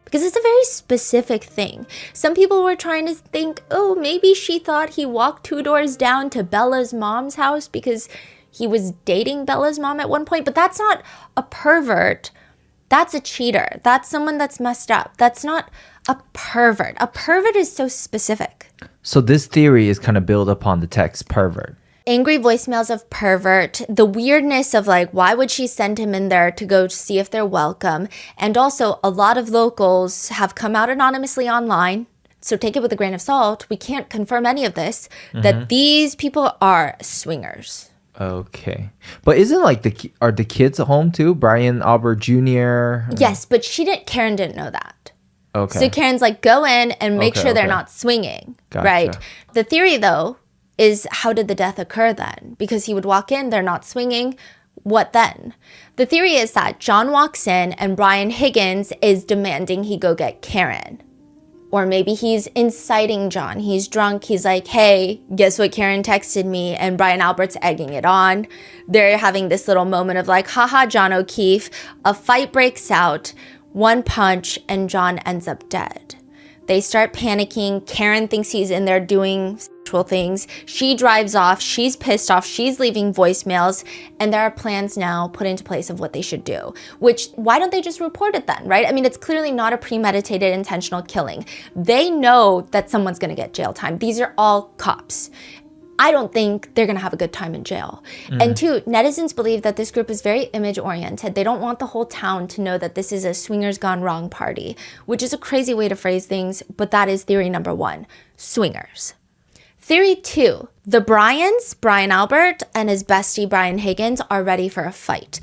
Because it's a very specific thing. Some people were trying to think, oh, maybe she thought he walked 2 doors down to Bella's mom's house because he was dating Bella's mom at one point. But that's not a pervert. That's a cheater. That's someone that's messed up. That's not a pervert. A pervert is so specific. So this theory is kind of built upon the text pervert. Angry voicemails of pervert, the weirdness of like, why would she send him in there to go see if they're welcome? And also, a lot of locals have come out anonymously online. So take it with a grain of salt. We can't confirm any of this, that these people are swingers. Okay. But isn't like are the kids at home too? Brian Albert Jr.? Yes, but Karen didn't know that. Okay. So Karen's like, go in and make Okay, sure they're okay. not swinging. Gotcha. Right? The theory, though, is how did the death occur then? Because he would walk in, they're not swinging. What then? The theory is that John walks in and Brian Higgins is demanding he go get Karen. Or maybe he's inciting John. He's drunk. He's like, hey, guess what Karen texted me? And Brian Albert's egging it on. They're having this little moment of like, haha, John O'Keefe. A fight breaks out, one punch, and John ends up dead. They start panicking. Karen thinks he's in there doing sexual things. She drives off. She's pissed off. She's leaving voicemails. And there are plans now put into place of what they should do. Which, why don't they just report it then, right? I mean, it's clearly not a premeditated, intentional killing. They know that someone's going to get jail time. These are all cops. I don't think they're going to have a good time in jail. And two, netizens believe that this group is very image oriented. They don't want the whole town to know that this is a swingers gone wrong party, which is a crazy way to phrase things, but that is theory number 1, swingers. Theory 2, the Bryans, Brian Albert and his bestie Brian Higgins, are ready for a fight.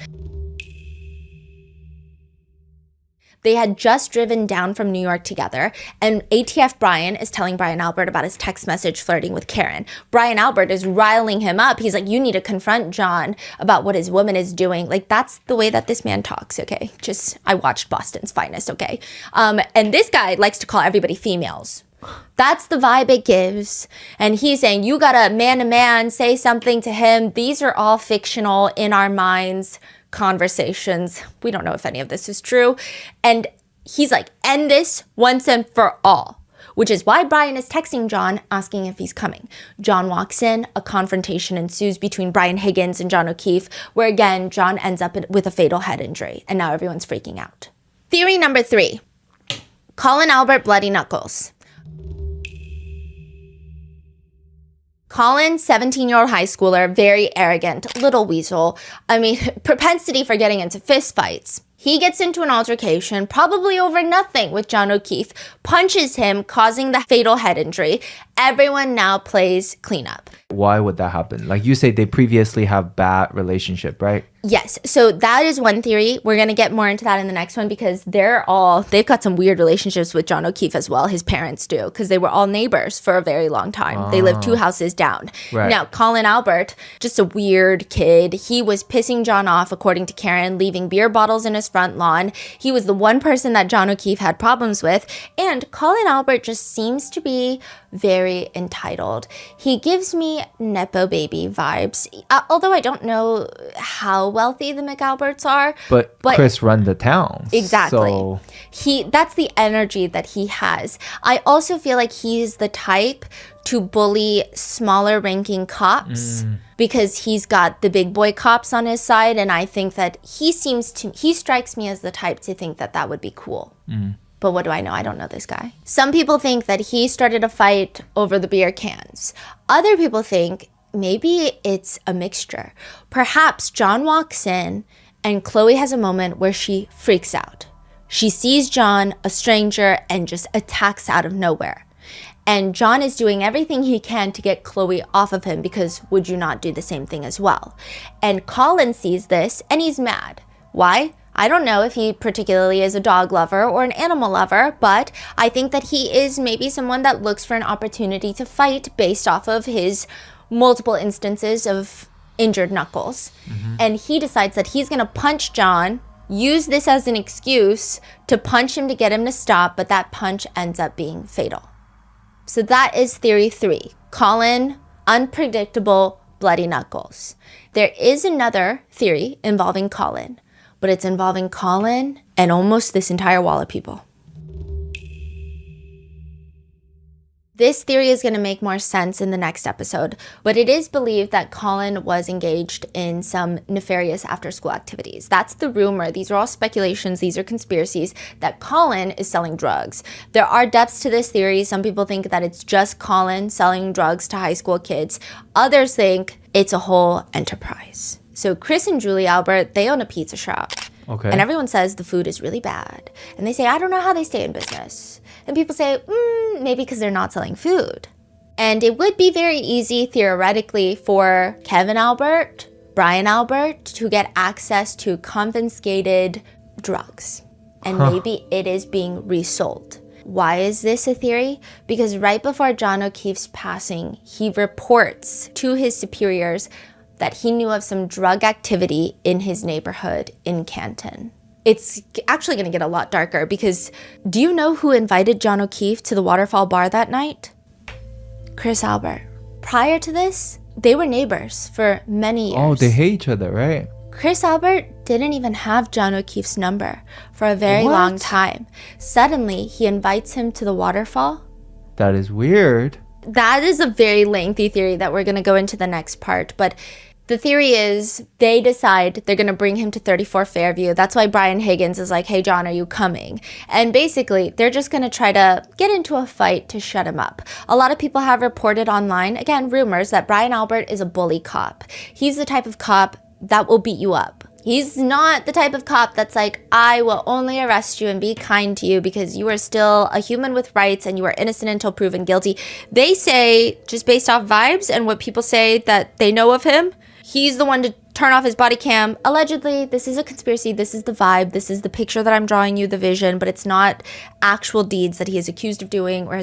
They had just driven down from New York together, and ATF Brian is telling Brian Albert about his text message flirting with Karen. Brian Albert is riling him up. He's like, you need to confront John about what his woman is doing. Like, that's the way that this man talks, okay? I watched Boston's Finest, okay? And this guy likes to call everybody females. That's the vibe it gives. And he's saying, you gotta man-to-man, say something to him. These are all fictional in our minds conversations. We don't know if any of this is true. And he's like, end this once and for all, which is why Brian is texting John asking if he's coming. John walks in, a confrontation ensues between Brian Higgins and John O'Keefe, where again, John ends up with a fatal head injury, and now everyone's freaking out. Theory number 3, Colin Albert Bloody Knuckles. Colin, 17-year-old high schooler, very arrogant, little weasel. I mean, propensity for getting into fistfights. He gets into an altercation, probably over nothing, with John O'Keefe, punches him, causing the fatal head injury. Everyone now plays cleanup. Why would that happen? Like you say, they previously have bad relationship, right? Yes, so that is one theory. We're going to get more into that in the next one because they've got some weird relationships with John O'Keefe as well. His parents do, because they were all neighbors for a very long time. They lived 2 houses down. Right. Now, Colin Albert, just a weird kid. He was pissing John off, according to Karen, leaving beer bottles in his front lawn. He was the one person that John O'Keefe had problems with. And Colin Albert just seems to be very entitled. He gives me Nepo baby vibes, although I don't know how wealthy the McAlberts are. But Chris run the town. Exactly. So That's the energy that he has. I also feel like he's the type to bully smaller ranking cops because he's got the big boy cops on his side, and I think that he strikes me as the type to think that that would be cool. But what do I know? I don't know this guy. Some people think that he started a fight over the beer cans. Other people think maybe it's a mixture. Perhaps John walks in and Chloe has a moment where she freaks out. She sees John, a stranger, and just attacks out of nowhere. And John is doing everything he can to get Chloe off of him because would you not do the same thing as well? And Colin sees this and he's mad. Why? I don't know if he particularly is a dog lover or an animal lover, but I think that he is maybe someone that looks for an opportunity to fight based off of his multiple instances of injured knuckles. And he decides that he's going to punch John, use this as an excuse to punch him to get him to stop, but that punch ends up being fatal. So that is theory 3. Colin, unpredictable, bloody knuckles. There is another theory involving Colin, but it's involving Colin and almost this entire wall of people. This theory is going to make more sense in the next episode, but it is believed that Colin was engaged in some nefarious after-school activities. That's the rumor. These are all speculations. These are conspiracies that Colin is selling drugs. There are depths to this theory. Some people think that it's just Colin selling drugs to high school kids. Others think it's a whole enterprise. So Chris and Julie Albert, they own a pizza shop. Okay. And everyone says the food is really bad. And they say, I don't know how they stay in business. And people say, maybe because they're not selling food. And it would be very easy, theoretically, for Kevin Albert, Brian Albert, to get access to confiscated drugs. And maybe it is being resold. Why is this a theory? Because right before John O'Keefe's passing, he reports to his superiors that he knew of some drug activity in his neighborhood in Canton. It's actually going to get a lot darker because do you know who invited John O'Keefe to the Waterfall Bar that night? Chris Albert. Prior to this, they were neighbors for many years. Oh, they hate each other, right? Chris Albert didn't even have John O'Keefe's number for a very long time. Suddenly, he invites him to the waterfall. That is weird. That is a very lengthy theory that we're going to go into the next part, but the theory is they decide they're going to bring him to 34 Fairview. That's why Brian Higgins is like, hey, John, are you coming? And basically, they're just going to try to get into a fight to shut him up. A lot of people have reported online, again, rumors, that Brian Albert is a bully cop. He's the type of cop that will beat you up. He's not the type of cop that's like, I will only arrest you and be kind to you because you are still a human with rights and you are innocent until proven guilty. They say, just based off vibes and what people say that they know of him, he's the one to turn off his body cam. Allegedly, this is a conspiracy. This is the vibe. This is the picture that I'm drawing you, the vision, but it's not actual deeds that he is accused of doing or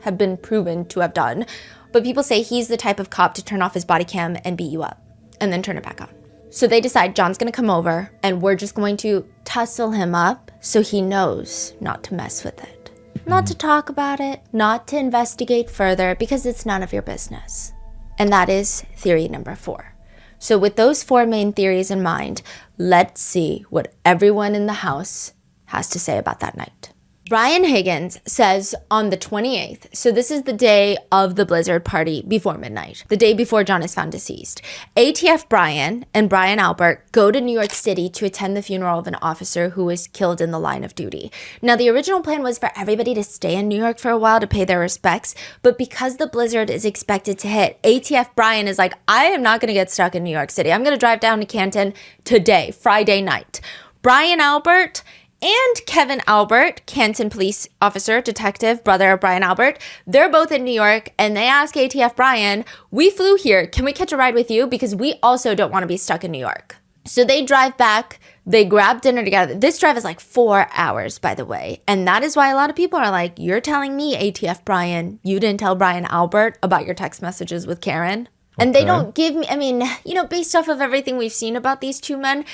have been proven to have done. But people say he's the type of cop to turn off his body cam and beat you up and then turn it back on. So they decide John's going to come over and we're just going to tussle him up so he knows not to mess with it. Not to talk about it, not to investigate further because it's none of your business. And that is theory number 4. So with those 4 main theories in mind, let's see what everyone in the house has to say about that night. Brian Higgins says on the 28th, so this is the day of the blizzard party before midnight, the day before John is found deceased. ATF Brian and Brian Albert go to New York City to attend the funeral of an officer who was killed in the line of duty. Now, the original plan was for everybody to stay in New York for a while to pay their respects, but because the blizzard is expected to hit, ATF Brian is like, I am not going to get stuck in New York City. I'm going to drive down to Canton today, Friday night. Brian Albert and Kevin Albert, Canton police officer, detective, brother of Brian Albert, they're both in New York and they ask ATF Brian, we flew here, can we catch a ride with you? Because we also don't want to be stuck in New York. So they drive back, they grab dinner together. This drive is like 4 hours, by the way. And that is why a lot of people are like, you're telling me, ATF Brian, you didn't tell Brian Albert about your text messages with Karen? And they don't give me, I mean, you know, based off of everything we've seen about these two men,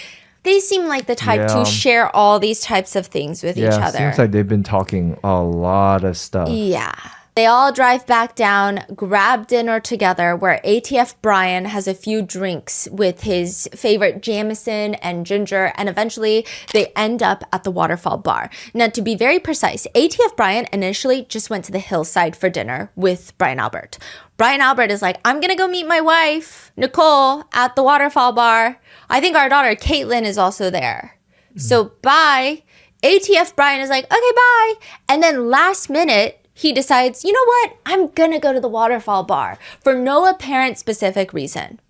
they seem like the type to share all these types of things with each other. Yeah, seems like they've been talking a lot of stuff. Yeah. They all drive back down, grab dinner together, where ATF Brian has a few drinks with his favorite Jameson and ginger, and eventually they end up at the Waterfall Bar. Now, to be very precise, ATF Brian initially just went to the hillside for dinner with Brian Albert. Brian Albert is like, I'm going to go meet my wife, Nicole, at the Waterfall Bar. I think our daughter, Caitlin, is also there. So bye. ATF Brian is like, okay, bye. And then last minute, he decides, you know what? I'm going to go to the Waterfall Bar for no apparent specific reason.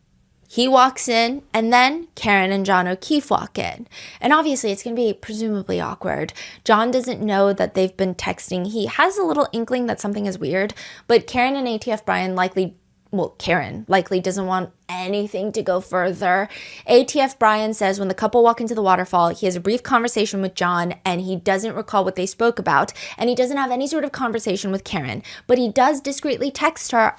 He walks in, and then Karen and John O'Keefe walk in. And obviously, it's going to be presumably awkward. John doesn't know that they've been texting. He has a little inkling that something is weird, but Karen and ATF Brian Karen likely doesn't want anything to go further. ATF Brian says when the couple walk into the waterfall, he has a brief conversation with John and he doesn't recall what they spoke about, and he doesn't have any sort of conversation with Karen, but he does discreetly text her,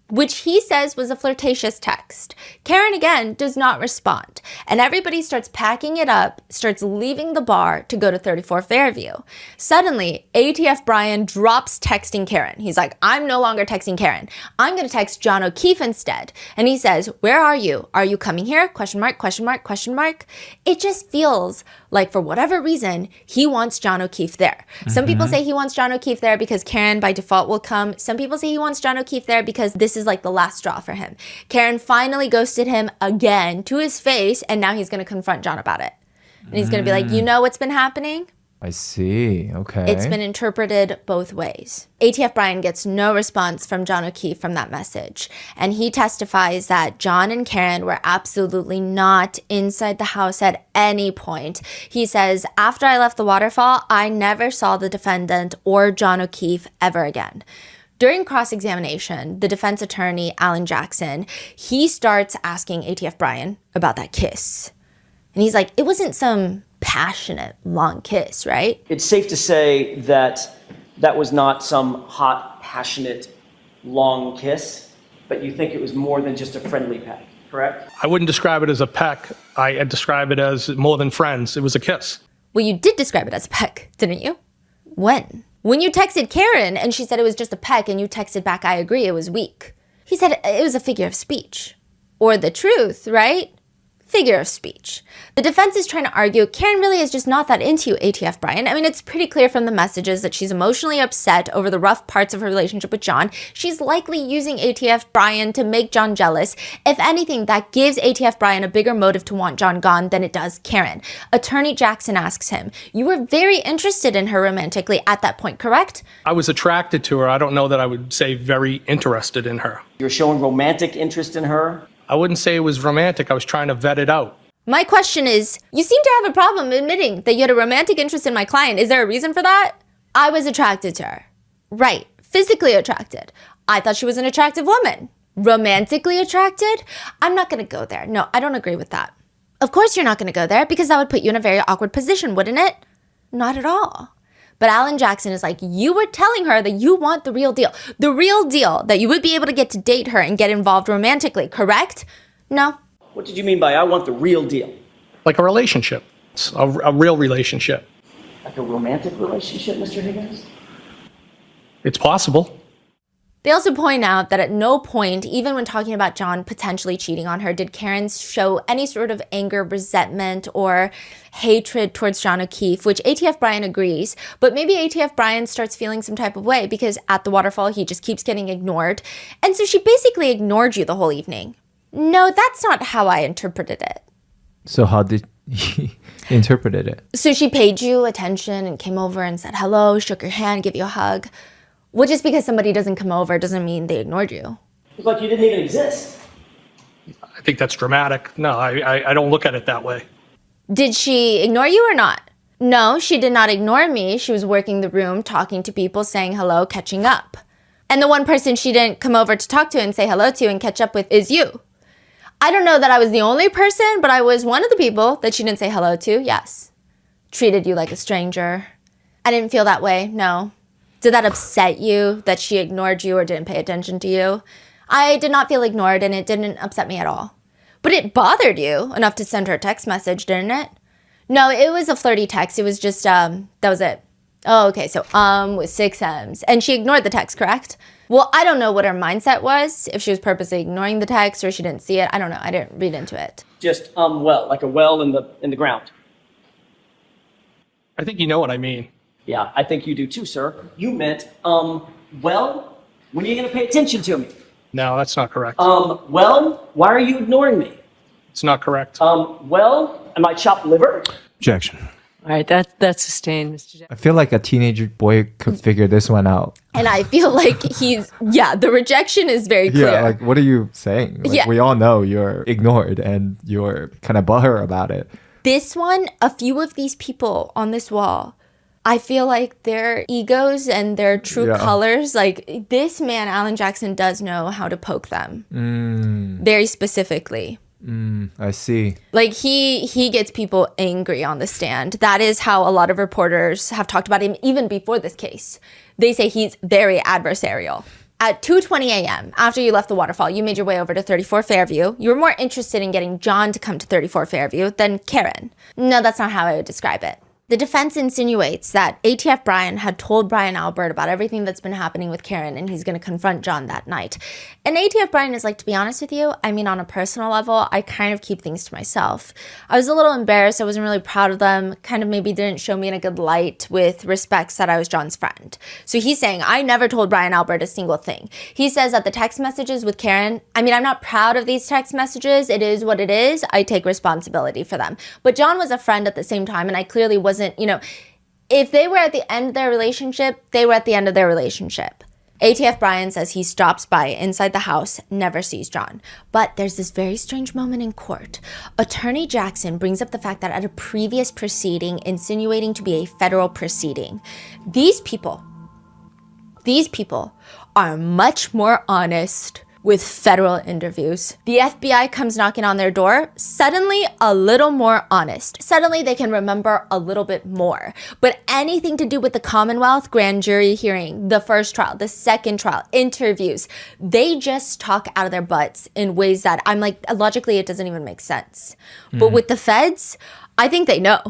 which he says was a flirtatious text. Karen, again, does not respond. And everybody starts packing it up, starts leaving the bar to go to 34 Fairview. Suddenly, ATF Brian drops texting Karen. He's like, I'm no longer texting Karen. I'm going to text John O'Keefe instead. And he says, where are you? Are you coming here? Question mark, question mark, question mark. It just feels Like, for whatever reason, he wants John O'Keefe there. Some people say he wants John O'Keefe there because Karen by default will come. Some people say he wants John O'Keefe there because this is like the last straw for him. Karen finally ghosted him again to his face, and now he's going to confront John about it. And he's going to be like, you know what's been happening? I see. Okay. It's been interpreted both ways. ATF Brian gets no response from John O'Keefe from that message. And he testifies that John and Karen were absolutely not inside the house at any point. He says, after I left the waterfall, I never saw the defendant or John O'Keefe ever again. During cross-examination, the defense attorney, Alan Jackson, he starts asking ATF Brian about that kiss. And he's like, it wasn't some passionate, long kiss, right? It's safe to say that that was not some hot, passionate, long kiss, but you think it was more than just a friendly peck, correct? I wouldn't describe it as a peck. I'd describe it as more than friends. It was a kiss. Well, you did describe it as a peck, didn't you? When? When you texted Karen and she said it was just a peck and you texted back, I agree, it was weak. He said it was a figure of speech. Or the truth, right? Figure of speech. The defense is trying to argue Karen really is just not that into you, ATF Brian. I mean, it's pretty clear from the messages that she's emotionally upset over the rough parts of her relationship with John. She's likely using ATF Brian to make John jealous. If anything, that gives ATF Brian a bigger motive to want John gone than it does Karen. Attorney Jackson asks him, you were very interested in her romantically at that point, correct? I was attracted to her. I don't know that I would say very interested in her. You're showing romantic interest in her? I wouldn't say it was romantic. I was trying to vet it out. My question is, you seem to have a problem admitting that you had a romantic interest in my client. Is there a reason for that? I was attracted to her. Right. Physically attracted. I thought she was an attractive woman. Romantically attracted? I'm not going to go there. No, I don't agree with that. Of course you're not going to go there because that would put you in a very awkward position, wouldn't it? Not at all. But Alan Jackson is like, you were telling her that you want the real deal. The real deal, that you would be able to get to date her and get involved romantically, correct? No. What did you mean by I want the real deal? Like a relationship. It's a real relationship. Like a romantic relationship, Mr. Higgins? It's possible. They also point out that at no point, even when talking about John potentially cheating on her, did Karen show any sort of anger, resentment, or hatred towards John O'Keefe, which ATF Brian agrees. But maybe ATF Brian starts feeling some type of way because at the waterfall, he just keeps getting ignored. And so she basically ignored you the whole evening. No, that's not how I interpreted it. So how did he interpreted it? So she paid you attention and came over and said hello, shook your hand, gave you a hug. Well, just because somebody doesn't come over doesn't mean they ignored you. It's like you didn't even exist. I think that's dramatic. No, I don't look at it that way. Did she ignore you or not? No, she did not ignore me. She was working the room, talking to people, saying hello, catching up. And the one person she didn't come over to talk to and say hello to and catch up with is you. I don't know that I was the only person, but I was one of the people that she didn't say hello to, yes. Treated you like a stranger. I didn't feel that way, no. Did that upset you that she ignored you or didn't pay attention to you? I did not feel ignored and it didn't upset me at all. But it bothered you enough to send her a text message, didn't it? No, it was a flirty text. It was just, that was it. Oh, okay, so with 6 M's. And she ignored the text, correct? Well, I don't know what her mindset was, if she was purposely ignoring the text or she didn't see it. I don't know. I didn't read into it. Just, well, like a well in the ground. I think you know what I mean. Yeah, I think you do too, sir. You meant, well, when are you going to pay attention to me? No, that's not correct. Well, why are you ignoring me? It's not correct. Well, am I chopped liver? Objection. All right, that's sustained, Mr. Jackson. I feel like a teenage boy could figure this one out. And I feel like the rejection is very clear. Yeah, like, what are you saying? Like, Yeah. we all know you're ignored and you're kind of butthurt about it. This one, a few of these people on this wall, I feel like their egos and their true colors, like this man, Alan Jackson, does know how to poke them. Very specifically. I see. Like he gets people angry on the stand. That is how a lot of reporters have talked about him even before this case. They say he's very adversarial. At 2:20 a.m., after you left the waterfall, you made your way over to 34 Fairview. You were more interested in getting John to come to 34 Fairview than Karen. No, that's not how I would describe it. The defense insinuates that ATF Brian had told Brian Albert about everything that's been happening with Karen, and he's going to confront John that night. And ATF Brian is like, to be honest with you, I mean, on a personal level, I kind of keep things to myself. I was a little embarrassed. I wasn't really proud of them. Kind of maybe didn't show me in a good light with respects that I was John's friend. So he's saying, I never told Brian Albert a single thing. He says that the text messages with Karen, I mean, I'm not proud of these text messages. It is what it is. I take responsibility for them. But John was a friend at the same time, and I clearly wasn't, if they were at the end of their relationship, they were at the end of their relationship. ATF Brian says he stops by inside the house, never sees John. But there's this very strange moment in court. Attorney Jackson brings up the fact that at a previous proceeding, insinuating to be a federal proceeding, these people are much more honest with federal interviews. The FBI comes knocking on their door, suddenly a little more honest. Suddenly they can remember a little bit more. But anything to do with the Commonwealth grand jury hearing, the first trial, the second trial, interviews, they just talk out of their butts in ways that I'm like, logically it doesn't even make sense. But with the feds, I think they know.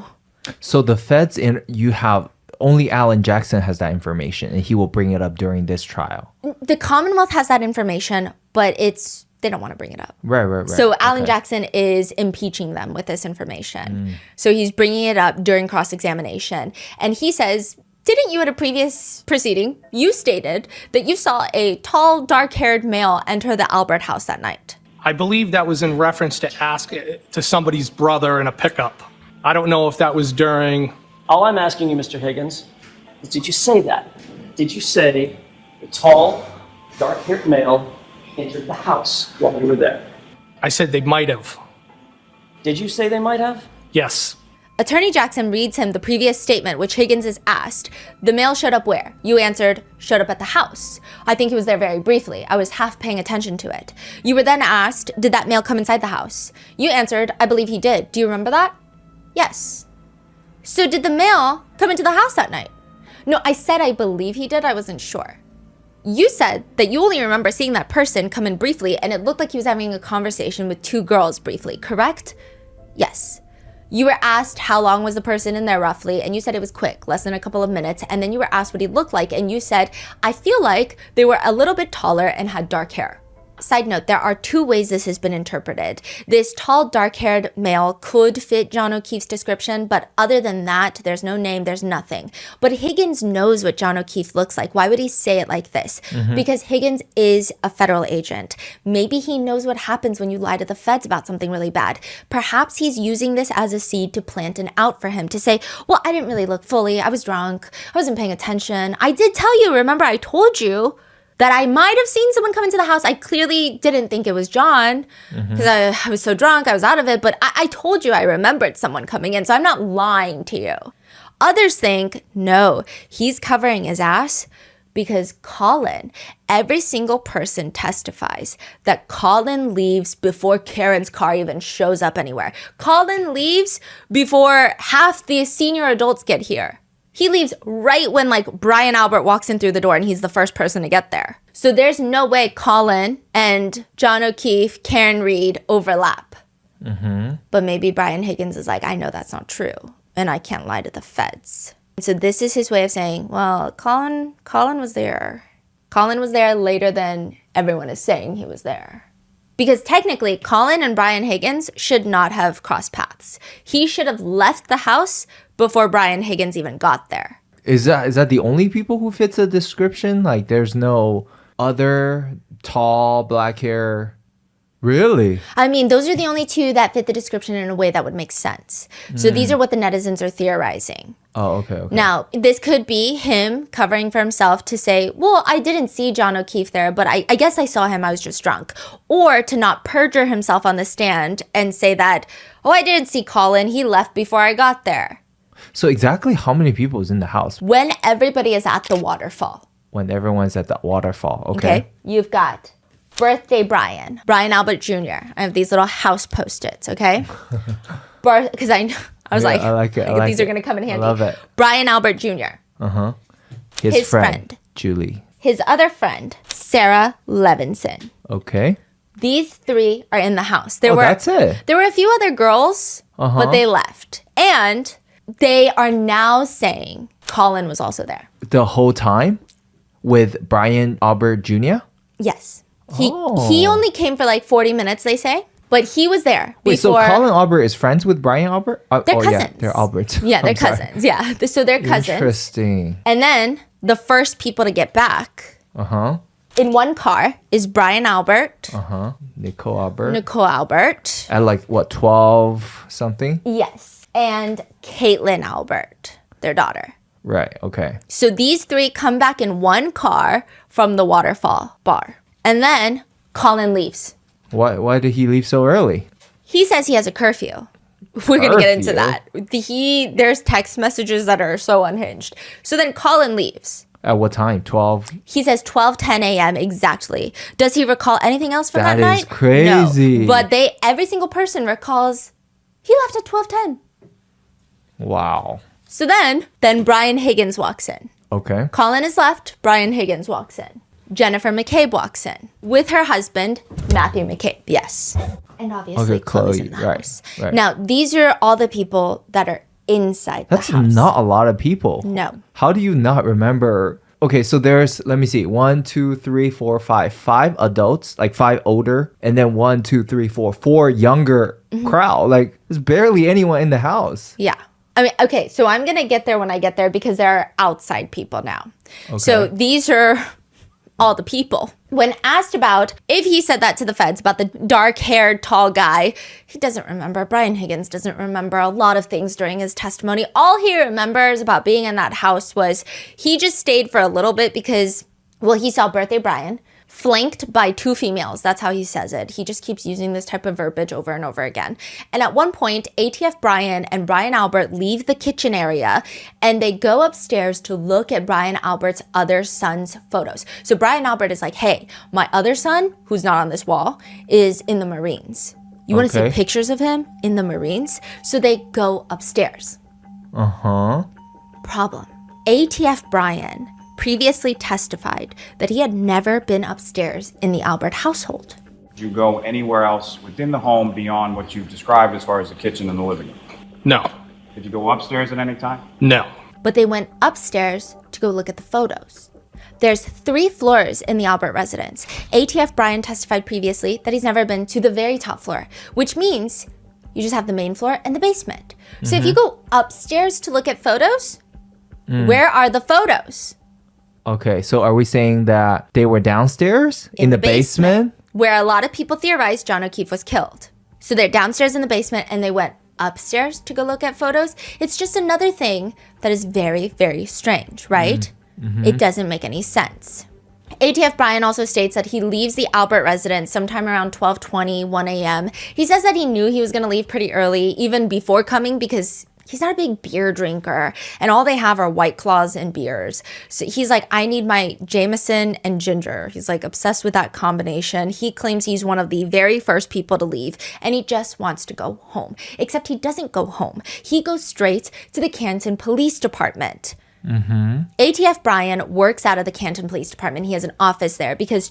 So the feds, you have only Alan Jackson has that information, and he will bring it up during this trial. The Commonwealth has that information, but they don't want to bring it up. Right. So Alan Jackson is impeaching them with this information. So he's bringing it up during cross-examination. And he says, didn't you at a previous proceeding, you stated that you saw a tall, dark-haired male enter the Albert house that night? I believe that was in reference to somebody's brother in a pickup. I don't know if that was during... All I'm asking you, Mr. Higgins, is did you say that? Did you say the tall, dark-haired male entered the house while you were there? I said they might have. Did you say they might have? Yes. Attorney Jackson reads him the previous statement, which Higgins is asked. The male showed up where? You answered, showed up at the house. I think he was there very briefly. I was half paying attention to it. You were then asked, did that male come inside the house? You answered, I believe he did. Do you remember that? Yes. So did the male come into the house that night? No, I said I believe he did. I wasn't sure. You said that you only remember seeing that person come in briefly, and it looked like he was having a conversation with two girls briefly, correct? Yes. You were asked how long was the person in there roughly, and you said it was quick, less than a couple of minutes, and then you were asked what he looked like, and you said, I feel like they were a little bit taller and had dark hair. Side note, there are two ways this has been interpreted. This tall, dark-haired male could fit John O'Keefe's description, but other than that, there's no name, there's nothing. But Higgins knows what John O'Keefe looks like. Why would he say it like this? Because Higgins is a federal agent. Maybe he knows what happens when you lie to the feds about something really bad. Perhaps he's using this as a seed to plant an out for him, to say, well, I didn't really look fully, I was drunk, I wasn't paying attention. I did tell you, remember I told you that I might have seen someone come into the house. I clearly didn't think it was John because I was so drunk, I was out of it. But I told you I remembered someone coming in, so I'm not lying to you. Others think, no, he's covering his ass because Colin, every single person testifies that Colin leaves before Karen's car even shows up anywhere. Colin leaves before half the senior adults get here. He leaves right when Brian Albert walks in through the door and he's the first person to get there. So there's no way Colin and John O'Keefe, Karen Reed overlap. But maybe Brian Higgins is like, I know that's not true and I can't lie to the feds. So this is his way of saying, well, Colin was there. Colin was there later than everyone is saying he was there. Because technically, Colin and Brian Higgins should not have crossed paths. He should have left the house before Brian Higgins even got there. Is that the only people who fits the description? Like, there's no other tall, black hair? Really? I mean, those are the only two that fit the description in a way that would make sense. So these are what the netizens are theorizing. Oh, okay. Now, this could be him covering for himself to say, well, I didn't see John O'Keefe there, but I guess I saw him, I was just drunk. Or to not perjure himself on the stand and say that, oh, I didn't see Colin, he left before I got there. So exactly how many people is in the house? When everybody is at the waterfall. When everyone's at the waterfall, okay. You've got birthday Brian Albert Jr. I have these little house Post-its, okay? Because I was like, I like it. These are going to come in handy. I love it. Brian Albert Jr. His friend, Julie. His other friend, Sarah Levinson. Okay. These three are in the house. That's it. There were a few other girls, but they left. And They are now saying Colin was also there. The whole time with Brian Albert Jr.? Yes. He only came for like 40 minutes, they say, but he was there before. Wait, so Colin Albert is friends with Brian Albert? They're cousins. Yeah, they're Alberts. Yeah, they're I'm sorry. cousins. Yeah. So they're cousins. Interesting. And then the first people to get back in one car is Brian Albert, Nicole Albert. Nicole Albert. At like, what, 12 something? Yes. And Caitlin Albert, their daughter. Right, okay. So these three come back in one car from the Waterfall bar. And then Colin leaves. Why did he leave so early? He says he has a curfew. We're going to get into Curfew? that. There's text messages that are so unhinged. So then Colin leaves. At what time? 12? He says 12:10 a.m. exactly. Does he recall anything else from that, That night? is crazy. No. But every single person recalls he left at 12:10. Wow. So then Brian Higgins walks in. Okay. Colin is left, Brian Higgins walks in. Jennifer McCabe walks in with her husband, Matthew McCabe. Yes. And obviously Okay, Chloe's Chloe, in the right, house. right. Now, these are all the people that are inside That's the house. not a lot of people. No. How do you not remember? Okay, so there's, let me see, 1, 2, 3, 4, 5. 5 adults, like 5 older, and then 1, 2, 3, 4, 4 younger crowd. Like, there's barely anyone in the house. Yeah. I mean, okay, so I'm going to get there when I get there because there are outside people now. Okay. So these are all the people. When asked about if he said that to the feds about the dark-haired, tall guy, he doesn't remember. Brian Higgins doesn't remember a lot of things during his testimony. All he remembers about being in that house was he just stayed for a little bit because, well, he saw Birthday Brian flanked by 2 females. That's how he says it. He just keeps using this type of verbiage over and over again. And at one point, ATF Brian and Brian Albert leave the kitchen area and they go upstairs to look at Brian Albert's other son's photos. So Brian Albert is like, hey, my other son, who's not on this wall, is in the Marines. You want to see Okay. pictures of him in the Marines? So they go upstairs. Problem. ATF Brian previously testified that he had never been upstairs in the Albert household. Did you go anywhere else within the home beyond what you've described as far as the kitchen and the living room? No. Did you go upstairs at any time? No. But they went upstairs to go look at the photos. There's 3 floors in the Albert residence. ATF Brian testified previously that he's never been to the very top floor, which means you just have the main floor and the basement. So if you go upstairs to look at photos, where are the photos? Okay, so are we saying that they were downstairs in the basement? Where a lot of people theorize John O'Keefe was killed. So they're downstairs in the basement and they went upstairs to go look at photos. It's just another thing that is very, very strange, right? It doesn't make any sense. ATF Brian also states that he leaves the Albert residence sometime around 12:20, 1 a.m. He says that he knew he was going to leave pretty early, even before coming, because he's not a big beer drinker, and all they have are White Claws and beers. So he's like, I need my Jameson and ginger. He's like obsessed with that combination. He claims he's one of the very first people to leave, and he just wants to go home. Except he doesn't go home. He goes straight to the Canton Police Department. ATF Brian works out of the Canton Police Department. He has an office there because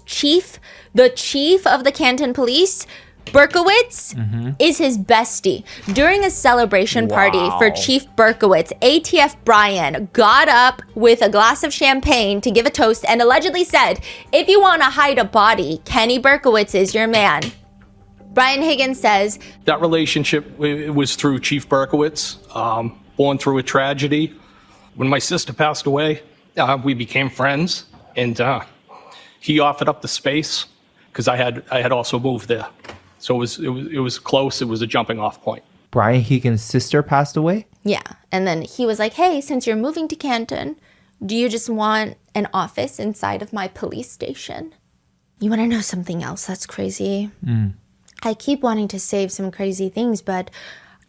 the chief of the Canton Police, Berkowitz, is his bestie. During a celebration party for Chief Berkowitz, ATF Brian got up with a glass of champagne to give a toast and allegedly said, if you want to hide a body, Kenny Berkowitz is your man. Brian Higgins says, That relationship was through Chief Berkowitz, born through a tragedy. When my sister passed away, we became friends, and he offered up the space because I had also moved there. So it was close. It was a jumping off point. Brian Higgins' sister passed away? yeah. And then he was like, hey, since you're moving to Canton, do you just want an office inside of my police station? You want to know something else that's crazy? I keep wanting to save some crazy things, but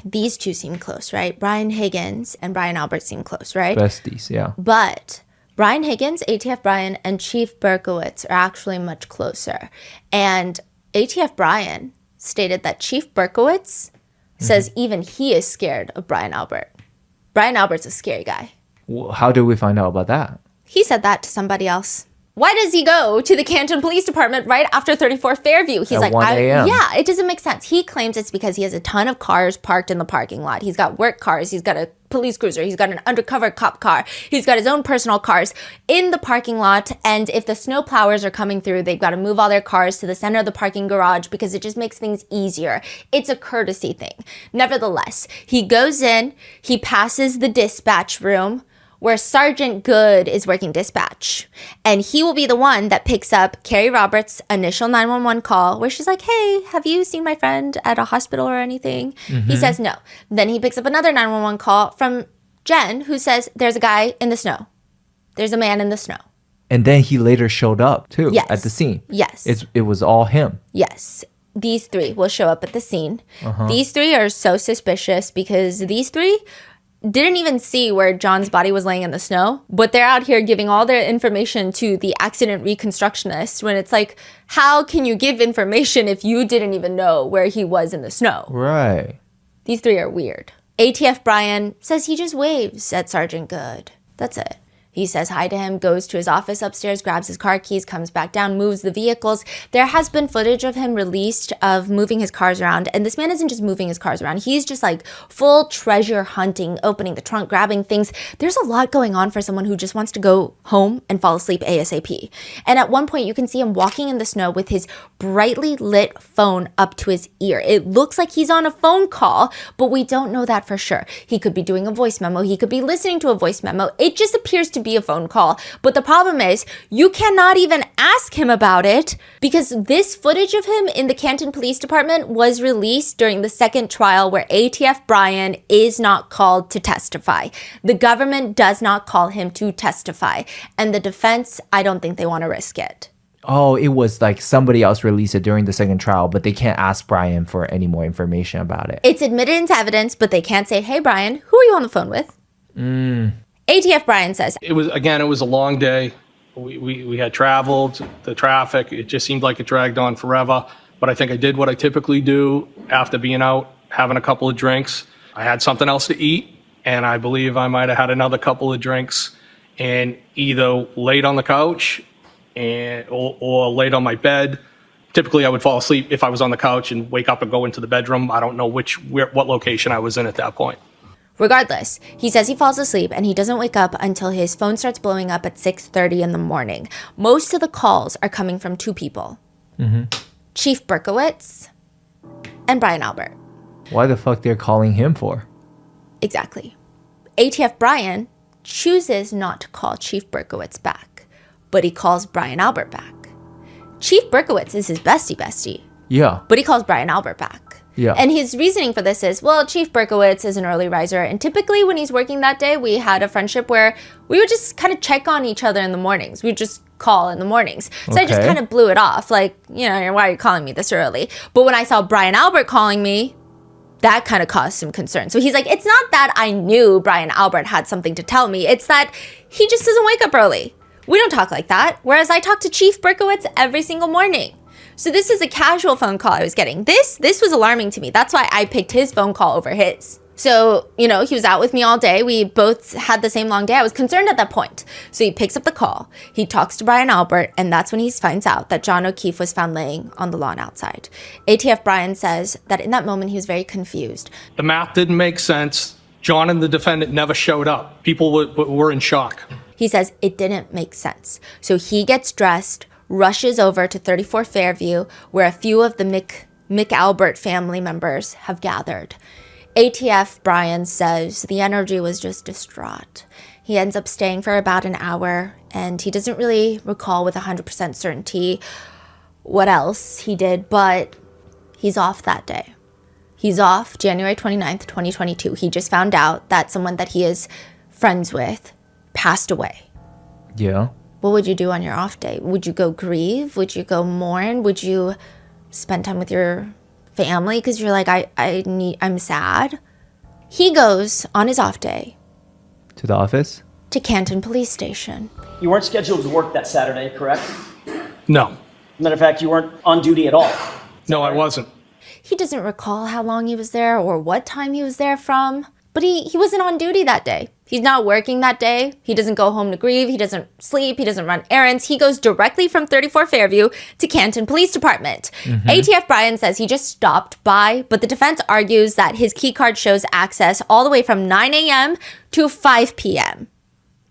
these two seem close, right? Brian Higgins and Brian Albert seem close, right? Besties, yeah. But Brian Higgins, ATF Brian, and Chief Berkowitz are actually much closer. And ATF Brian stated that Chief Berkowitz says even he is scared of Brian Albert. Brian Albert's a scary guy. How did we find out about that? He said that to somebody else. Why does he go to the Canton Police Department right after 34 Fairview? He's At like, 1 a.m.. yeah, it doesn't make sense. He claims it's because he has a ton of cars parked in the parking lot. He's got work cars. He's got a police cruiser. He's got an undercover cop car. He's got his own personal cars in the parking lot. And if the snow plowers are coming through, they've got to move all their cars to the center of the parking garage because it just makes things easier. It's a courtesy thing. Nevertheless, he goes in, he passes the dispatch room where Sergeant Good is working dispatch. And he will be the one that picks up Carrie Roberts' initial 911 call where she's like, hey, have you seen my friend at a hospital or anything? He says no. Then he picks up another 911 call from Jen who says, there's a guy in the snow. There's a man in the snow. And then he later showed up too Yes. at the scene. Yes. It was all him. Yes. These three will show up at the scene. These three are so suspicious because these three didn't even see where John's body was laying in the snow, but they're out here giving all their information to the accident reconstructionist when it's like, how can you give information if you didn't even know where he was in the snow? Right. These three are weird. ATF Brian says he just waves at Sergeant Good. That's it. He says hi to him, goes to his office upstairs, grabs his car keys, comes back down, moves the vehicles. There has been footage of him released of moving his cars around. And this man isn't just moving his cars around. He's just like full treasure hunting, opening the trunk, grabbing things. There's a lot going on for someone who just wants to go home and fall asleep ASAP. And at one point, you can see him walking in the snow with his brightly lit phone up to his ear. It looks like he's on a phone call, but we don't know that for sure. He could be doing a voice memo. He could be listening to a voice memo. It just appears to be a phone call. But the problem is you cannot even ask him about it because this footage of him in the Canton Police Department was released during the second trial where ATF Brian is not called to testify. The government does not call him to testify. And the defense, I don't think they want to risk it. Oh, it was like somebody else released it during the second trial, but they can't ask Brian for any more information about it. It's admitted into evidence, but they can't say, hey, Brian, who are you on the phone with? ATF Brian says, It was a long day. We had traveled, the traffic, it just seemed like it dragged on forever. But I think I did what I typically do after being out, having a couple of drinks. I had something else to eat, and I believe I might have had another couple of drinks and either laid on the couch or laid on my bed. Typically, I would fall asleep if I was on the couch and wake up and go into the bedroom. I don't know what location I was in at that point. regardless, he says he falls asleep and he doesn't wake up until his phone starts blowing up at 6:30 in the morning. Most of the calls are coming from two people. Chief Berkowitz and Brian Albert. Why the fuck they're calling him for? Exactly. ATF Brian chooses not to call Chief Berkowitz back, but he calls Brian Albert back. Chief Berkowitz is his bestie, Yeah. but he calls Brian Albert back. Yeah. And his reasoning for this is, well, Chief Berkowitz is an early riser, and typically when he's working that day, we had a friendship where we would just kind of check on each other in the mornings. We would just call in the mornings. So I just Okay. kind of blew it off, like, you know, why are you calling me this early? But when I saw Brian Albert calling me, that kind of caused some concern. So he's like, it's not that I knew Brian Albert had something to tell me. It's that he just doesn't wake up early. We don't talk like that. Whereas I talk to Chief Berkowitz every single morning. So this is a casual phone call I was getting. This was alarming to me. That's why I picked his phone call over his. So, you know, he was out with me all day. We both had the same long day. I was concerned at that point. So he picks up the call. He talks to Brian Albert, and that's when he finds out that John O'Keefe was found laying on the lawn outside. ATF Brian says that in that moment he was very confused. The math didn't make sense. John and the defendant never showed up. People were in shock. He says it didn't make sense. So he gets dressed, rushes over to 34 Fairview, where a few of the Mick Albert family members have gathered. ATF Brian says the energy was just distraught. He ends up staying for about an hour, and he doesn't really recall with 100% certainty what else he did, but he's off that day. He's off January 29th, 2022. He just found out that someone that he is friends with passed away. Yeah. What would you do on your off day? Would you go grieve? Would you go mourn? Would you spend time with your family because you're like, I'm sad? He goes on his off day To the office? to Canton Police Station. You weren't scheduled to work that Saturday, correct? No. Matter of fact, you weren't on duty at all. No, I wasn't. He doesn't recall how long he was there or what time he was there from, but he wasn't on duty that day. He's not working that day. He doesn't go home to grieve. He doesn't sleep. He doesn't run errands. He goes directly from 34 Fairview to Canton Police Department. ATF Brian says he just stopped by, but the defense argues that his key card shows access all the way from 9 a.m. to 5 p.m.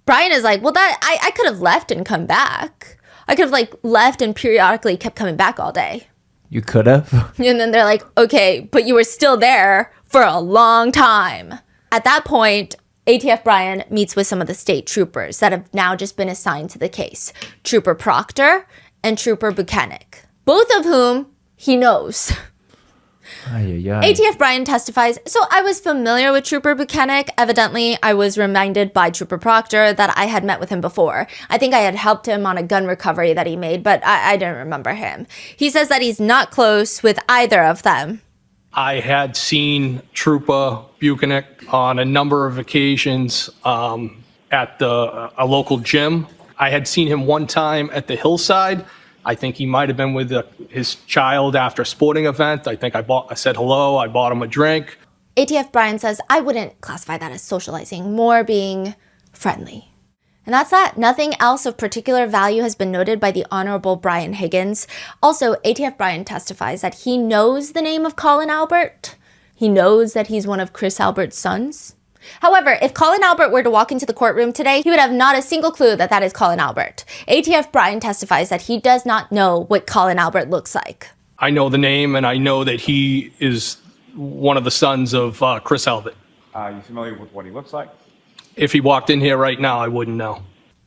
Brian is like, well, that I could have left and come back. I could have left and periodically kept coming back all day. You could have. And then they're like, okay, but you were still there for a long time. At that point, ATF Brian meets with some of the state troopers that have now just been assigned to the case. Trooper Proctor and Trooper Buchanek, both of whom he knows. ATF Brian testifies, so I was familiar with Trooper Buchanek. Evidently, I was reminded by Trooper Proctor that I had met with him before. I think I had helped him on a gun recovery that he made, but I didn't remember him. He says that he's not close with either of them. I had seen Trooper Buchanek on a number of occasions at a local gym. I had seen him one time at the Hillside. I think he might have been with his child after a sporting event. I think I said hello, I bought him a drink. ATF Brian says, I wouldn't classify that as socializing, more being friendly. And that's that. Nothing else of particular value has been noted by the Honorable Brian Higgins. Also, ATF Brian testifies that he knows the name of Colin Albert. He knows that he's one of Chris Albert's sons. However, if Colin Albert were to walk into the courtroom today, he would have not a single clue that that is Colin Albert. ATF Brian testifies that he does not know what Colin Albert looks like. I know the name, and I know that he is one of the sons of Chris Albert. Are you familiar with what he looks like? If he walked in here right now, I wouldn't know.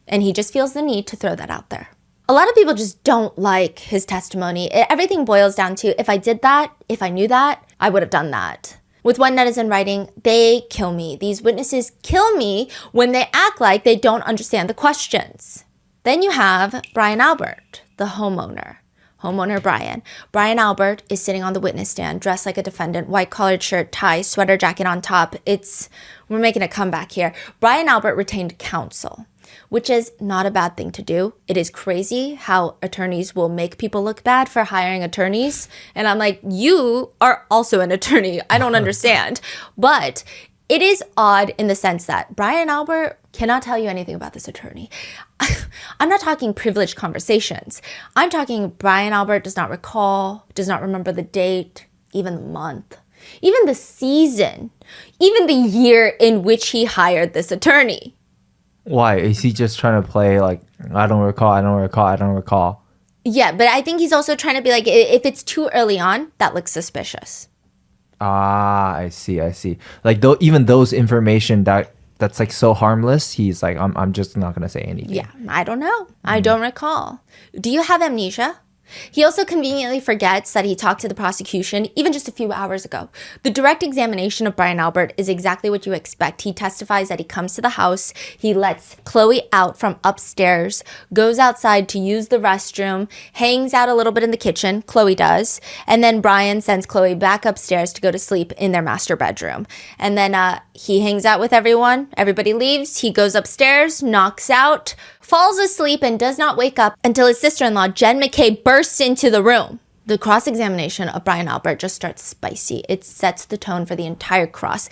And he just feels the need to throw that out there. A lot of people just don't like his testimony. Everything boils down to, if I did that, if I knew that, I would have done that. With one netizen writing, they kill me. These witnesses kill me when they act like they don't understand the questions. Then you have Brian Albert, the homeowner. Homeowner Brian. Brian Albert is sitting on the witness stand, dressed like a defendant, white collared shirt, tie, sweater jacket on top. We're making a comeback here. Brian Albert retained counsel, which is not a bad thing to do. It is crazy how attorneys will make people look bad for hiring attorneys. And I'm like, you are also an attorney. I don't understand. But it is odd in the sense that Brian Albert cannot tell you anything about this attorney. I'm not talking privileged conversations. I'm talking Brian Albert does not recall, does not remember the date, even the month, even the season, even the year in which he hired this attorney. Why? Is he just trying to play like, I don't recall? Yeah, but I think he's also trying to be like, if it's too early on, that looks suspicious. Ah, I see. Like even those information that's like so harmless, he's like, I'm just not gonna say anything. Yeah, I don't know. I don't recall. Do you have amnesia? He also conveniently forgets that he talked to the prosecution even just a few hours ago. The direct examination of Brian Albert is exactly what you expect. He testifies that he comes to the house, he lets Chloe out from upstairs, goes outside to use the restroom, hangs out a little bit in the kitchen, Chloe does, and then Brian sends Chloe back upstairs to go to sleep in their master bedroom. And then he hangs out with everyone, everybody leaves, he goes upstairs, knocks out, falls asleep, and does not wake up until his sister-in-law, Jen McKay, bursts into the room. The cross-examination of Brian Albert just starts spicy. It sets the tone for the entire cross.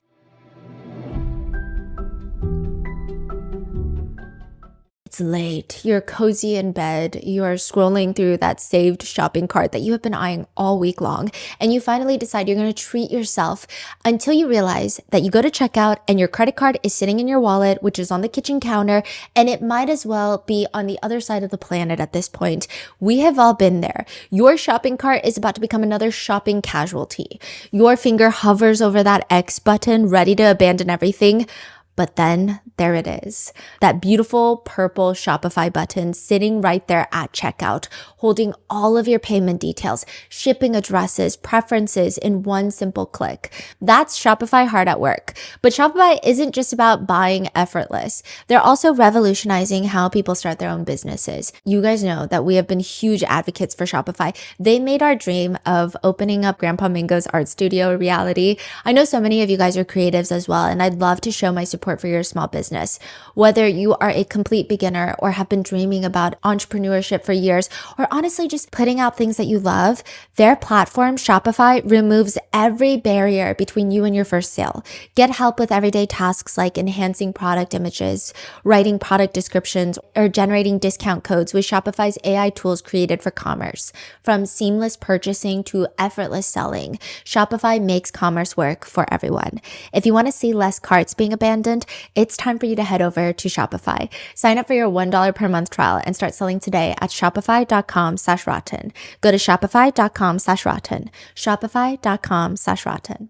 It's late, you're cozy in bed, you are scrolling through that saved shopping cart that you have been eyeing all week long, and you finally decide you're going to treat yourself until you realize that you go to checkout and your credit card is sitting in your wallet, which is on the kitchen counter, and it might as well be on the other side of the planet at this point. We have all been there. Your shopping cart is about to become another shopping casualty. Your finger hovers over that X button, ready to abandon everything. But then there it is, that beautiful purple Shopify button sitting right there at checkout, holding all of your payment details, shipping addresses, preferences in one simple click. That's Shopify hard at work. But Shopify isn't just about buying effortless. They're also revolutionizing how people start their own businesses. You guys know that we have been huge advocates for Shopify. They made our dream of opening up Grandpa Mingo's art studio a reality. I know so many of you guys are creatives as well, and I'd love to show my support support for your small business. Whether you are a complete beginner or have been dreaming about entrepreneurship for years, or honestly just putting out things that you love, their platform, Shopify, removes every barrier between you and your first sale. Get help with everyday tasks like enhancing product images, writing product descriptions, or generating discount codes with Shopify's AI tools created for commerce. From seamless purchasing to effortless selling, Shopify makes commerce work for everyone. If you want to see less carts being abandoned, it's time for you to head over to Shopify. Sign up for your $1 per month trial and start selling today at shopify.com/rotten. Go to shopify.com/rotten. Shopify.com/rotten.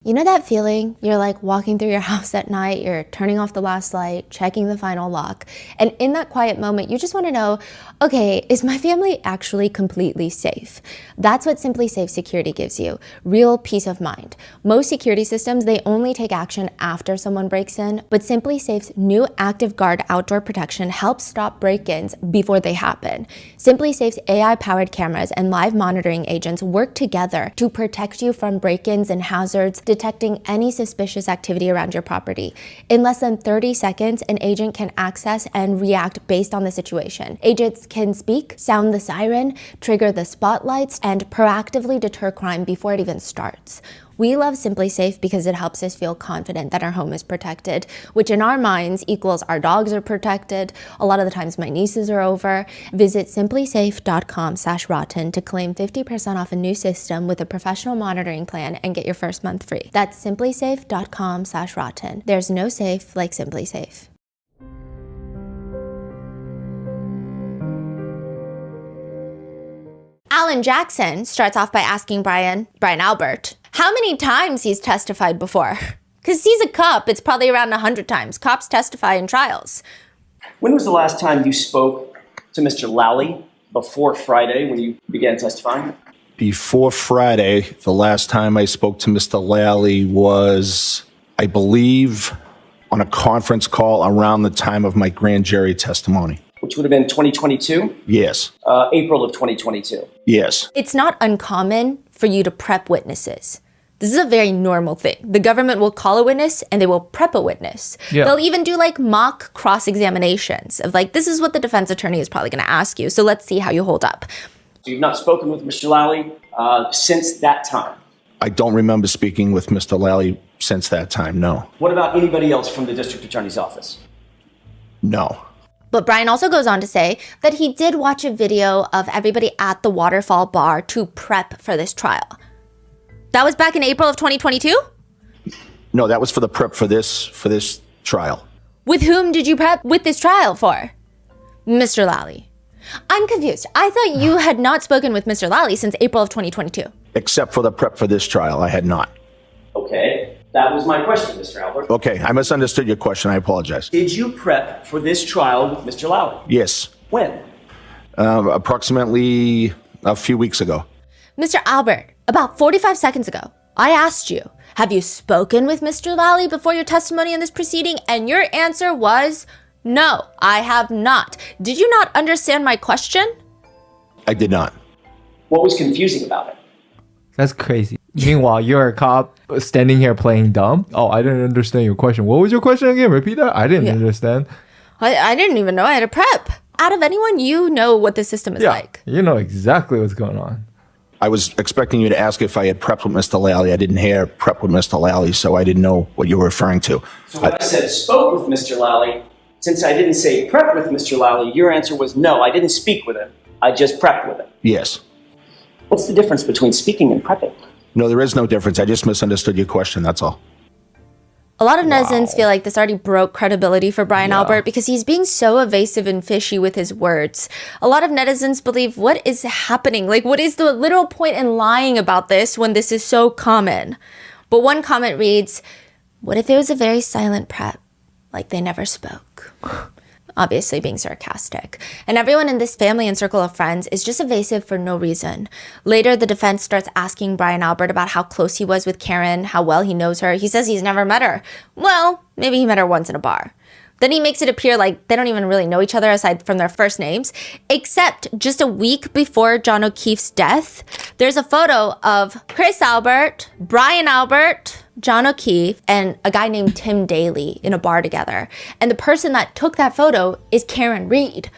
You know that feeling? You're like walking through your house at night, you're turning off the last light, checking the final lock, and in that quiet moment, you just want to know, okay, is my family actually completely safe? That's what SimpliSafe Security gives you, real peace of mind. Most security systems, they only take action after someone breaks in, but SimpliSafe's new Active Guard outdoor protection helps stop break-ins before they happen. SimpliSafe's AI-powered cameras and live monitoring agents work together to protect you from break-ins and hazards, detecting any suspicious activity around your property. In less than 30 seconds, an agent can access and react based on the situation. Agents can speak, sound the siren, trigger the spotlights, and proactively deter crime before it even starts. We love SimpliSafe because it helps us feel confident that our home is protected, which in our minds equals our dogs are protected. A lot of the times my nieces are over. Visit simplysafe.com/rotten to claim 50% off a new system with a professional monitoring plan and get your first month free. That's simplysafe.com/rotten. There's no safe like SimpliSafe. Alan Jackson starts off by asking Brian Albert, how many times he's testified before. Because he's a cop, it's probably around 100 times. Cops testify in trials. When was the last time you spoke to Mr. Lally before Friday when you began testifying? Before Friday, the last time I spoke to Mr. Lally was, I believe, on a conference call around the time of my grand jury testimony. Which would have been 2022? Yes. April of 2022. Yes. It's not uncommon for you to prep witnesses. This is a very normal thing. The government will call a witness and they will prep a witness. Yeah. They'll even do like mock cross-examinations of like, this is what the defense attorney is probably going to ask you. So let's see how you hold up. So you've not spoken with Mr. Lally since that time? I don't remember speaking with Mr. Lally since that time, no. What about anybody else from the district attorney's office? No. But Brian also goes on to say that he did watch a video of everybody at the Waterfall Bar to prep for this trial. That was back in April of 2022? No, that was for the prep for this trial. With whom did you prep with this trial for? Mr. Lally. I'm confused. I thought you had not spoken with Mr. Lally since April of 2022. Except for the prep for this trial, I had not. Okay, that was my question, Mr. Albert. Okay, I misunderstood your question. I apologize. Did you prep for this trial with Mr. Lally? Yes. When? Approximately a few weeks ago. Mr. Albert, about 45 seconds ago, I asked you, have you spoken with Mr. Lally before your testimony in this proceeding? And your answer was, no, I have not. Did you not understand my question? I did not. What was confusing about it? That's crazy. Meanwhile, you're a cop standing here playing dumb. Oh, I didn't understand your question. What was your question again? Repeat that. I didn't understand. I didn't even know I had a prep. Out of anyone, you know what the system is like. You know exactly what's going on. I was expecting you to ask if I had prepped with Mr. Lally. I didn't hear prep with Mr. Lally, so I didn't know what you were referring to. So when I said spoke with Mr. Lally, since I didn't say prep with Mr. Lally, your answer was no, I didn't speak with him. I just prepped with him. Yes. What's the difference between speaking and prepping? No, there is no difference. I just misunderstood your question, that's all. A lot of netizens feel like this already broke credibility for Brian Albert because he's being so evasive and fishy with his words. A lot of netizens believe, what is happening? Like, what is the literal point in lying about this when this is so common? But one comment reads, what if it was a very silent prep? Like they never spoke. Obviously being sarcastic. And everyone in this family and circle of friends is just evasive for no reason. Later, the defense starts asking Brian Albert about how close he was with Karen, how well he knows her. He says he's never met her. Well, maybe he met her once in a bar. Then he makes it appear like they don't even really know each other aside from their first names. Except just a week before John O'Keefe's death, there's a photo of Chris Albert, Brian Albert, John O'Keefe, and a guy named Tim Daly in a bar together. And the person that took that photo is Karen Reed.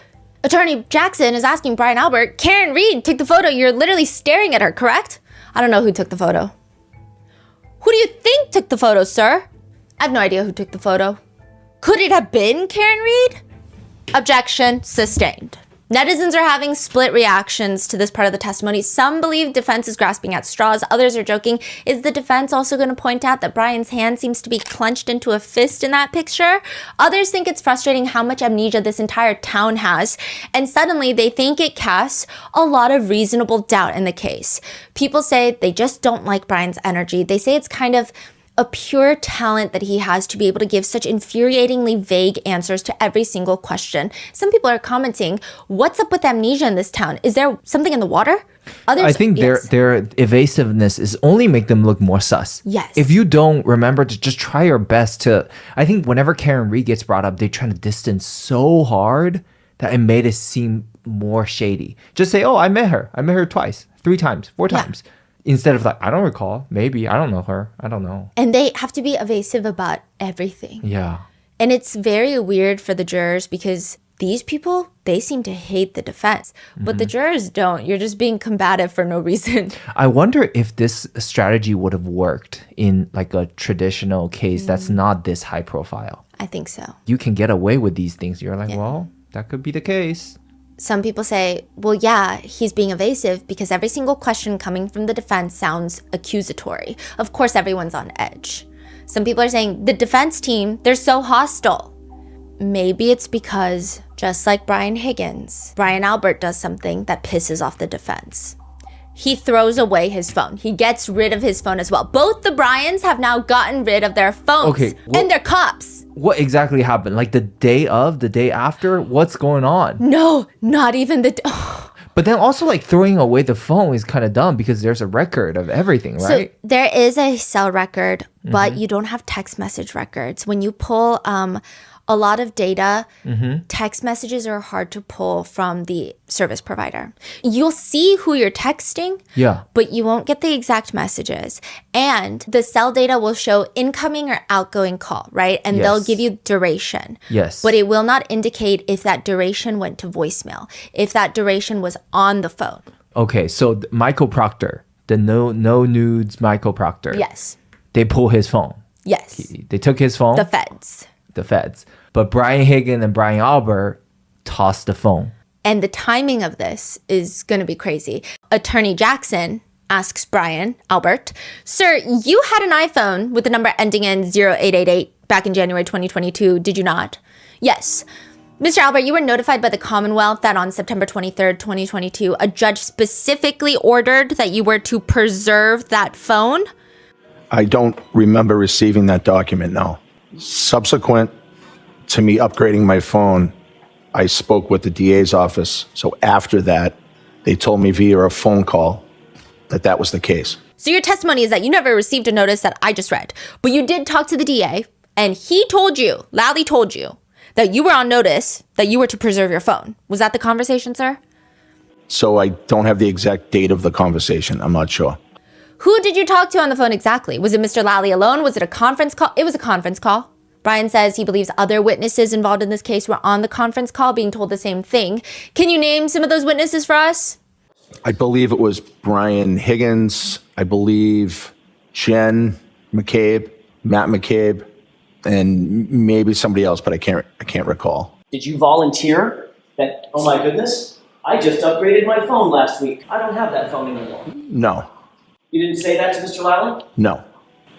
Attorney Jackson is asking Brian Albert, Karen Reed took the photo. You're literally staring at her, correct? I don't know who took the photo. Who do you think took the photo, sir? I have no idea who took the photo. Could it have been Karen Reed? Objection sustained. Netizens are having split reactions to this part of the testimony. Some believe defense is grasping at straws. Others are joking. Is the defense also going to point out that Brian's hand seems to be clenched into a fist in that picture? Others think it's frustrating how much amnesia this entire town has. And suddenly they think it casts a lot of reasonable doubt in the case. People say they just don't like Brian's energy. They say it's kind of a pure talent that he has to be able to give such infuriatingly vague answers to every single question. Some people are commenting, what's up with amnesia in this town? Is there something in the water? Others, I think yes. their evasiveness is only make them look more sus. Yes. If you don't remember to just try your best to, I think whenever Karen Reed gets brought up, they try to distance so hard that it made it seem more shady. Just say, oh, I met her twice, 3 times, 4 times. Instead of like, I don't recall, maybe, I don't know her, I don't know. And they have to be evasive about everything. Yeah. And it's very weird for the jurors because these people, they seem to hate the defense, but the jurors don't. You're just being combative for no reason. I wonder if this strategy would have worked in like a traditional case that's not this high profile. I think so. You can get away with these things. You're like, well, that could be the case. Some people say, well, yeah, he's being evasive because every single question coming from the defense sounds accusatory. Of course, everyone's on edge. Some people are saying the defense team, they're so hostile. Maybe it's because, just like Brian Higgins, Brian Albert does something that pisses off the defense. He throws away his phone. He gets rid of his phone as well. Both the Bryans have now gotten rid of their phones. And they're cops. What exactly happened? Like the day after? What's going on? No, not even the... But then also like throwing away the phone is kind of dumb because there's a record of everything, right? So there is a cell record, but you don't have text message records. When you pull a lot of data, text messages are hard to pull from the service provider. You'll see who you're texting, but you won't get the exact messages. And the cell data will show incoming or outgoing call, right? And they'll give you duration. Yes. But it will not indicate if that duration went to voicemail, if that duration was on the phone. Okay, so Michael Proctor, the no nudes Michael Proctor. Yes. They pull his phone. Yes. They took his phone. The feds. But Brian Higgins and Brian Albert tossed the phone. And the timing of this is going to be crazy. Attorney Jackson asks Brian Albert, sir, you had an iPhone with the number ending in 0888 back in January 2022, did you not? Yes. Mr. Albert, you were notified by the Commonwealth that on September 23rd, 2022, a judge specifically ordered that you were to preserve that phone? I don't remember receiving that document, no. Subsequent to me upgrading my phone, I spoke with the DA's office. So after that, they told me via a phone call that was the case. So your testimony is that you never received a notice that I just read, but you did talk to the DA and he told you, Lally told you, that you were on notice that you were to preserve your phone. Was that the conversation, sir? So I don't have the exact date of the conversation. I'm not sure. Who did you talk to on the phone exactly? Was it Mr. Lally alone? Was it a conference call? It was a conference call. Brian says he believes other witnesses involved in this case were on the conference call being told the same thing. Can you name some of those witnesses for us? I believe it was Brian Higgins. I believe Jen McCabe, Matt McCabe, and maybe somebody else, but I can't recall. Did you volunteer that, oh my goodness, I just upgraded my phone last week. I don't have that phone anymore. No. You didn't say that to Mr. Lally? No.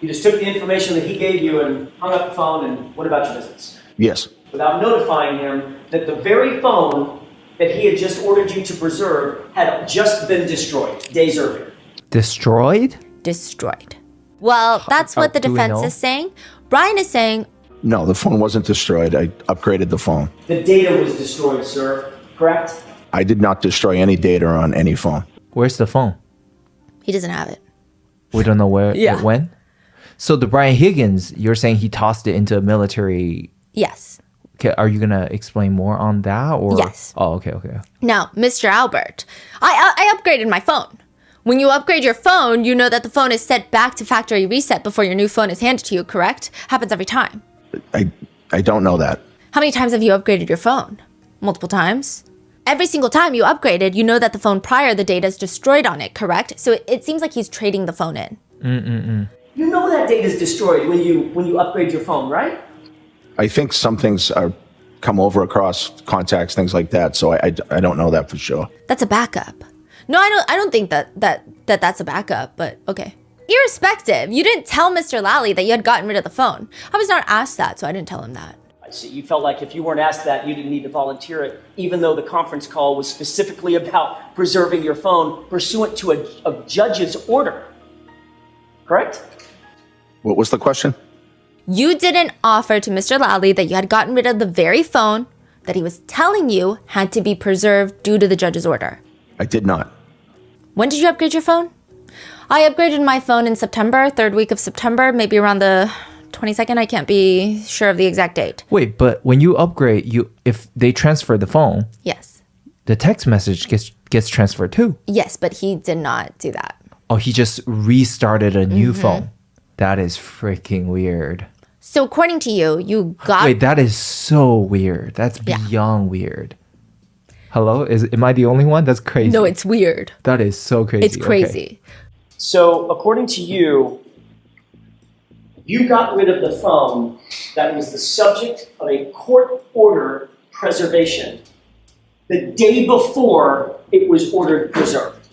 You just took the information that he gave you and hung up the phone and went about your business. Yes. Without notifying him that the very phone that he had just ordered you to preserve had just been destroyed days earlier. Destroyed? Destroyed. Well, that's what the defense is saying. Brian is saying... No, the phone wasn't destroyed. I upgraded the phone. The data was destroyed, sir. Correct? I did not destroy any data on any phone. Where's the phone? He doesn't have it. We don't know where it went? So the Brian Higgins, you're saying he tossed it into a military... Yes. Okay, are you gonna explain more on that or? Yes. Oh, okay. Now, Mr. Albert, I upgraded my phone. When you upgrade your phone, you know that the phone is set back to factory reset before your new phone is handed to you, correct? Happens every time. I don't know that. How many times have you upgraded your phone? Multiple times? Every single time you upgraded, you know that the phone prior, the data is destroyed on it, correct? So it seems like he's trading the phone in. You know that data is destroyed when you upgrade your phone, right? I think some things are come over across contacts, things like that. So I don't know that for sure. That's a backup. No, I don't think that's a backup, but okay. Irrespective, you didn't tell Mr. Lally that you had gotten rid of the phone. I was not asked that, so I didn't tell him that. I see. You felt like if you weren't asked that, you didn't need to volunteer it, even though the conference call was specifically about preserving your phone pursuant to a judge's order. Correct? What was the question? You didn't offer to Mr. Lally that you had gotten rid of the very phone that he was telling you had to be preserved due to the judge's order. I did not. When did you upgrade your phone? I upgraded my phone in September, third week of September, maybe around the 22nd. I can't be sure of the exact date. Wait, but when you upgrade, if they transfer the phone, Yes. the text message gets transferred too. Yes, but he did not do that. Oh, he just restarted a new phone. That is freaking weird. So according to you, you got... Wait, that is so weird. That's beyond weird. Hello? Am I the only one? That's crazy. No, it's weird. That is so crazy. It's crazy. Okay. So, according to you, you got rid of the phone that was the subject of a court order preservation the day before it was ordered preserved.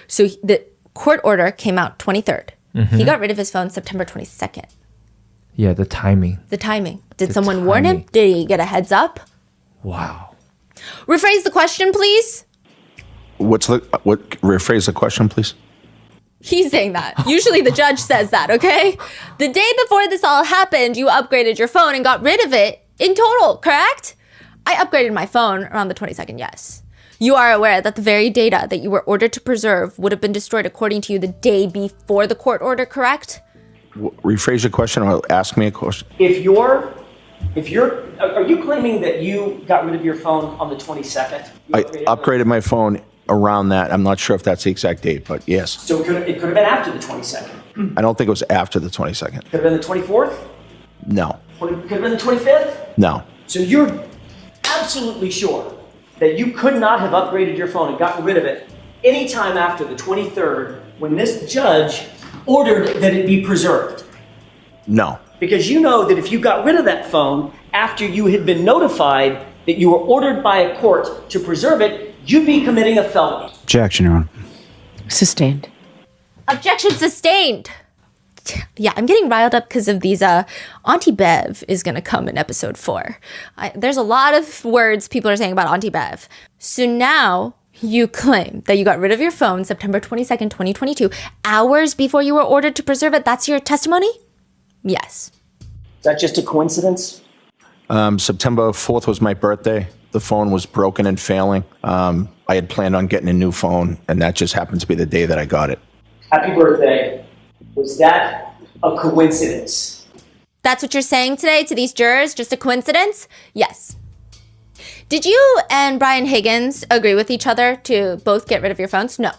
So the court order came out 23rd. He got rid of his phone September 22nd. Yeah, the timing. The timing. Did someone warn him? Did he get a heads up? Wow. Rephrase the question, please. Rephrase the question, please? He's saying that. Usually the judge says that, okay? The day before this all happened, you upgraded your phone and got rid of it in total, correct? I upgraded my phone around the 22nd, yes. You are aware that the very data that you were ordered to preserve would have been destroyed according to you the day before the court order, correct? Rephrase your question or ask me a question. Are you claiming that you got rid of your phone on the 22nd? I upgraded my phone around that. I'm not sure if that's the exact date, but yes. So it could have been after the 22nd. I don't think it was after the 22nd. Could have been the 24th? No. Could have been the 25th? No. So you're absolutely sure that you could not have upgraded your phone and gotten rid of it anytime after the 23rd when this judge ordered that it be preserved? No. Because you know that if you got rid of that phone after you had been notified that you were ordered by a court to preserve it, you'd be committing a felony. Objection, Your Honor. Sustained. Objection sustained. Yeah, I'm getting riled up because of these. Auntie Bev is going to come in episode 4. There's a lot of words people are saying about Auntie Bev. So now you claim that you got rid of your phone September 22nd, 2022, hours before you were ordered to preserve it. That's your testimony? Yes. Is that just a coincidence? September 4th was my birthday. The phone was broken and failing. I had planned on getting a new phone, and that just happened to be the day that I got it. Happy birthday. Was that a coincidence? That's what you're saying today to these jurors? Just a coincidence? Yes. Did you and Brian Higgins agree with each other to both get rid of your phones? No.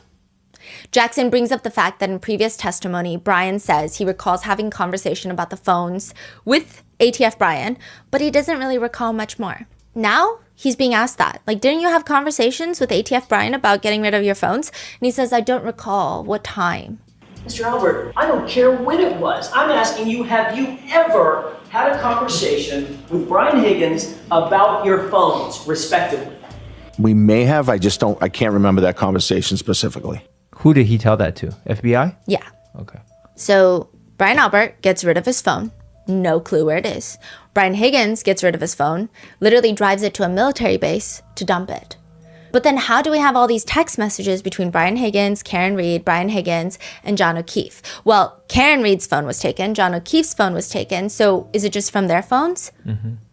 Jackson brings up the fact that in previous testimony, Brian says he recalls having conversation about the phones with ATF Brian, but he doesn't really recall much more. Now, he's being asked that. Like, didn't you have conversations with ATF Brian about getting rid of your phones? And he says, I don't recall what time. Mr. Albert, I don't care when it was. I'm asking you, have you ever had a conversation with Brian Higgins about your phones, respectively? We may have. I can't remember that conversation specifically. Who did he tell that to? FBI? Yeah. Okay. So Brian Albert gets rid of his phone. No clue where it is. Brian Higgins gets rid of his phone, literally drives it to a military base to dump it. But then how do we have all these text messages between Brian Higgins, Karen Reed, Brian Higgins, and John O'Keefe? Well, Karen Reed's phone was taken. John O'Keefe's phone was taken. So is it just from their phones?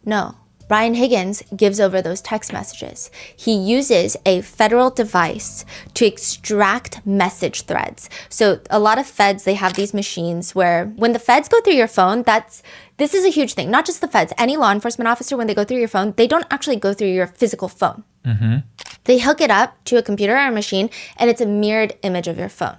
No. Brian Higgins gives over those text messages. He uses a federal device to extract message threads. So a lot of feds, they have these machines where when the feds go through your phone, this is a huge thing. Not just the feds, any law enforcement officer, when they go through your phone, they don't actually go through your physical phone. They hook it up to a computer or a machine, and it's a mirrored image of your phone.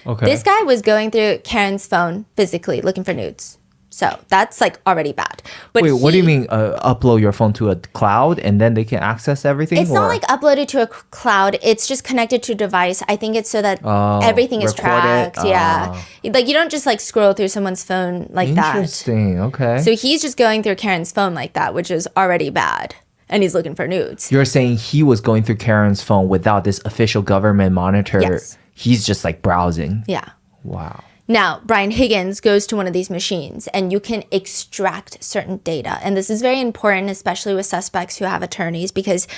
Okay. This guy was going through Karen's phone physically looking for nudes. So that's like already bad. But Wait, what do you mean upload your phone to a cloud and then they can access everything? It's not like uploaded to a cloud. It's just connected to a device. I think it's so that everything is record it? tracked. Yeah. Like you don't just like scroll through someone's phone like that. Interesting. Okay. So he's just going through Karen's phone like that, which is already bad. And he's looking for nudes. You're saying he was going through Karen's phone without this official government monitor. Yes. He's just like browsing. Yeah. Wow. Now, Brian Higgins goes to one of these machines and you can extract certain data. And this is very important, especially with suspects who have attorneys, because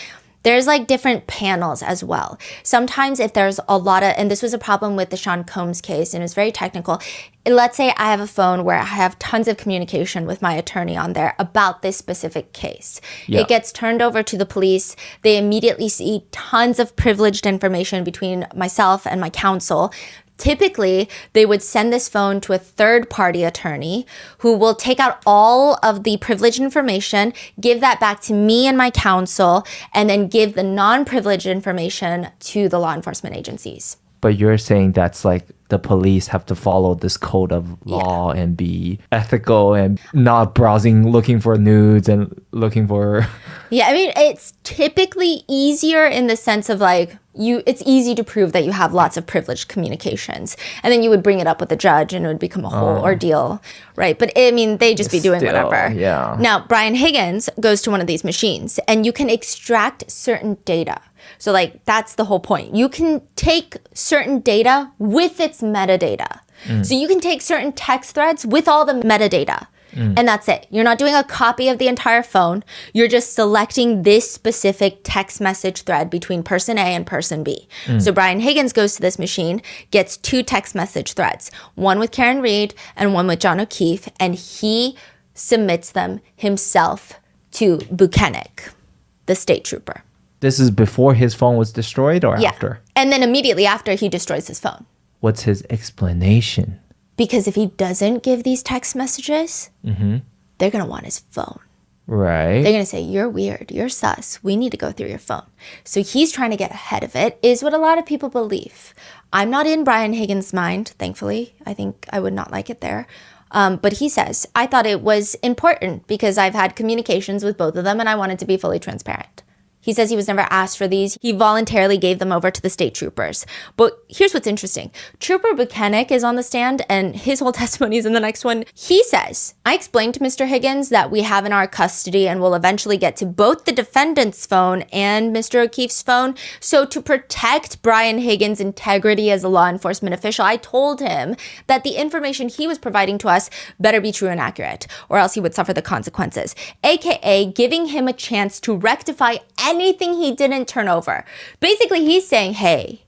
there's like different panels as well. Sometimes if there's a lot of, and this was a problem with the Sean Combs case and it's very technical. Let's say I have a phone where I have tons of communication with my attorney on there about this specific case. Yeah. It gets turned over to the police. They immediately see tons of privileged information between myself and my counsel. Typically, they would send this phone to a third-party attorney who will take out all of the privileged information, give that back to me and my counsel, and then give the non-privileged information to the law enforcement agencies. But you're saying that's like the police have to follow this code of law and be ethical and not browsing, looking for nudes and looking for... Yeah, I mean, it's typically easier in the sense of like, it's easy to prove that you have lots of privileged communications. And then you would bring it up with the judge and it would become a whole ordeal, right? But I mean, they just be doing Still, whatever. yeah. Now, Brian Higgins goes to one of these machines and you can extract certain data. So like, that's the whole point. You can take certain data with its metadata. So you can take certain text threads with all the metadata. And that's it. You're not doing a copy of the entire phone. You're just selecting this specific text message thread between person A and person B. So Brian Higgins goes to this machine, gets 2 text message threads, one with Karen Reed and one with John O'Keefe, and he submits them himself to Buchanan, the state trooper. This is before his phone was destroyed or after? And then immediately after, he destroys his phone. What's his explanation? Because if he doesn't give these text messages, they're going to want his phone. Right. They're going to say, you're weird, you're sus, we need to go through your phone. So he's trying to get ahead of it, is what a lot of people believe. I'm not in Brian Higgins' mind, thankfully. I think I would not like it there. But he says, I thought it was important because I've had communications with both of them and I wanted to be fully transparent. He says he was never asked for these. He voluntarily gave them over to the state troopers. But here's what's interesting. Trooper Buchanan is on the stand and his whole testimony is in the next one. He says, I explained to Mr. Higgins that we have in our custody and will eventually get to both the defendant's phone and Mr. O'Keefe's phone. So to protect Brian Higgins' integrity as a law enforcement official, I told him that the information he was providing to us better be true and accurate, or else he would suffer the consequences, aka giving him a chance to rectify anything he didn't turn over. Basically, he's saying, hey,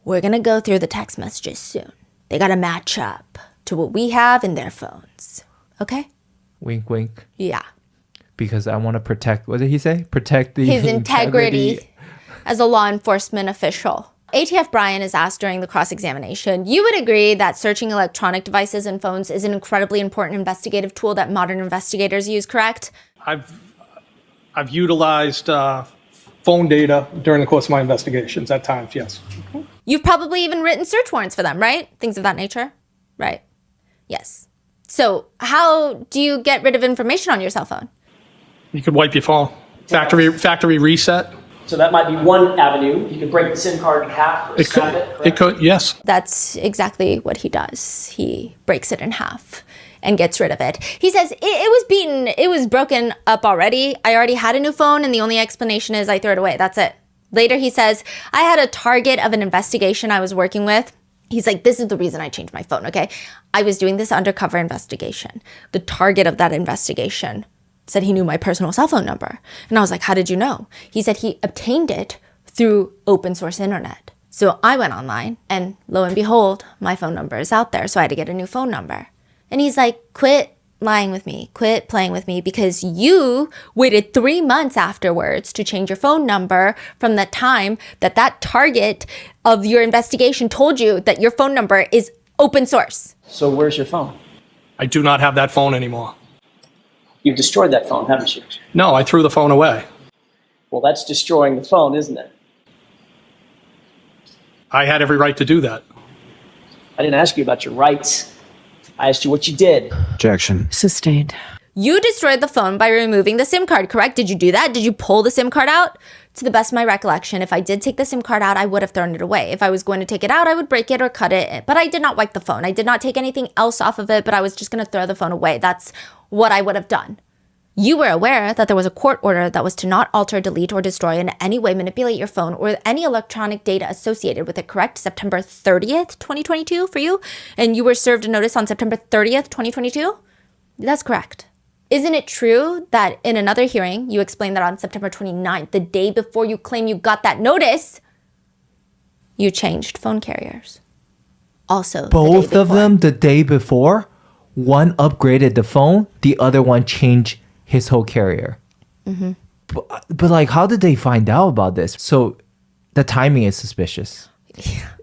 we're going to go through the text messages soon. They got to match up to what we have in their phones. Okay? Wink, wink. Yeah. Because I want to protect, what did he say? Protect the his integrity as a law enforcement official. ATF Brian is asked during the cross-examination, you would agree that searching electronic devices and phones is an incredibly important investigative tool that modern investigators use, correct? I've utilized phone data during the course of my investigations at times, yes. Okay. You've probably even written search warrants for them, right? Things of that nature, right? Yes. So how do you get rid of information on your cell phone? You could wipe your phone. Factory reset. So that might be one avenue. You could break the SIM card in half or snap it. It could, yes. That's exactly what he does. He breaks it in half and gets rid of it. He says, it was beaten, it was broken up already. I already had a new phone and the only explanation is I threw it away. That's it. Later he says, I had a target of an investigation I was working with. He's like, this is the reason I changed my phone, okay? I was doing this undercover investigation. The target of that investigation said he knew my personal cell phone number. And I was like, how did you know? He said he obtained it through open source internet. So I went online and lo and behold, my phone number is out there. So I had to get a new phone number. And he's like, quit lying with me. Quit playing with me, because you waited 3 months afterwards to change your phone number from the time that that target of your investigation told you that your phone number is open source. So where's your phone? I do not have that phone anymore. You've destroyed that phone, haven't you? No, I threw the phone away. Well, that's destroying the phone, isn't it? I had every right to do that. I didn't ask you about your rights. I asked you what you did. Objection. Sustained. You destroyed the phone by removing the SIM card, correct? Did you do that? Did you pull the SIM card out? To the best of my recollection, if I did take the SIM card out, I would have thrown it away. If I was going to take it out, I would break it or cut it. But I did not wipe the phone. I did not take anything else off of it, but I was just going to throw the phone away. That's what I would have done. You were aware that there was a court order that was to not alter, delete, or destroy in any way manipulate your phone or any electronic data associated with it, correct? September 30th, 2022 for you? And you were served a notice on September 30th, 2022? That's correct. Isn't it true that in another hearing, you explained that on September 29th, the day before you claim you got that notice, you changed phone carriers? Also, Both of them the day before? One upgraded the phone, the other one changed his whole carrier. But like, how did they find out about this? So the timing is suspicious,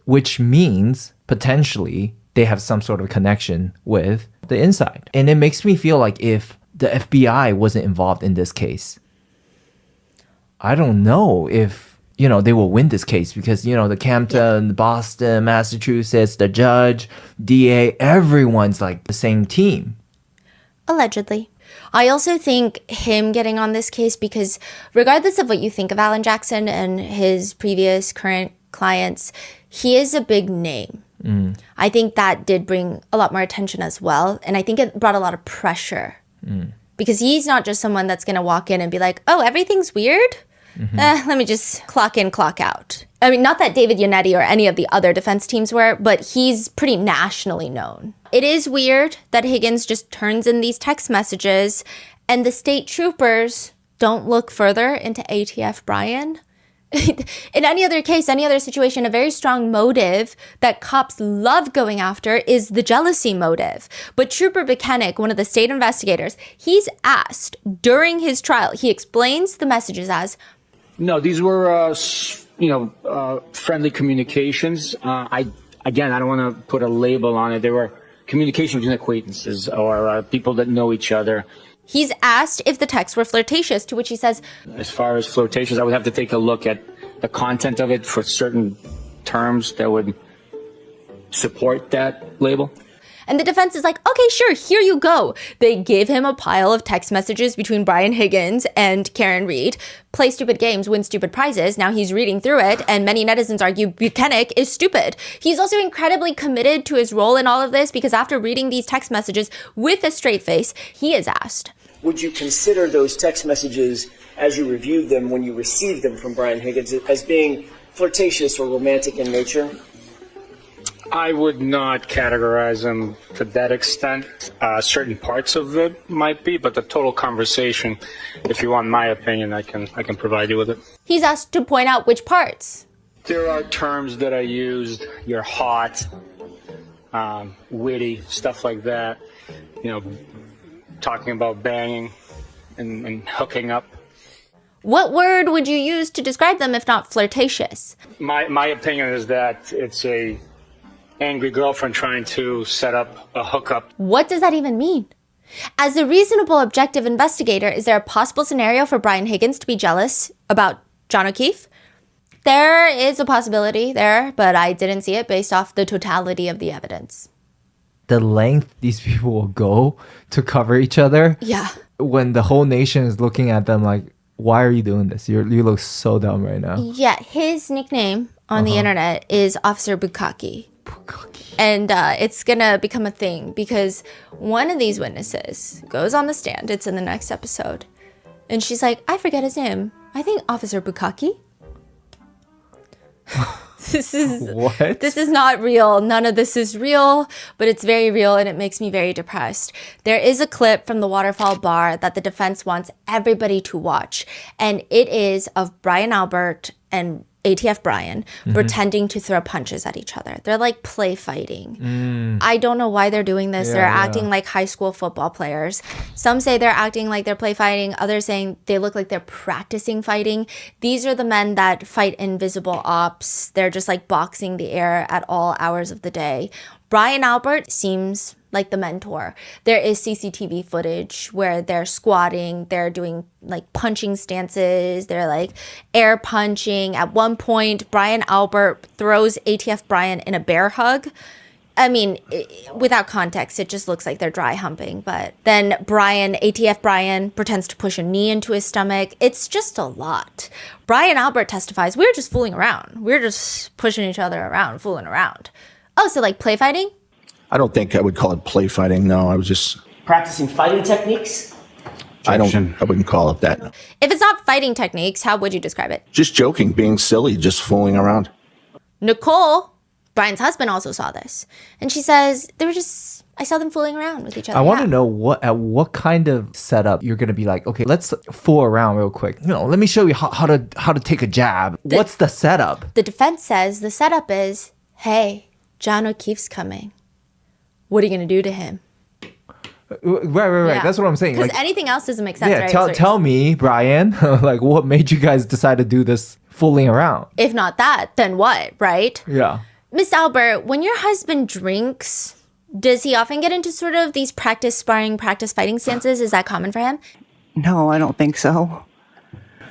which means potentially they have some sort of connection with the inside. And it makes me feel like if the FBI wasn't involved in this case, I don't know if, they will win this case because, the Campton, Boston, Massachusetts, the judge, DA, everyone's like the same team. Allegedly. I also think him getting on this case, because regardless of what you think of Alan Jackson and his previous current clients, he is a big name. I think that did bring a lot more attention as well. And I think it brought a lot of pressure because he's not just someone that's going to walk in and be like, oh, everything's weird. Let me just clock in, clock out. I mean, not that David Yannetti or any of the other defense teams were, but he's pretty nationally known. It is weird that Higgins just turns in these text messages and the state troopers don't look further into ATF Brian. In any other case, any other situation, a very strong motive that cops love going after is the jealousy motive. But Trooper Buchanan, one of the state investigators, he's asked during his trial, he explains the messages as, no, these were, friendly communications. I don't want to put a label on it. They were communication between acquaintances or people that know each other. He's asked if the texts were flirtatious, to which he says, as far as flirtatious, I would have to take a look at the content of it for certain terms that would support that label. And the defense is like, okay, sure, here you go. They give him a pile of text messages between Brian Higgins and Karen Read. Play stupid games, win stupid prizes. Now he's reading through it, and many netizens argue Buchanan is stupid. He's also incredibly committed to his role in all of this because after reading these text messages with a straight face, he is asked, Would you consider those text messages as you reviewed them when you received them from Brian Higgins as being flirtatious or romantic in nature? I would not categorize them to that extent. Certain parts of it might be, but the total conversation, if you want my opinion, I can provide you with it. He's asked to point out which parts. There are terms that I used. You're hot, witty, stuff like that. Talking about banging and hooking up. What word would you use to describe them if not flirtatious? My opinion is that it's a angry girlfriend trying to set up a hookup. What does that even mean? As a reasonable objective investigator, is there a possible scenario for Brian Higgins to be jealous about John O'Keefe? There is a possibility there, but I didn't see it based off the totality of the evidence. The length these people will go to cover each other. Yeah. When the whole nation is looking at them like, why are you doing this? You look so dumb right now. Yeah, his nickname on the internet is Officer Bukkake. And it's going to become a thing because one of these witnesses goes on the stand. It's in the next episode. And she's like, I forget his name. I think Officer Bukkake. This is not real. None of this is real, but it's very real and it makes me very depressed. There is a clip from the Waterfall Bar that the defense wants everybody to watch. And it is of Brian Albert and ATF Brian pretending to throw punches at each other. They're like play fighting. I don't know why they're doing this. They're acting like high school football players. Some say they're acting like they're play fighting. Others saying they look like they're practicing fighting. These are the men that fight invisible ops. They're just like boxing the air at all hours of the day. Brian Albert seems like the mentor. There is CCTV footage where they're squatting, they're doing like punching stances, they're like air punching. At one point, Brian Albert throws ATF Brian in a bear hug. I mean, without context, it just looks like they're dry humping. But then ATF Brian pretends to push a knee into his stomach. It's just a lot. Brian Albert testifies, we were just fooling around. We were just pushing each other around, fooling around. Oh, so like play fighting? I don't think I would call it play fighting. No, I was just Practicing fighting techniques? I wouldn't call it that. No. If it's not fighting techniques, how would you describe it? Just joking, being silly, just fooling around. Nicole, Brian's husband, also saw this. And she says, I saw them fooling around with each other. I want to know what kind of setup you're going to be like, okay, let's fool around real quick. Let me show you how to take a jab. What's the setup? The defense says the setup is, hey, John O'Keefe's coming. What are you going to do to him? Right. Yeah. That's what I'm saying. Because anything else doesn't make sense, Yeah, right? tell me, Brian, like what made you guys decide to do this fooling around? If not that, then what, right? Yeah. Miss Albert, when your husband drinks, does he often get into sort of these practice sparring, practice fighting stances? Is that common for him? No, I don't think so.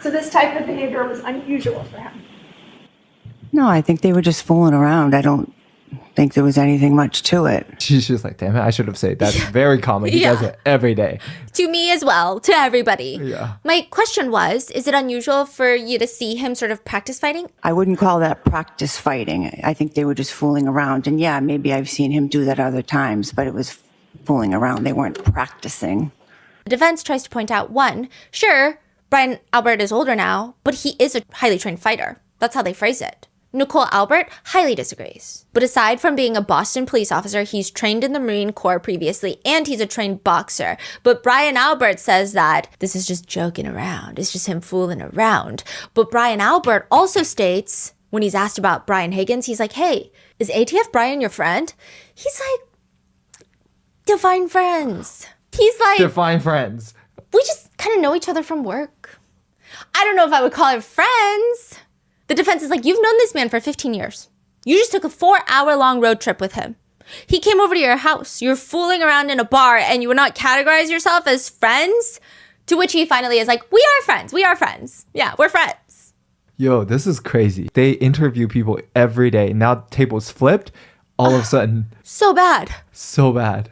So this type of behavior was unusual for him. No, I think they were just fooling around. I don't think there was anything much to it. She's just like, damn it, I should have said that's very common. He does it every day. To me as well, to everybody. Yeah. My question was, is it unusual for you to see him sort of practice fighting? I wouldn't call that practice fighting. I think they were just fooling around. And yeah, maybe I've seen him do that other times, but it was fooling around. They weren't practicing. The defense tries to point out, one, sure, Brian Albert is older now, but he is a highly trained fighter. That's how they phrase it. Nicole Albert highly disagrees. But aside from being a Boston police officer, he's trained in the Marine Corps previously, and he's a trained boxer. But Brian Albert says that this is just joking around. It's just him fooling around. But Brian Albert also states, when he's asked about Brian Higgins, he's like, hey, is ATF Brian your friend? He's like, define friends. He's like, define friends. We just kind of know each other from work. I don't know if I would call it friends. The defense is like, you've known this man for 15 years. You just took a 4-hour-long road trip with him. He came over to your house. You're fooling around in a bar and you would not categorize yourself as friends? To which he finally is like, we are friends. We are friends. Yeah, we're friends. Yo, this is crazy. They interview people every day. Now tables flipped. All of a sudden. So bad. So bad.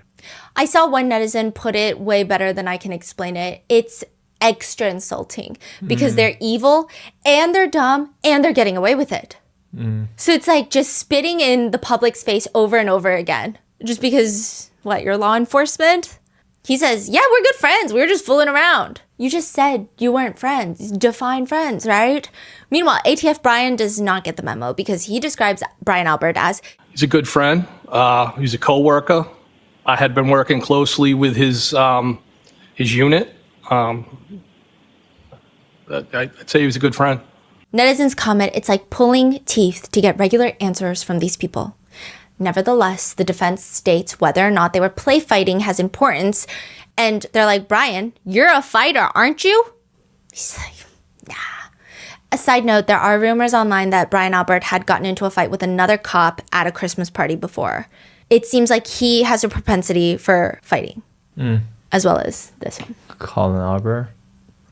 I saw one netizen put it way better than I can explain it. It's extra insulting because they're evil and they're dumb and they're getting away with it. So it's like just spitting in the public's face over and over again. Just because, what, you're law enforcement? He says, yeah, we're good friends. We were just fooling around. You just said you weren't friends. Define friends, right? Meanwhile, ATF Brian does not get the memo because he describes Brian Albert as, He's a good friend. He's a coworker. I had been working closely with his unit. I'd say he was a good friend. netizens comment it's like pulling teeth to get regular answers from these people. Nevertheless, the defense states whether or not they were play fighting has importance. And they're like, Brian, you're a fighter, aren't you? He's like, nah. A side note, there are rumors online that Brian Albert had gotten into a fight with another cop at a Christmas party before. It seems like he has a propensity for fighting, as well as this one. Colin Albert.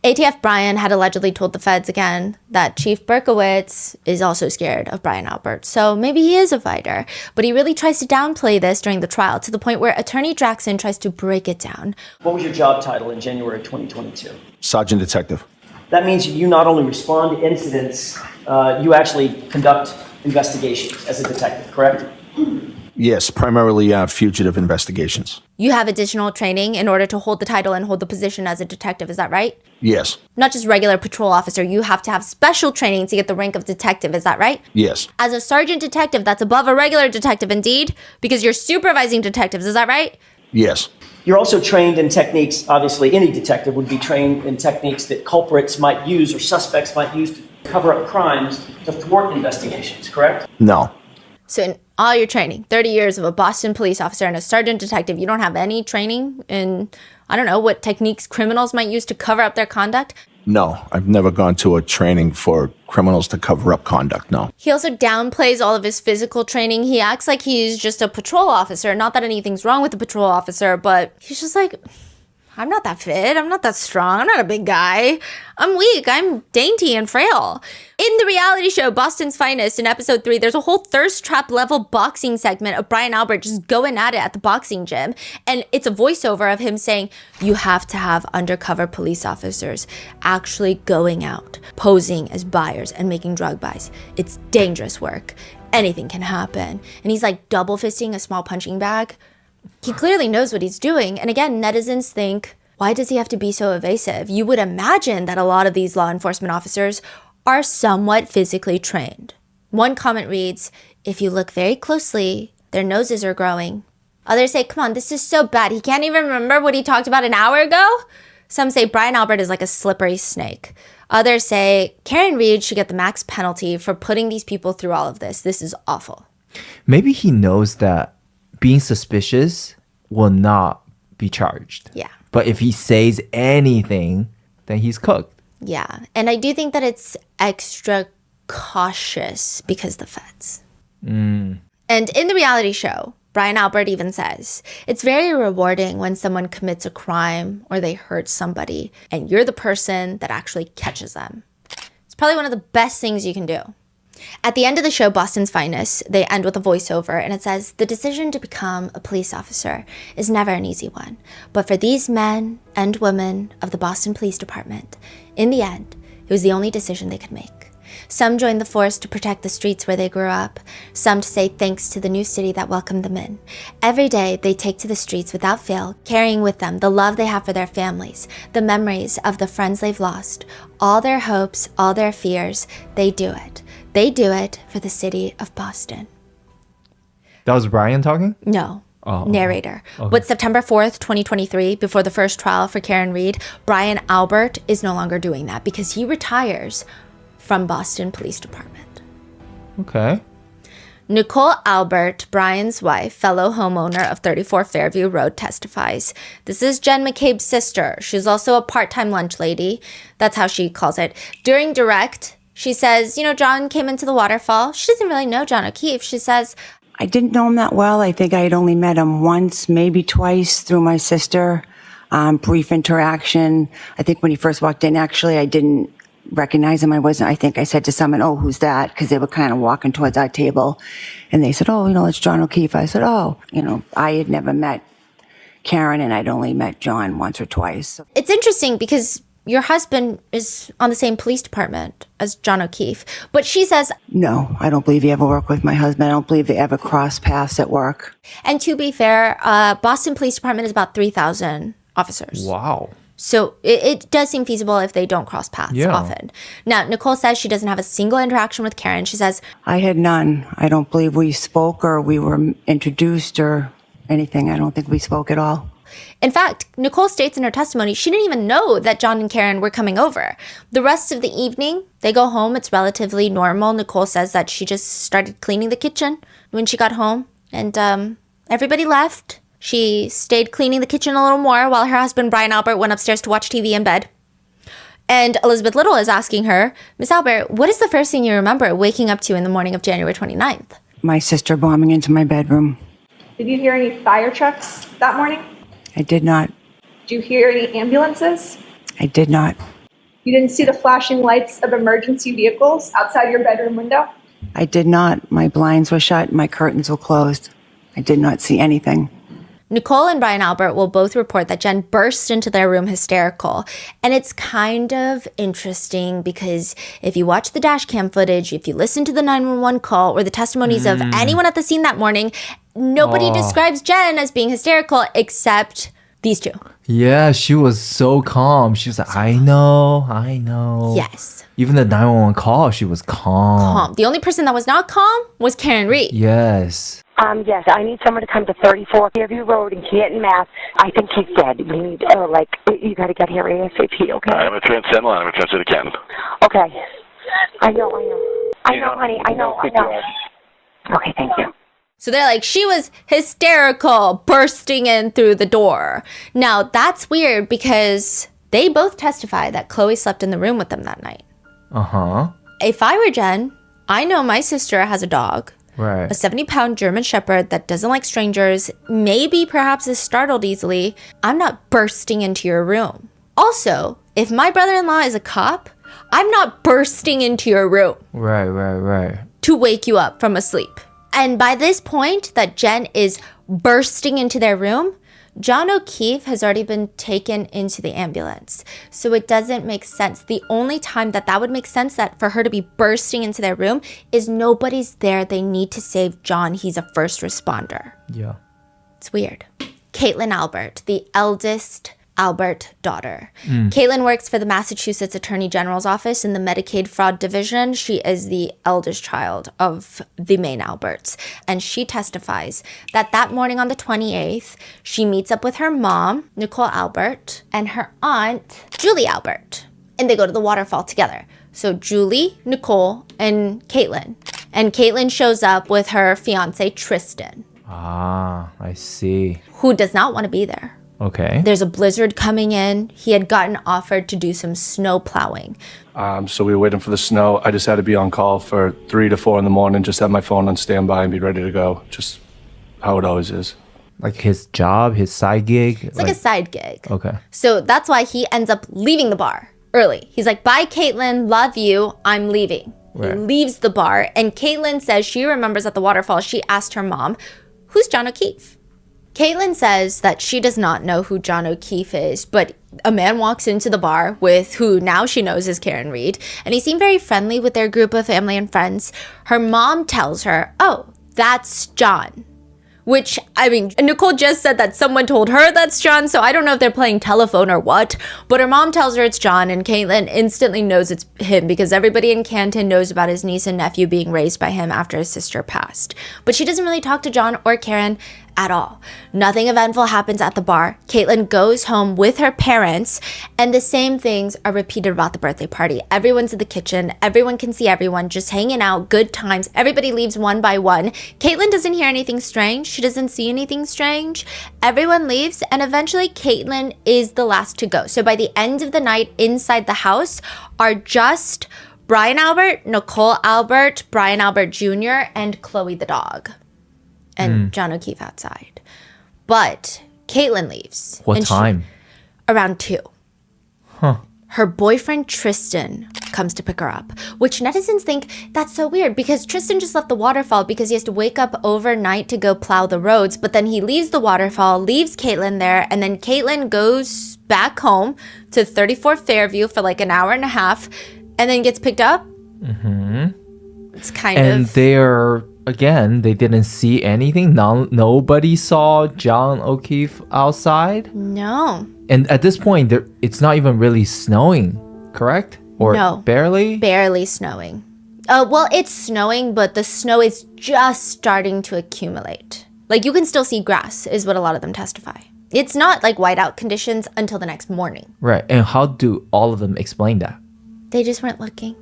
ATF Brian had allegedly told the feds again that Chief Berkowitz is also scared of Brian Albert. So maybe he is a fighter, but he really tries to downplay this during the trial to the point where Attorney Jackson tries to break it down. What was your job title in January 2022? Sergeant Detective. That means you not only respond to incidents, you actually conduct investigations as a detective, correct? Yes, primarily fugitive investigations. You have additional training in order to hold the title and hold the position as a detective, is that right? Yes. Not just regular patrol officer, you have to have special training to get the rank of detective, is that right? Yes. As a sergeant detective, that's above a regular detective indeed, because you're supervising detectives, is that right? Yes. You're also trained in techniques, obviously any detective would be trained in techniques that culprits might use or suspects might use cover up crimes to thwart investigations, correct? No. So in all your training, 30 years of a Boston police officer and a sergeant detective, you don't have any training in, I don't know, what techniques criminals might use to cover up their conduct? No, I've never gone to a training for criminals to cover up conduct, no. He also downplays all of his physical training. He acts like he's just a patrol officer. Not that anything's wrong with the patrol officer, but he's just like, I'm not that fit. I'm not that strong. I'm not a big guy. I'm weak. I'm dainty and frail. In the reality show Boston's Finest in episode 3, there's a whole thirst trap level boxing segment of Brian Albert just going at it at the boxing gym. And it's a voiceover of him saying, you have to have undercover police officers actually going out, posing as buyers and making drug buys. It's dangerous work. Anything can happen. And he's like double fisting a small punching bag. He clearly knows what he's doing. And again, netizens think, why does he have to be so evasive? You would imagine that a lot of these law enforcement officers are somewhat physically trained. One comment reads, if you look very closely, their noses are growing. Others say, come on, this is so bad. He can't even remember what he talked about an hour ago. Some say Brian Albert is like a slippery snake. Others say Karen Read should get the max penalty for putting these people through all of this. This is awful. Maybe he knows that being suspicious will not be charged. Yeah. But if he says anything, then he's cooked. Yeah. And I do think that it's extra cautious because the feds. And in the reality show, Brian Albert even says, it's very rewarding when someone commits a crime or they hurt somebody and you're the person that actually catches them. It's probably one of the best things you can do. At the end of the show, Boston's Finest, they end with a voiceover and it says, the decision to become a police officer is never an easy one. But for these men and women of the Boston Police Department, in the end, it was the only decision they could make. Some joined the force to protect the streets where they grew up, some to say thanks to the new city that welcomed them in. Every day, they take to the streets without fail, carrying with them the love they have for their families, the memories of the friends they've lost, all their hopes, all their fears. They do it. They do it for the city of Boston. That was Brian talking? No. Oh, narrator. okay. With September 4th, 2023, before the first trial for Karen Read, Brian Albert is no longer doing that because he retires from Boston Police Department. Okay. Nicole Albert, Brian's wife, fellow homeowner of 34 Fairview Road, testifies. This is Jen McCabe's sister. She's also a part-time lunch lady. That's how she calls it. During direct, she says, John came into the waterfall. She doesn't really know John O'Keefe. She says, I didn't know him that well. I think I had only met him once, maybe twice through my sister. Brief interaction. I think when he first walked in, actually, I didn't recognize him. I think I said to someone, oh, who's that? Because they were kind of walking towards our table. And they said, oh, it's John O'Keefe. I said, oh, I had never met Karen and I'd only met John once or twice. It's interesting because your husband is on the same police department as John O'Keefe. But she says, no, I don't believe he ever worked with my husband. I don't believe they ever crossed paths at work. And to be fair, Boston Police Department is about 3,000 officers. Wow. So it does seem feasible if they don't cross paths often. Now, Nicole says she doesn't have a single interaction with Karen. She says, I had none. I don't believe we spoke or we were introduced or anything. I don't think we spoke at all. In fact, Nicole states in her testimony she didn't even know that John and Karen were coming over. The rest of the evening, they go home. It's relatively normal. Nicole says that she just started cleaning the kitchen when she got home. And everybody left. She stayed cleaning the kitchen a little more while her husband, Brian Albert, went upstairs to watch TV in bed. And Elizabeth Little is asking her, Miss Albert, what is the first thing you remember waking up to in the morning of January 29th? My sister bombing into my bedroom. Did you hear any fire trucks that morning? I did not. Did you hear any ambulances? I did not. You didn't see the flashing lights of emergency vehicles outside your bedroom window? I did not. My blinds were shut. My curtains were closed. I did not see anything. Nicole and Brian Albert will both report that Jen burst into their room hysterical. And it's kind of interesting because if you watch the dash cam footage, if you listen to the 911 call or the testimonies of anyone at the scene that morning, nobody describes Jen as being hysterical except these two. Yeah, she was so calm. She was like, I know. Yes. Even the 911 call, she was calm. The only person that was not calm was Karen Read. Yes. Yes, I need someone to come to 34 Fairview Road in Canton, Mass. I think he's dead. We need, you got to get here ASAP, okay? I'm going to transcend line. I'm going to transfer to Canton. Okay. I know, honey. I know. Okay, thank you. So they're like, she was hysterical, bursting in through the door. Now, that's weird because they both testify that Chloe slept in the room with them that night. Uh-huh. If I were Jen, I know my sister has a dog. Right. A 70-pound German Shepherd that doesn't like strangers, maybe perhaps is startled easily. I'm not bursting into your room. Also, if my brother-in-law is a cop, I'm not bursting into your room Right. to wake you up from a sleep. And by this point that Jen is bursting into their room, John O'Keefe has already been taken into the ambulance. So it doesn't make sense. The only time that would make sense that for her to be bursting into their room is nobody's there. They need to save John. He's a first responder. Yeah. It's weird. Caitlin Albert, the eldest Albert daughter. Caitlin works for the Massachusetts Attorney General's office in the Medicaid fraud division. She is the eldest child of the main Alberts. And she testifies that morning on the 28th, she meets up with her mom, Nicole Albert, and her aunt, Julie Albert. And they go to the waterfall together. So Julie, Nicole, and Caitlin. And Caitlin shows up with her fiance, Tristan. Ah, I see. Who does not want to be there. Okay. There's a blizzard coming in. He had gotten offered to do some snow plowing. So we were waiting for the snow. I just had to be on call for 3 to 4 in the morning, just have my phone on standby and be ready to go. Just how it always is. Like his job, his side gig? It's like a side gig. Okay. So that's why he ends up leaving the bar early. He's like, bye, Caitlin. Love you. I'm leaving. He Right. leaves the bar. And Caitlin says she remembers at the waterfall, she asked her mom, who's John O'Keefe? Caitlin says that she does not know who John O'Keefe is, but a man walks into the bar with who now she knows is Karen Reed, and he seemed very friendly with their group of family and friends. Her mom tells her, oh, that's John. Which, I mean, Nicole just said that someone told her that's John, so I don't know if they're playing telephone or what, but her mom tells her it's John, and Caitlin instantly knows it's him because everybody in Canton knows about his niece and nephew being raised by him after his sister passed. But she doesn't really talk to John or Karen at all. Nothing eventful happens at the bar. Caitlin goes home with her parents, and the same things are repeated about the birthday party. Everyone's in the kitchen. Everyone can see everyone, just hanging out, good times. Everybody leaves one by one. Caitlin doesn't hear anything strange. She doesn't see anything strange. Everyone leaves, and eventually Caitlin is the last to go. So by the end of the night, inside the house are just Brian Albert, Nicole Albert, Brian Albert Jr., and Chloe the dog. And John O'Keefe outside. But Caitlin leaves. What and time? Around 2. Huh. Her boyfriend Tristan comes to pick her up, which netizens think that's so weird because Tristan just left the waterfall because he has to wake up overnight to go plow the roads, but then he leaves the waterfall, leaves Caitlin there, and then Caitlin goes back home to 34 Fairview for like an hour and a half and then gets picked up. It's kind of... And they're, again, they didn't see anything. Nobody saw John O'Keefe outside. No. And at this point, it's not even really snowing, correct? Or No. barely? Barely snowing. Well, it's snowing, but the snow is just starting to accumulate. Like, you can still see grass, is what a lot of them testify. It's not like whiteout conditions until the next morning. Right. And how do all of them explain that? They just weren't looking.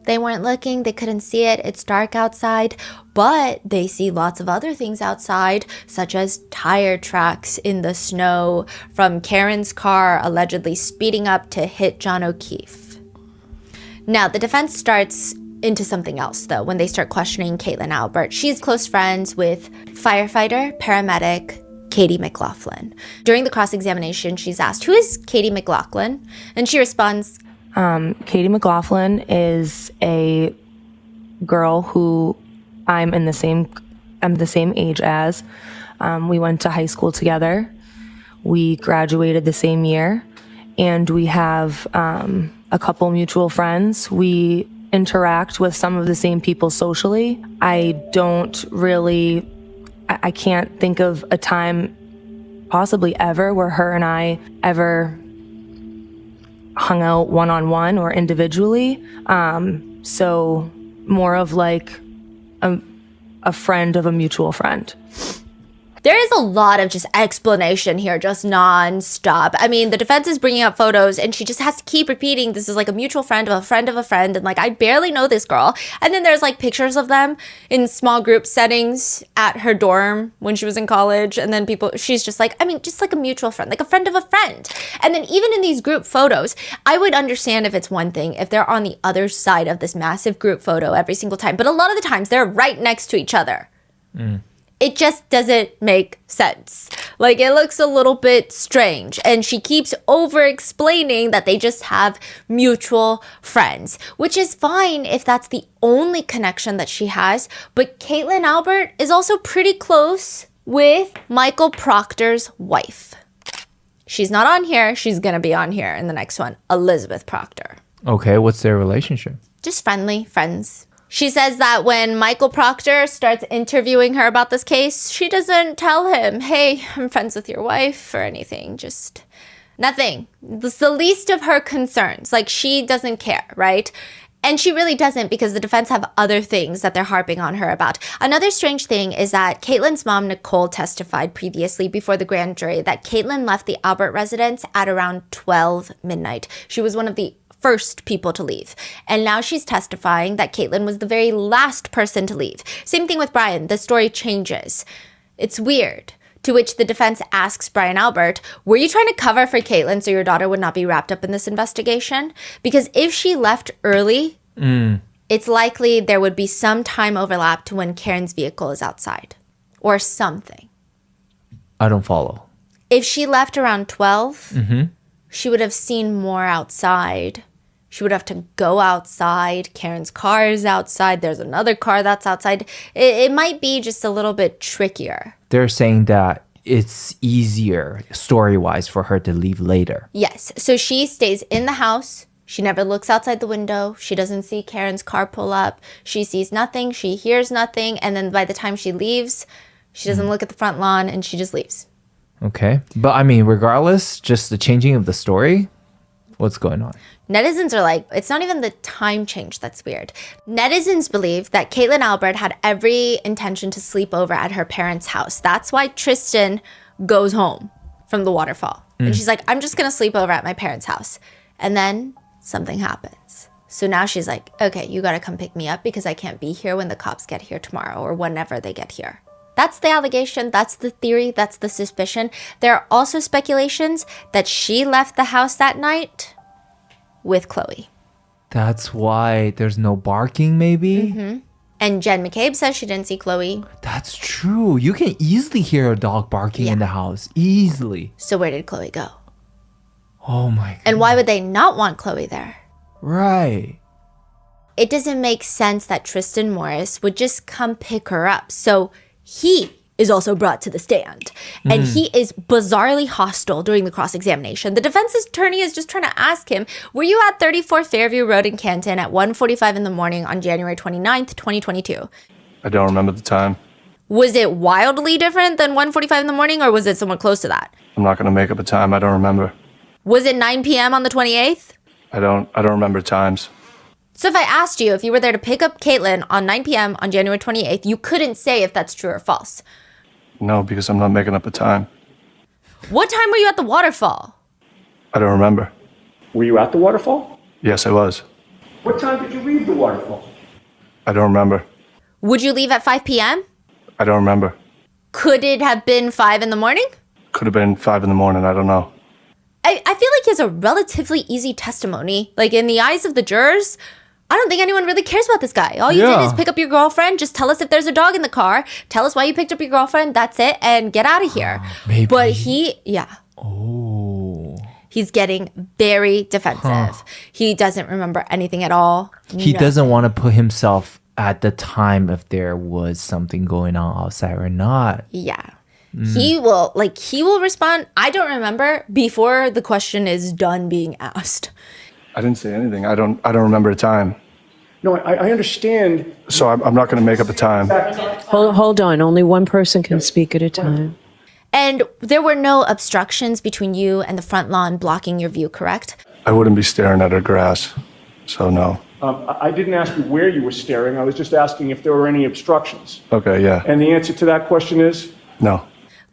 They weren't looking. They couldn't see it. It's dark outside, but they see lots of other things outside, such as tire tracks in the snow from Karen's car allegedly speeding up to hit John O'Keefe. Now, the defense starts into something else, though, when they start questioning Caitlin Albert. She's close friends with firefighter, paramedic, Katie McLaughlin. During the cross-examination, she's asked, who is Katie McLaughlin? And she responds, Katie McLaughlin is a girl who I'm the same age as. We went to high school together. We graduated the same year, and we have a couple mutual friends. We interact with some of the same people socially. I can't think of a time, possibly ever, where her and I ever hung out one-on-one or individually. So more of like a friend of a mutual friend. There is a lot of just explanation here, just non-stop. I mean, the defense is bringing up photos and she just has to keep repeating, this is like a mutual friend of a friend of a friend. And like, I barely know this girl. And then there's like pictures of them in small group settings at her dorm when she was in college. And then she's just like, I mean, just like a mutual friend, like a friend of a friend. And then even in these group photos, I would understand if it's one thing, if they're on the other side of this massive group photo every single time. But a lot of the times they're right next to each other. It just doesn't make sense. Like, it looks a little bit strange. And she keeps over-explaining that they just have mutual friends, which is fine if that's the only connection that she has. But Caitlin Albert is also pretty close with Michael Proctor's wife. She's not on here. She's going to be on here in the next one. Elizabeth Proctor. Okay, what's their relationship? Just friendly, friends. She says that when Michael Proctor starts interviewing her about this case, she doesn't tell him, hey, I'm friends with your wife or anything. Just nothing. It's the least of her concerns. Like, she doesn't care, right? And she really doesn't, because the defense have other things that they're harping on her about. Another strange thing is that Caitlin's mom, Nicole, testified previously before the grand jury that Caitlin left the Albert residence at around 12 midnight. She was one of the first people to leave. And now she's testifying that Caitlin was the very last person to leave. Same thing with Brian. The story changes. It's weird. To which the defense asks Brian Albert, were you trying to cover for Caitlin so your daughter would not be wrapped up in this investigation? Because if she left early, it's likely there would be some time overlap to when Karen's vehicle is outside. Or something. I don't follow. If she left around 12, she would have seen more outside. She would have to go outside. Karen's car is outside. There's another car that's outside. It might be just a little bit trickier. They're saying that it's easier story-wise for her to leave later. Yes. So she stays in the house. She never looks outside the window. She doesn't see Karen's car pull up. She sees nothing. She hears nothing. And then by the time she leaves, she doesn't look at the front lawn and she just leaves. Okay. But I mean, regardless, just the changing of the story, what's going on? Netizens are like, it's not even the time change that's weird. Netizens believe that Caitlin Albert had every intention to sleep over at her parents' house. That's why Tristan goes home from the waterfall. And she's like, I'm just going to sleep over at my parents' house. And then something happens. So now she's like, okay, you got to come pick me up because I can't be here when the cops get here tomorrow or whenever they get here. That's the allegation. That's the theory. That's the suspicion. There are also speculations that she left the house that night with Chloe. That's why there's no barking, maybe? And Jen McCabe says she didn't see Chloe. That's true. You can easily hear a dog barking in the house. Easily. So where did Chloe go? Oh my God. And why would they not want Chloe there? Right. It doesn't make sense that Tristan Morris would just come pick her up. So he is also brought to the stand. And he is bizarrely hostile during the cross-examination. The defense attorney is just trying to ask him, were you at 34 Fairview Road in Canton at 1:45 in the morning on January 29th, 2022? I don't remember the time. Was it wildly different than 1:45 in the morning, or was it somewhat close to that? I'm not going to make up a time. I don't remember. Was it 9 p.m. on the 28th? I don't remember times. So if I asked you if you were there to pick up Caitlin on 9 p.m. on January 28th, you couldn't say if that's true or false. No, because I'm not making up a time. What time were you at the waterfall? I don't remember. Were you at the waterfall? Yes, I was. What time did you leave the waterfall? I don't remember. Would you leave at 5 p.m.? I don't remember. Could it have been 5 in the morning? Could have been 5 in the morning. I don't know. I feel like he has a relatively easy testimony. Like, in the eyes of the jurors, I don't think anyone really cares about this guy. All you did is pick up your girlfriend. Just tell us if there's a dog in the car. Tell us why you picked up your girlfriend. That's it. And get out of here. Maybe. But he's getting very defensive. He doesn't remember anything at all. He doesn't want to put himself at the time if there was something going on outside or not. Yeah. He will respond, I don't remember, before the question is done being asked. I didn't say anything. I don't remember a time. No, I understand. So I'm not going to make up a time. Hold on. Only one person can speak at a time. And there were no obstructions between you and the front lawn blocking your view, correct? I wouldn't be staring at her grass. So no. I didn't ask you where you were staring. I was just asking if there were any obstructions. Okay, yeah. And the answer to that question is? No.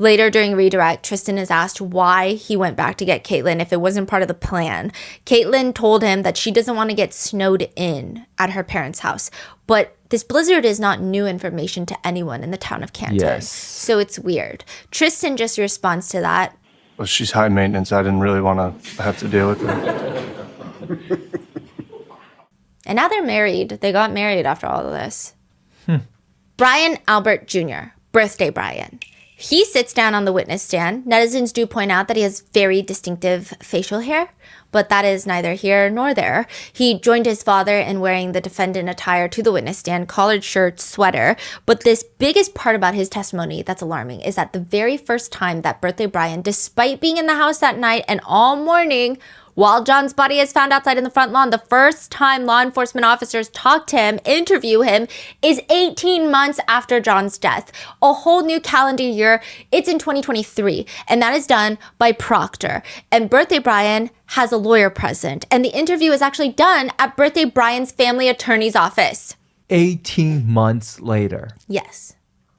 Later during redirect, Tristan is asked why he went back to get Caitlyn if it wasn't part of the plan. Caitlyn told him that she doesn't want to get snowed in at her parents' house. But this blizzard is not new information to anyone in the town of Canton. Yes. So it's weird. Tristan just responds to that. Well, she's high maintenance. I didn't really want to have to deal with her. And now they're married. They got married after all of this. Brian Albert Jr., birthday Brian. He sits down on the witness stand. Netizens do point out that he has very distinctive facial hair, but that is neither here nor there. He joined his father in wearing the defendant attire to the witness stand, collared shirt, sweater. But this biggest part about his testimony that's alarming is that the very first time that birthday Brian, despite being in the house that night and all morning, while John's body is found outside in the front lawn, the first time law enforcement officers talk to him, interview him, is 18 months after John's death. A whole new calendar year. It's in 2023, and that is done by Proctor. And birthday Brian has a lawyer present, and the interview is actually done at birthday Brian's family attorney's office. 18 months later. Yes.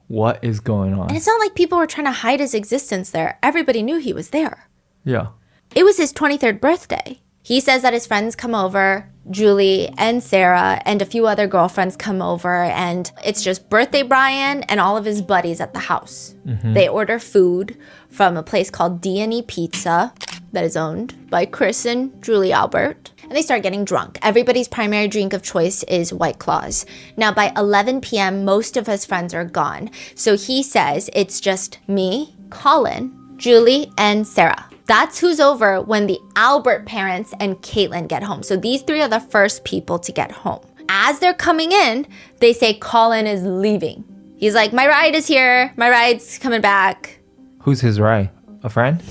What is going on? And it's not like people were trying to hide his existence there. Everybody knew he was there. Yeah. It was his 23rd birthday. He says that his friends come over, Julie and Sarah and a few other girlfriends come over, and it's just birthday Brian and all of his buddies at the house. They order food from a place called D&E Pizza that is owned by Chris and Julie Albert, and they start getting drunk. Everybody's primary drink of choice is White Claws. Now by 11 p.m., most of his friends are gone. So he says it's just me, Colin, Julie, and Sarah. That's who's over when the Albert parents and Caitlyn get home. So these three are the first people to get home. As they're coming in, they say Colin is leaving. He's like, my ride is here. My ride's coming back. Who's his ride? A friend?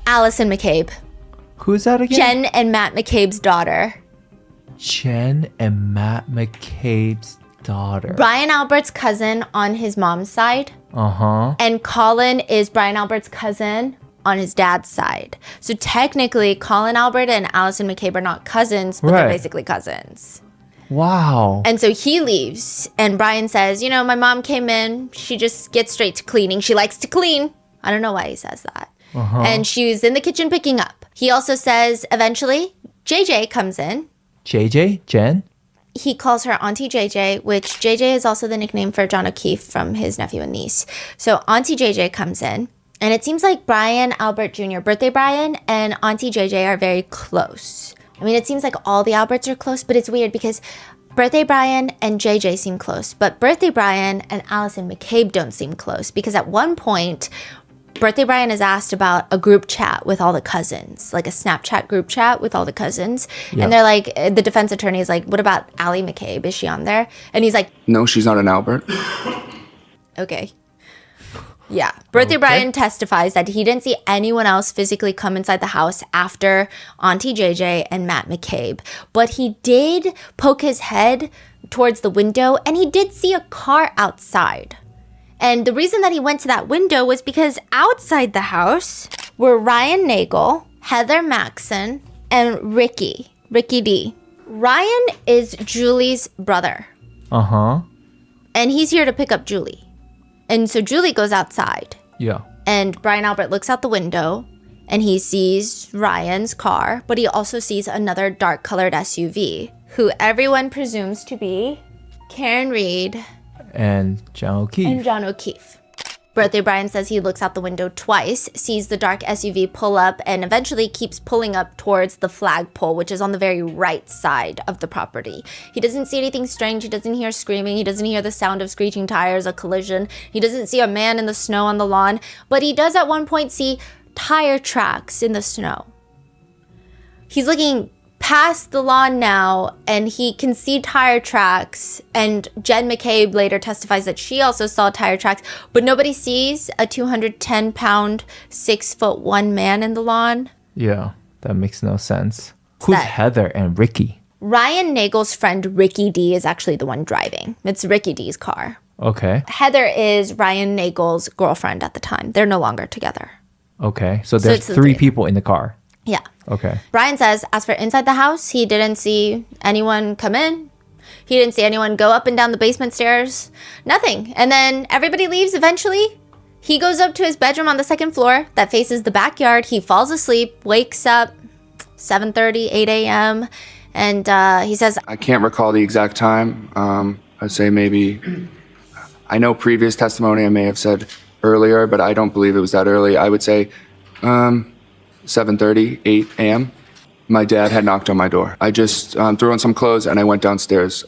Allison McCabe. Who's that again? Jen and Matt McCabe's daughter. Jen and Matt McCabe's daughter. Brian Albert's cousin on his mom's side. And Colin is Brian Albert's cousin on his dad's side. So technically, Colin Albert and Allison McCabe are not cousins, but they're basically cousins. Wow. And so he leaves, and Brian says, you know, my mom came in. She just gets straight to cleaning. She likes to clean. I don't know why he says that. And she was in the kitchen picking up. He also says, eventually, JJ comes in. JJ? Jen? He calls her Auntie JJ, which JJ is also the nickname for John O'Keefe from his nephew and niece. So Auntie JJ comes in, and it seems like Brian Albert Jr., birthday Brian, and Auntie JJ are very close. I mean, it seems like all the Alberts are close, but it's weird because birthday Brian and JJ seem close, but birthday Brian and Allison McCabe don't seem close because at one point, birthday Brian is asked about a group chat with all the cousins, like a Snapchat group chat with all the cousins. Yeah. And they're like, the defense attorney is like, what about Allie McCabe? Is she on there? And he's like, No, she's not an Albert. okay. Yeah. Birthday Brian testifies that he didn't see anyone else physically come inside the house after Auntie JJ and Matt McCabe. But he did poke his head towards the window, and he did see a car outside. And the reason that he went to that window was because outside the house were Ryan Nagel, Heather Maxson, and Ricky D. Ryan is Julie's brother. And he's here to pick up Julie. And so Julie goes outside. Yeah. And Brian Albert looks out the window and he sees Ryan's car, but he also sees another dark colored SUV, who everyone presumes to be Karen Reed And John O'Keefe. and John O'Keefe. Birthday Brian says he looks out the window twice, sees the dark SUV pull up, and eventually keeps pulling up towards the flagpole, which is on the very right side of the property. He doesn't see anything strange. He doesn't hear screaming. He doesn't hear the sound of screeching tires, a collision. He doesn't see a man in the snow on the lawn, but he does at one point see tire tracks in the snow. He's looking past the lawn now, and he can see tire tracks, and Jen McCabe later testifies that she also saw tire tracks, but nobody sees a 210-pound, 6'1" man in the lawn. Yeah, that makes no sense. Who's Heather and Ricky? Ryan Nagel's friend Ricky D is actually the one driving. It's Ricky D's car. Okay. Heather is Ryan Nagel's girlfriend at the time. They're no longer together. Okay. So there's it's the three three. people in the car. Yeah. Okay. Brian says, as for inside the house, he didn't see anyone come in. He didn't see anyone go up and down the basement stairs. Nothing. And then everybody leaves eventually. He goes up to his bedroom on the second floor that faces the backyard. He falls asleep, wakes up 7:30, 8 a.m. And he says, I can't recall the exact time. I'd say maybe, I know previous testimony I may have said earlier, but I don't believe it was that early. I would say 7:30, 8 a.m. My dad had knocked on my door. I just threw on some clothes and I went downstairs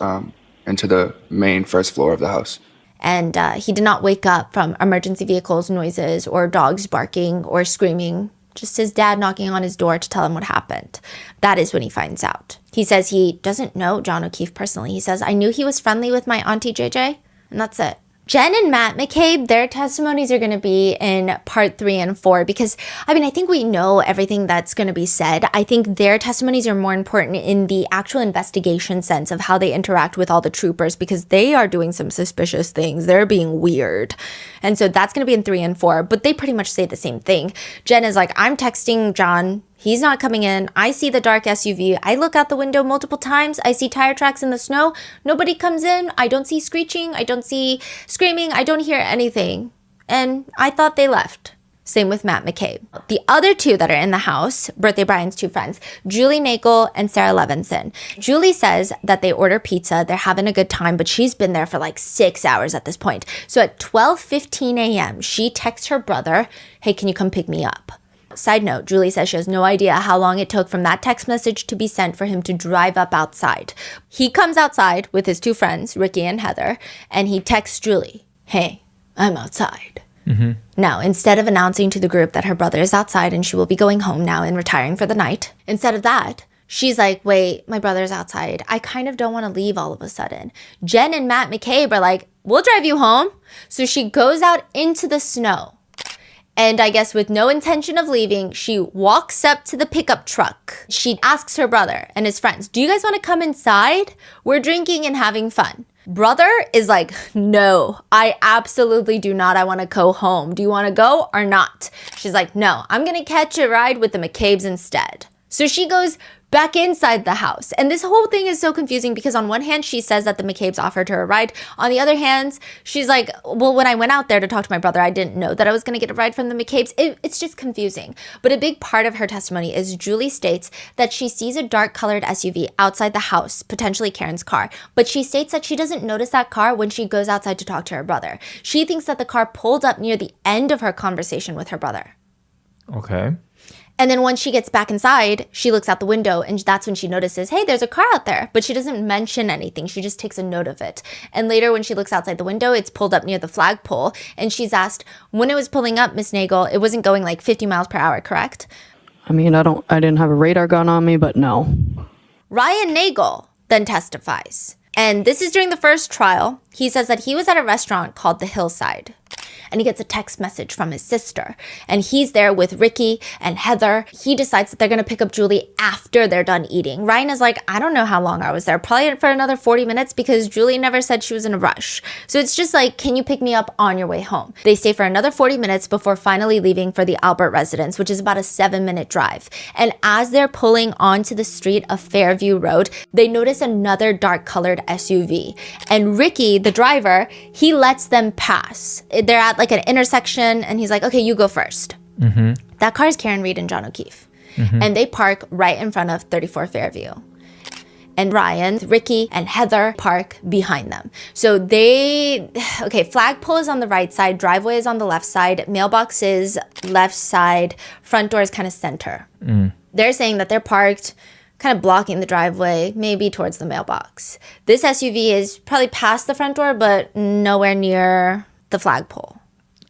into the main first floor of the house. And he did not wake up from emergency vehicles noises or dogs barking or screaming, just his dad knocking on his door to tell him what happened. That is when he finds out. He says he doesn't know John O'Keefe personally. He says, I knew he was friendly with my auntie JJ, and that's it. Jen and Matt McCabe, their testimonies are going to be in part 3 and 4 because, I think we know everything that's going to be said. I think their testimonies are more important in the actual investigation sense of how they interact with all the troopers because they are doing some suspicious things. They're being weird. And so that's going to be in 3 and 4, but they pretty much say the same thing. Jen is like, I'm texting John. He's not coming in. I see the dark SUV. I look out the window multiple times. I see tire tracks in the snow. Nobody comes in. I don't see screeching. I don't see screaming. I don't hear anything. And I thought they left. Same with Matt McCabe. The other two that are in the house, Birthday Brian's two friends, Julie Nagel and Sarah Levinson. Julie says that they order pizza. They're having a good time, but she's been there for like 6 hours at this point. So at 12:15 a.m., she texts her brother, hey, can you come pick me up? Side note, Julie says she has no idea how long it took from that text message to be sent for him to drive up outside. He comes outside with his two friends, Ricky and Heather, and he texts Julie, hey, I'm outside. Now, instead of announcing to the group that her brother is outside and she will be going home now and retiring for the night, instead of that, she's like, wait, my brother's outside. I kind of don't want to leave all of a sudden. Jen and Matt McCabe are like, we'll drive you home. So she goes out into the snow. And I guess with no intention of leaving, she walks up to the pickup truck. She asks her brother and his friends, do you guys want to come inside? We're drinking and having fun. Brother is like, no, I absolutely do not. I want to go home. Do you want to go or not? She's like, no, I'm going to catch a ride with the McCabes instead. So she goes back inside the house. And this whole thing is so confusing because on one hand, she says that the McCabes offered her a ride. On the other hand, she's like, well, when I went out there to talk to my brother, I didn't know that I was going to get a ride from the McCabes. It's just confusing. But a big part of her testimony is Julie states that she sees a dark colored SUV outside the house, potentially Karen's car. But she states that she doesn't notice that car when she goes outside to talk to her brother. She thinks that the car pulled up near the end of her conversation with her brother. Okay. And then once she gets back inside, she looks out the window and that's when she notices, hey, there's a car out there. But she doesn't mention anything. She just takes a note of it. And later when she looks outside the window, it's pulled up near the flagpole. And she's asked, when it was pulling up, Miss Nagel, it wasn't going like 50 miles per hour, correct? I didn't have a radar gun on me, but no. Ryan Nagel then testifies. And this is during the first trial. He says that he was at a restaurant called the Hillside. And he gets a text message from his sister. And he's there with Ricky and Heather. He decides that they're going to pick up Julie after they're done eating. Ryan is like, I don't know how long I was there. Probably for another 40 minutes because Julie never said she was in a rush. So it's just like, can you pick me up on your way home? They stay for another 40 minutes before finally leaving for the Albert residence, which is about a 7-minute drive. And as they're pulling onto the street of Fairview Road, they notice another dark colored SUV. And Ricky, the driver, he lets them pass. They're at like an intersection and he's like, okay, you go first. That car is Karen Reed and John O'Keefe. And they park right in front of 34 Fairview. And Ryan, Ricky, and Heather park behind them. So flagpole is on the right side, driveway is on the left side, mailbox is left side, front door is kind of center. They're saying that they're parked kind of blocking the driveway, maybe towards the mailbox. This SUV is probably past the front door, but nowhere near the flagpole.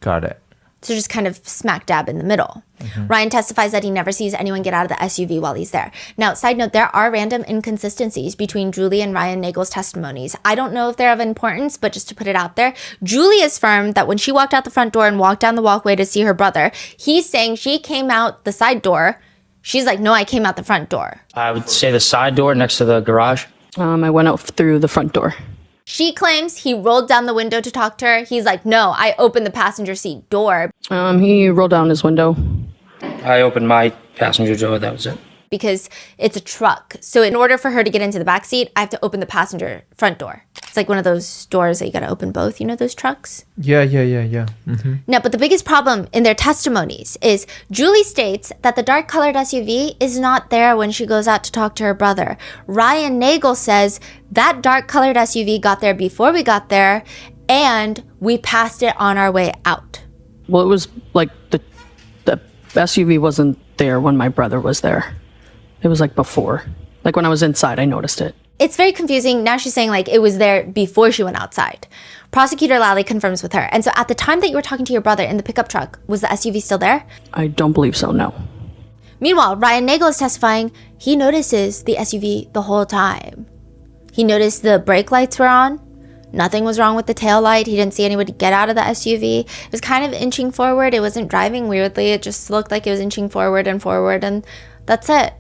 Got it. So just kind of smack dab in the middle. Ryan testifies that he never sees anyone get out of the SUV while he's there. Now, side note, there are random inconsistencies between Julie and Ryan Nagel's testimonies. I don't know if they're of importance, but just to put it out there, Julie is firm that when she walked out the front door and walked down the walkway to see her brother, he's saying she came out the side door. She's like, no, I came out the front door. I would say the side door next to the garage. I went out through the front door. She claims he rolled down the window to talk to her. He's like, no, I opened the passenger seat door. He rolled down his window. I opened my passenger door, that was it. because it's a truck. So in order for her to get into the back seat, I have to open the passenger front door. It's like one of those doors that you got to open both, you know, those trucks? Yeah. Mm-hmm. No, but the biggest problem in their testimonies is Julie states that the dark colored SUV is not there when she goes out to talk to her brother. Ryan Nagel says that dark colored SUV got there before we got there, and we passed it on our way out. Well, it was like the SUV wasn't there when my brother was there. It was like before. Like when I was inside, I noticed it. It's very confusing. Now she's saying like it was there before she went outside. Prosecutor Lally confirms with her. And so at the time that you were talking to your brother in the pickup truck, was the SUV still there? I don't believe so, no. Meanwhile, Ryan Nagel is testifying he notices the SUV the whole time. He noticed the brake lights were on. Nothing was wrong with the tail light. He didn't see anybody get out of the SUV. It was kind of inching forward. It wasn't driving weirdly. It just looked like it was inching forward, and that's it.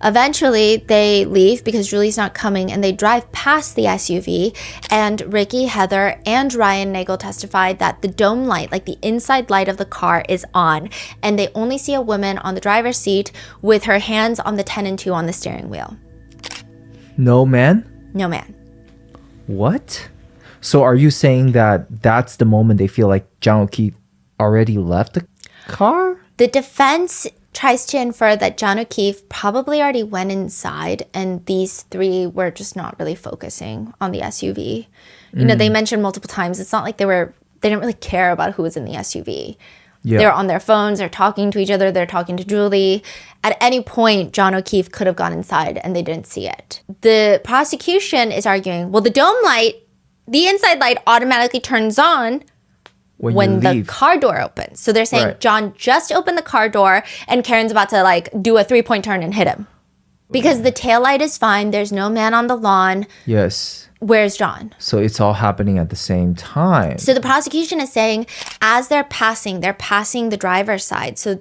Eventually, they leave because Julie's not coming, and they drive past the SUV, and Ricky, Heather, and Ryan Nagel testified that the dome light, like the inside light of the car, is on, and they only see a woman on the driver's seat with her hands on the 10 and 2 on the steering wheel. No man? No man. What? So are you saying that that's the moment they feel like John O'Keefe already left the car? The defense tries to infer that John O'Keefe probably already went inside and these three were just not really focusing on the SUV. You know, they mentioned multiple times, it's not like they didn't really care about who was in the SUV. Yeah. They're on their phones, they're talking to each other, they're talking to Julie. At any point, John O'Keefe could have gone inside and they didn't see it. The prosecution is arguing, well, the dome light, the inside light automatically turns on when the car door opens. So they're saying John just opened the car door and Karen's about to like do a 3-point turn and hit him. Because the tail light is fine. There's no man on the lawn. Yes. Where's John? So it's all happening at the same time. So the prosecution is saying as they're passing the driver's side. So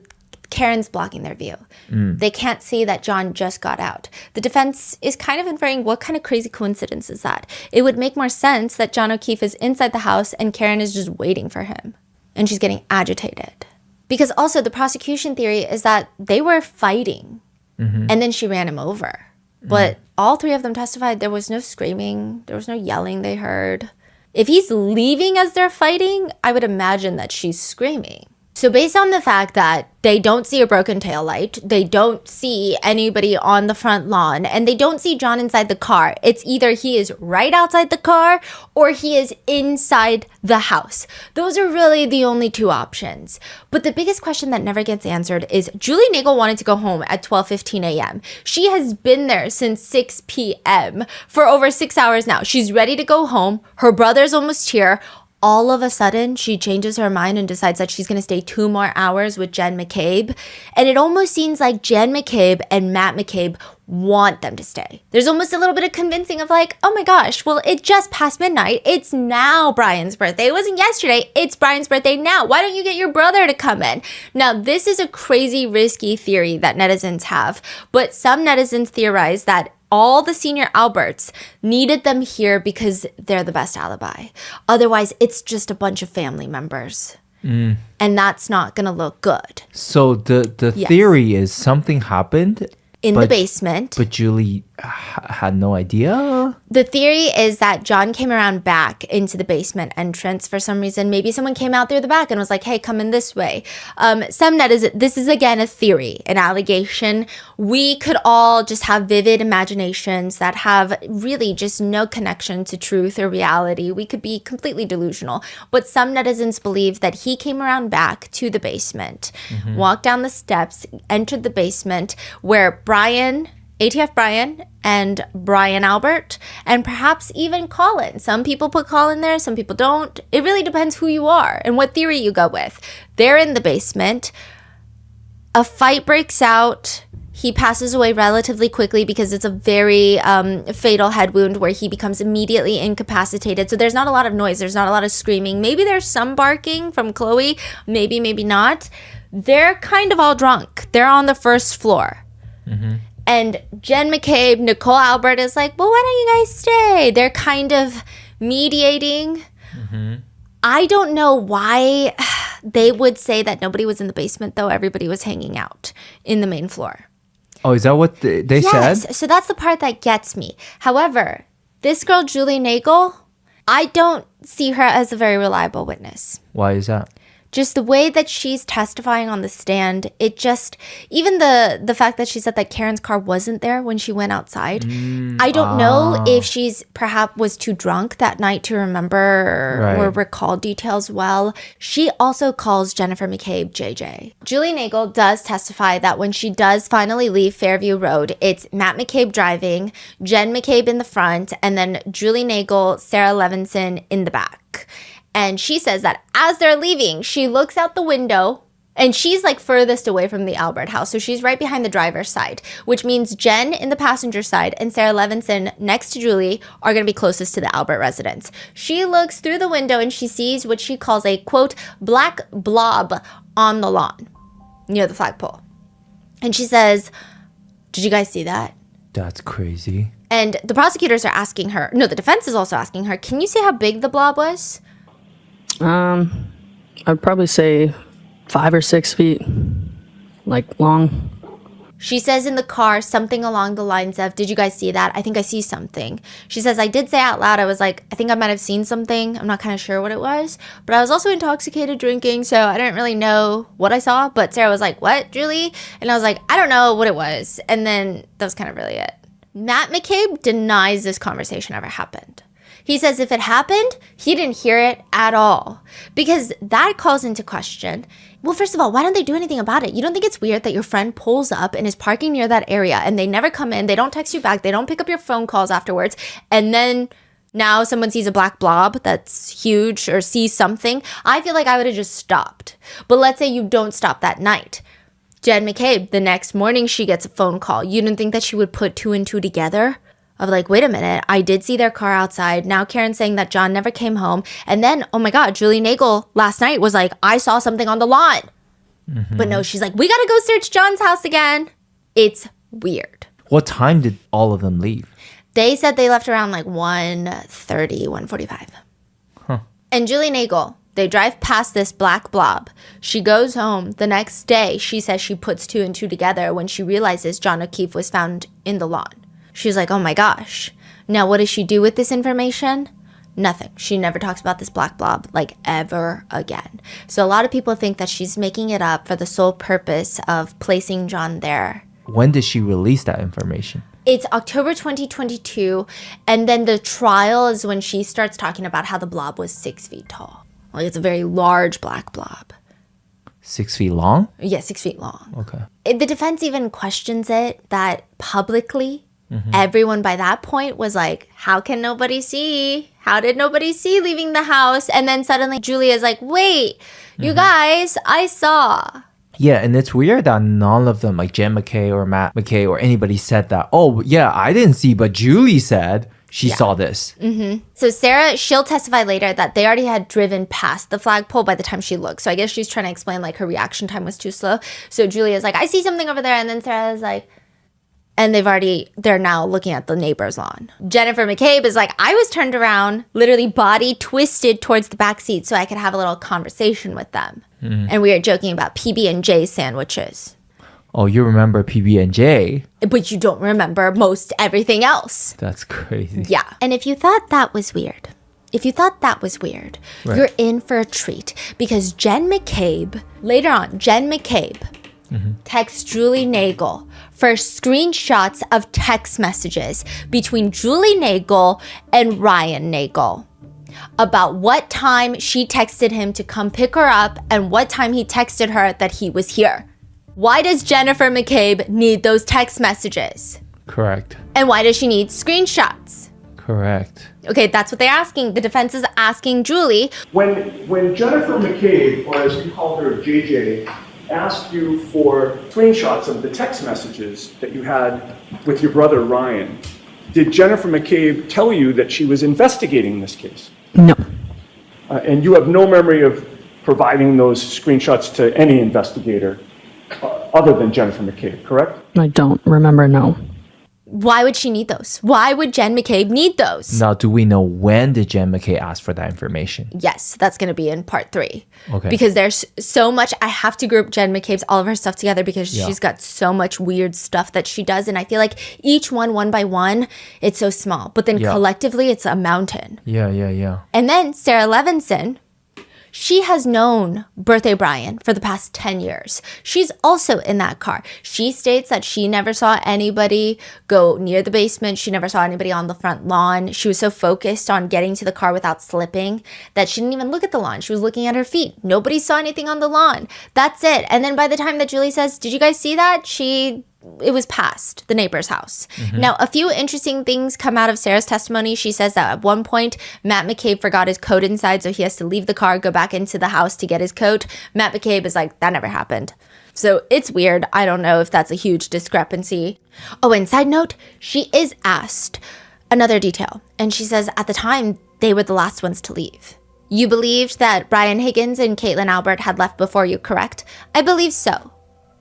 Karen's blocking their view. They can't see that John just got out. The defense is kind of inferring, what kind of crazy coincidence is that? It would make more sense that John O'Keefe is inside the house and Karen is just waiting for him. And she's getting agitated. Because also the prosecution theory is that they were fighting and then she ran him over. But all three of them testified there was no screaming, there was no yelling they heard. If he's leaving as they're fighting, I would imagine that she's screaming. So based on the fact that they don't see a broken taillight, they don't see anybody on the front lawn, and they don't see John inside the car, it's either he is right outside the car or he is inside the house. Those are really the only two options. But the biggest question that never gets answered is Julie Nagel wanted to go home at 12:15 a.m. She has been there since 6 p.m. for over 6 hours now. She's ready to go home. Her brother's almost here. All of a sudden, she changes her mind and decides that she's going to stay 2 more hours with Jen McCabe. And it almost seems like Jen McCabe and Matt McCabe want them to stay. There's almost a little bit of convincing of like, oh my gosh, well, it just passed midnight. It's now Brian's birthday. It wasn't yesterday. It's Brian's birthday now. Why don't you get your brother to come in? Now, this is a crazy, risky theory that netizens have. But some netizens theorize that all the senior Alberts needed them here because they're the best alibi. Otherwise, it's just a bunch of family members. And that's not going to look good. So the theory is something happened in the basement. But Julie had no idea? The theory is that John came around back into the basement entrance for some reason. Maybe someone came out through the back and was like, hey, come in this way. This is again a theory, an allegation. We could all just have vivid imaginations that have really just no connection to truth or reality. We could be completely delusional. But some netizens believe that he came around back to the basement, walked down the steps, entered the basement where ATF Brian and Brian Albert, and perhaps even Colin. Some people put Colin there, some people don't. It really depends who you are and what theory you go with. They're in the basement. A fight breaks out. He passes away relatively quickly because it's a very fatal head wound where he becomes immediately incapacitated. So there's not a lot of noise. There's not a lot of screaming. Maybe there's some barking from Chloe. Maybe not. They're kind of all drunk. They're on the first floor. And Jen McCabe, Nicole Albert is like, well, why don't you guys stay? They're kind of mediating. I don't know why they would say that nobody was in the basement, though. Everybody was hanging out in the main floor. Oh, is that what they Yes, said? so that's the part that gets me. However, this girl, Julie Nagel, I don't see her as a very reliable witness. Why is that? Just the way that she's testifying on the stand, it just, even the fact that she said that Karen's car wasn't there when she went outside. I don't know if she's perhaps was too drunk that night to remember or recall details well. She also calls Jennifer McCabe JJ. Julie Nagel does testify that when she does finally leave Fairview Road, it's Matt McCabe driving, Jen McCabe in the front, and then Julie Nagel, Sarah Levinson in the back. And she says that as they're leaving, she looks out the window and she's like furthest away from the Albert house. So she's right behind the driver's side, which means Jen in the passenger side and Sarah Levinson next to Julie are going to be closest to the Albert residence. She looks through the window and she sees what she calls a, quote, black blob on the lawn near the flagpole. And she says, did you guys see that? That's crazy. And the prosecutors are asking her, no, the defense is also asking her, can you see how big the blob was? I'd probably say 5 or 6 feet, like long. She says in the car something along the lines of, did you guys see that? I think I see something. She says, I did say out loud, I was like, I think I might have seen something. I'm not kind of sure what it was. But I was also intoxicated drinking, so I didn't really know what I saw. But Sarah was like, what, Julie? And I was like, I don't know what it was. And then that was kind of really it. Matt McCabe denies this conversation ever happened. He says if it happened, he didn't hear it at all. Because that calls into question, well, first of all, why don't they do anything about it? You don't think it's weird that your friend pulls up and is parking near that area and they never come in, they don't text you back, they don't pick up your phone calls afterwards, and then now someone sees a black blob that's huge or sees something? I feel like I would have just stopped. But let's say you don't stop that night. Jen McCabe, the next morning she gets a phone call. You didn't think that she would put 2 and 2 together? Of like, wait a minute, I did see their car outside. Now Karen's saying that John never came home. And then, oh my God, Julie Nagel last night was like, I saw something on the lawn. But no, she's like, we gotta go search John's house again. It's weird. What time did all of them leave? They said they left around like 1:30, 1:45. Huh. And Julie Nagel, they drive past this black blob. She goes home. The next day, she says she puts 2 and 2 together when she realizes John O'Keefe was found in the lawn. She's like, oh my gosh. Now, what does she do with this information? Nothing. She never talks about this black blob, like, ever again. So a lot of people think that she's making it up for the sole purpose of placing John there. When did she release that information? It's October 2022, and then the trial is when she starts talking about how the blob was 6 feet tall. Like, it's a very large black blob. 6 feet long? Yeah, 6 feet long. Okay. The defense even questions it, that publicly, everyone by that point was like, how can nobody see? How did nobody see leaving the house? And then suddenly Julia's like, wait, you guys, I saw. Yeah, and it's weird that none of them, like Jen McKay or Matt McKay or anybody said that, oh, yeah, I didn't see, but Julie said she saw this. So Sarah, she'll testify later that they already had driven past the flagpole by the time she looked. So I guess she's trying to explain like her reaction time was too slow. So Julia's like, I see something over there. And then Sarah's like, and they're now looking at the neighbor's lawn. Jennifer McCabe is like, I was turned around, literally body twisted towards the back seat so I could have a little conversation with them. And we were joking about PB&J sandwiches. Oh, you remember PB&J? But you don't remember most everything else. That's crazy. Yeah. And if you thought that was weird, you're in for a treat. Because Jen McCabe, later on, texts Julie Nagel for screenshots of text messages between Julie Nagel and Ryan Nagel about what time she texted him to come pick her up and what time he texted her that he was here. Why does Jennifer McCabe need those text messages? Correct. And why does she need screenshots? Correct. Okay, that's what they're asking. The defense is asking Julie. When Jennifer McCabe, or as you called her, JJ, asked you for screenshots of the text messages that you had with your brother Ryan, did Jennifer McCabe tell you that she was investigating this case? No. And you have no memory of providing those screenshots to any investigator other than Jennifer McCabe, correct? I don't remember, no. Why would she need those? Why would Jen McCabe need those? Now, do we know when did Jen McCabe ask for that information? Yes, that's going to be in part 3. Okay. Because there's so much. I have to group Jen McCabe's all of her stuff together because Yeah. she's got so much weird stuff that she does. And I feel like each one by one, it's so small. But then Yeah. collectively, it's a mountain. Yeah. And then Sarah Levinson, she has known Birthday Brian for the past 10 years. She's also in that car. She states that she never saw anybody go near the basement. She never saw anybody on the front lawn. She was so focused on getting to the car without slipping that she didn't even look at the lawn. She was looking at her feet. Nobody saw anything on the lawn. That's it. And then by the time that Julie says, "Did you guys see that?" It was past the neighbor's house. Now, a few interesting things come out of Sarah's testimony. She says that at one point, Matt McCabe forgot his coat inside, so he has to leave the car, go back into the house to get his coat. Matt McCabe is like, that never happened. So it's weird. I don't know if that's a huge discrepancy. Oh, and side note, she is asked another detail. And she says at the time, they were the last ones to leave. You believed that Brian Higgins and Caitlin Albert had left before you, correct? I believe so.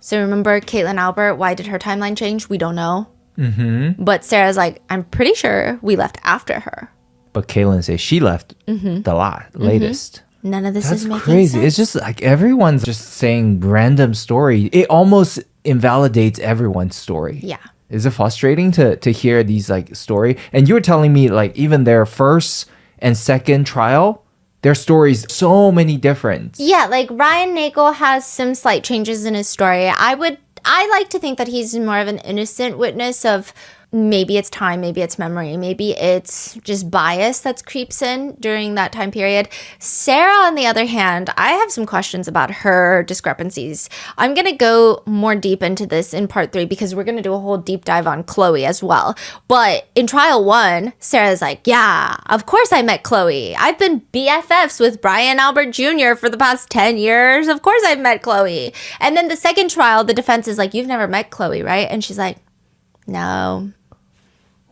So remember Caitlin Albert, why did her timeline change? We don't know. Mm-hmm. But Sarah's like, I'm pretty sure we left after her. But Kaylin says she left the latest. None of this That's is making crazy. sense. It's just like everyone's just saying random story. It almost invalidates everyone's story. Yeah. Is it frustrating to hear these like story? And you were telling me like even their first and second trial, their stories so many different. Yeah, like Ryan Nagel has some slight changes in his story. I like to think that he's more of an innocent witness of maybe it's time, maybe it's memory, maybe it's just bias that creeps in during that time period. Sarah, on the other hand, I have some questions about her discrepancies. I'm going to go more deep into this in part 3 because we're going to do a whole deep dive on Chloe as well. But in trial 1, Sarah's like, yeah, of course I met Chloe. I've been BFFs with Brian Albert Jr. for the past 10 years. Of course I've met Chloe. And then the second trial, the defense is like, you've never met Chloe, right? And she's like, no.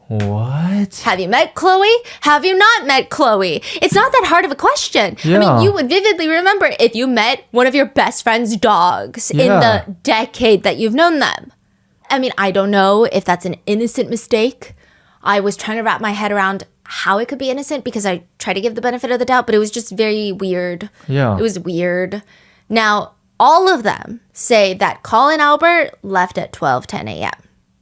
What? Have you met Chloe? Have you not met Chloe? It's not that hard of a question. I Yeah. mean, you would vividly remember if you met one of your best friend's dogs in Yeah. the decade that you've known them. I mean, I don't know if that's an innocent mistake. I was trying to wrap my head around how it could be innocent because I try to give the benefit of the doubt, but it was just very weird. Yeah. It was weird. Now, all of them say that Colin Albert left at 12:10 a.m.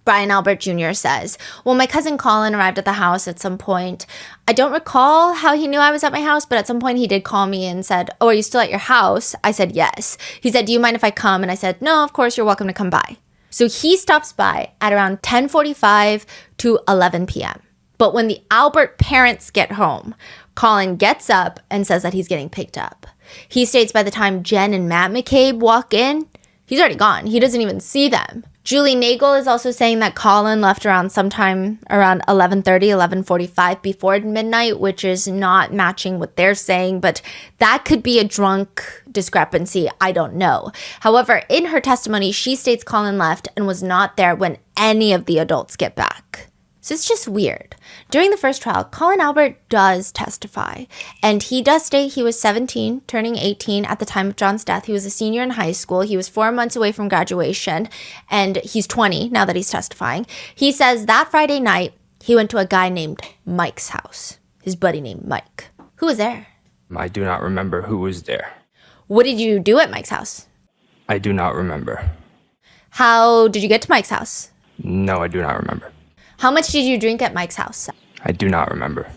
Brian Albert Jr. says, well, my cousin Colin arrived at the house at some point. I don't recall how he knew I was at my house, but at some point he did call me and said, oh, are you still at your house? I said, yes. He said, do you mind if I come? And I said, no, of course, you're welcome to come by. So he stops by at around 10:45 to 11 p.m. But when the Albert parents get home, Colin gets up and says that he's getting picked up. He states by the time Jen and Matt McCabe walk in, he's already gone. He doesn't even see them. Julie Nagel is also saying that Colin left around sometime around 11:30, 11:45 before midnight, which is not matching what they're saying, but that could be a drunk discrepancy. I don't know. However, in her testimony, she states Colin left and was not there when any of the adults get back. So it's just weird. During the first trial, Colin Albert does testify, and he does state he was 17, turning 18 at the time of John's death. He was a senior in high school. He was 4 months away from graduation, and he's 20 now that he's testifying. He says that Friday night, he went to a guy named Mike's house, his buddy named Mike. Who was there? I do not remember who was there. What did you do at Mike's house? I do not remember. How did you get to Mike's house? No, I do not remember. How much did you drink at Mike's house? I do not remember.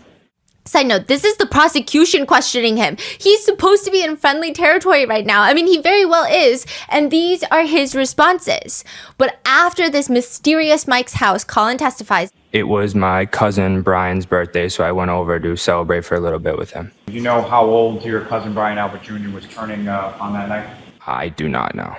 Side note, this is the prosecution questioning him. He's supposed to be in friendly territory right now. I mean, he very well is. And these are his responses. But after this mysterious Mike's house, Colin testifies. It was my cousin Brian's birthday, so I went over to celebrate for a little bit with him. Do you know how old your cousin Brian Albert Jr. was turning on that night? I do not know.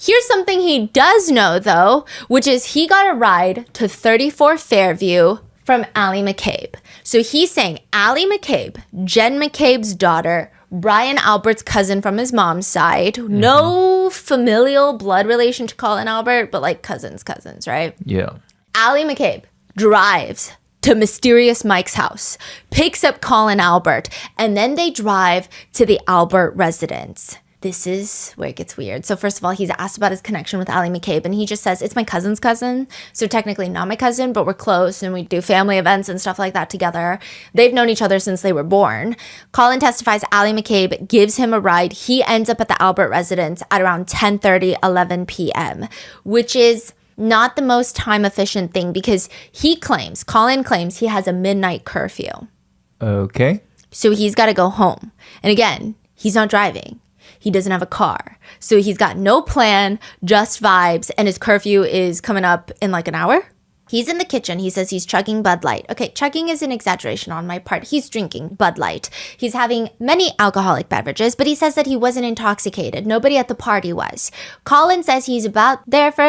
Here's something he does know, though, which is he got a ride to 34 Fairview from Allie McCabe. So he's saying Allie McCabe, Jen McCabe's daughter, Brian Albert's cousin from his mom's side, no familial blood relation to Colin Albert, but like cousins, right? Yeah. Allie McCabe drives to mysterious Mike's house, picks up Colin Albert, and then they drive to the Albert residence. This is where it gets weird. So first of all, he's asked about his connection with Allie McCabe, and he just says, it's my cousin's cousin. So technically not my cousin, but we're close, and we do family events and stuff like that together. They've known each other since they were born. Colin testifies Allie McCabe gives him a ride. He ends up at the Albert residence at around 10:30, 11 p.m., which is not the most time efficient thing because Colin claims he has a midnight curfew. Okay. So he's got to go home. And again, he's not driving. He doesn't have a car. So he's got no plan, just vibes, and his curfew is coming up in like an hour. He's in the kitchen. He says he's chugging Bud Light. Okay, chugging is an exaggeration on my part. He's drinking Bud Light. He's having many alcoholic beverages, but he says that he wasn't intoxicated. Nobody at the party was. Colin says he's about there for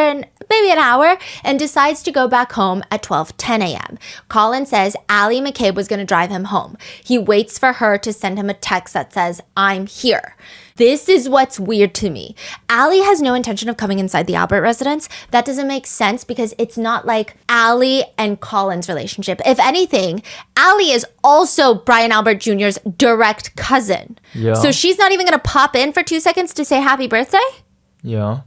maybe an hour and decides to go back home at 12:10 a.m. Colin says Allie McCabe was going to drive him home. He waits for her to send him a text that says, I'm here. This is what's weird to me. Allie has no intention of coming inside the Albert residence. That doesn't make sense because it's not like Allie and Colin's relationship. If anything, Allie is also Brian Albert Jr.'s direct cousin. Yeah. So she's not even going to pop in for 2 seconds to say happy birthday? Yeah.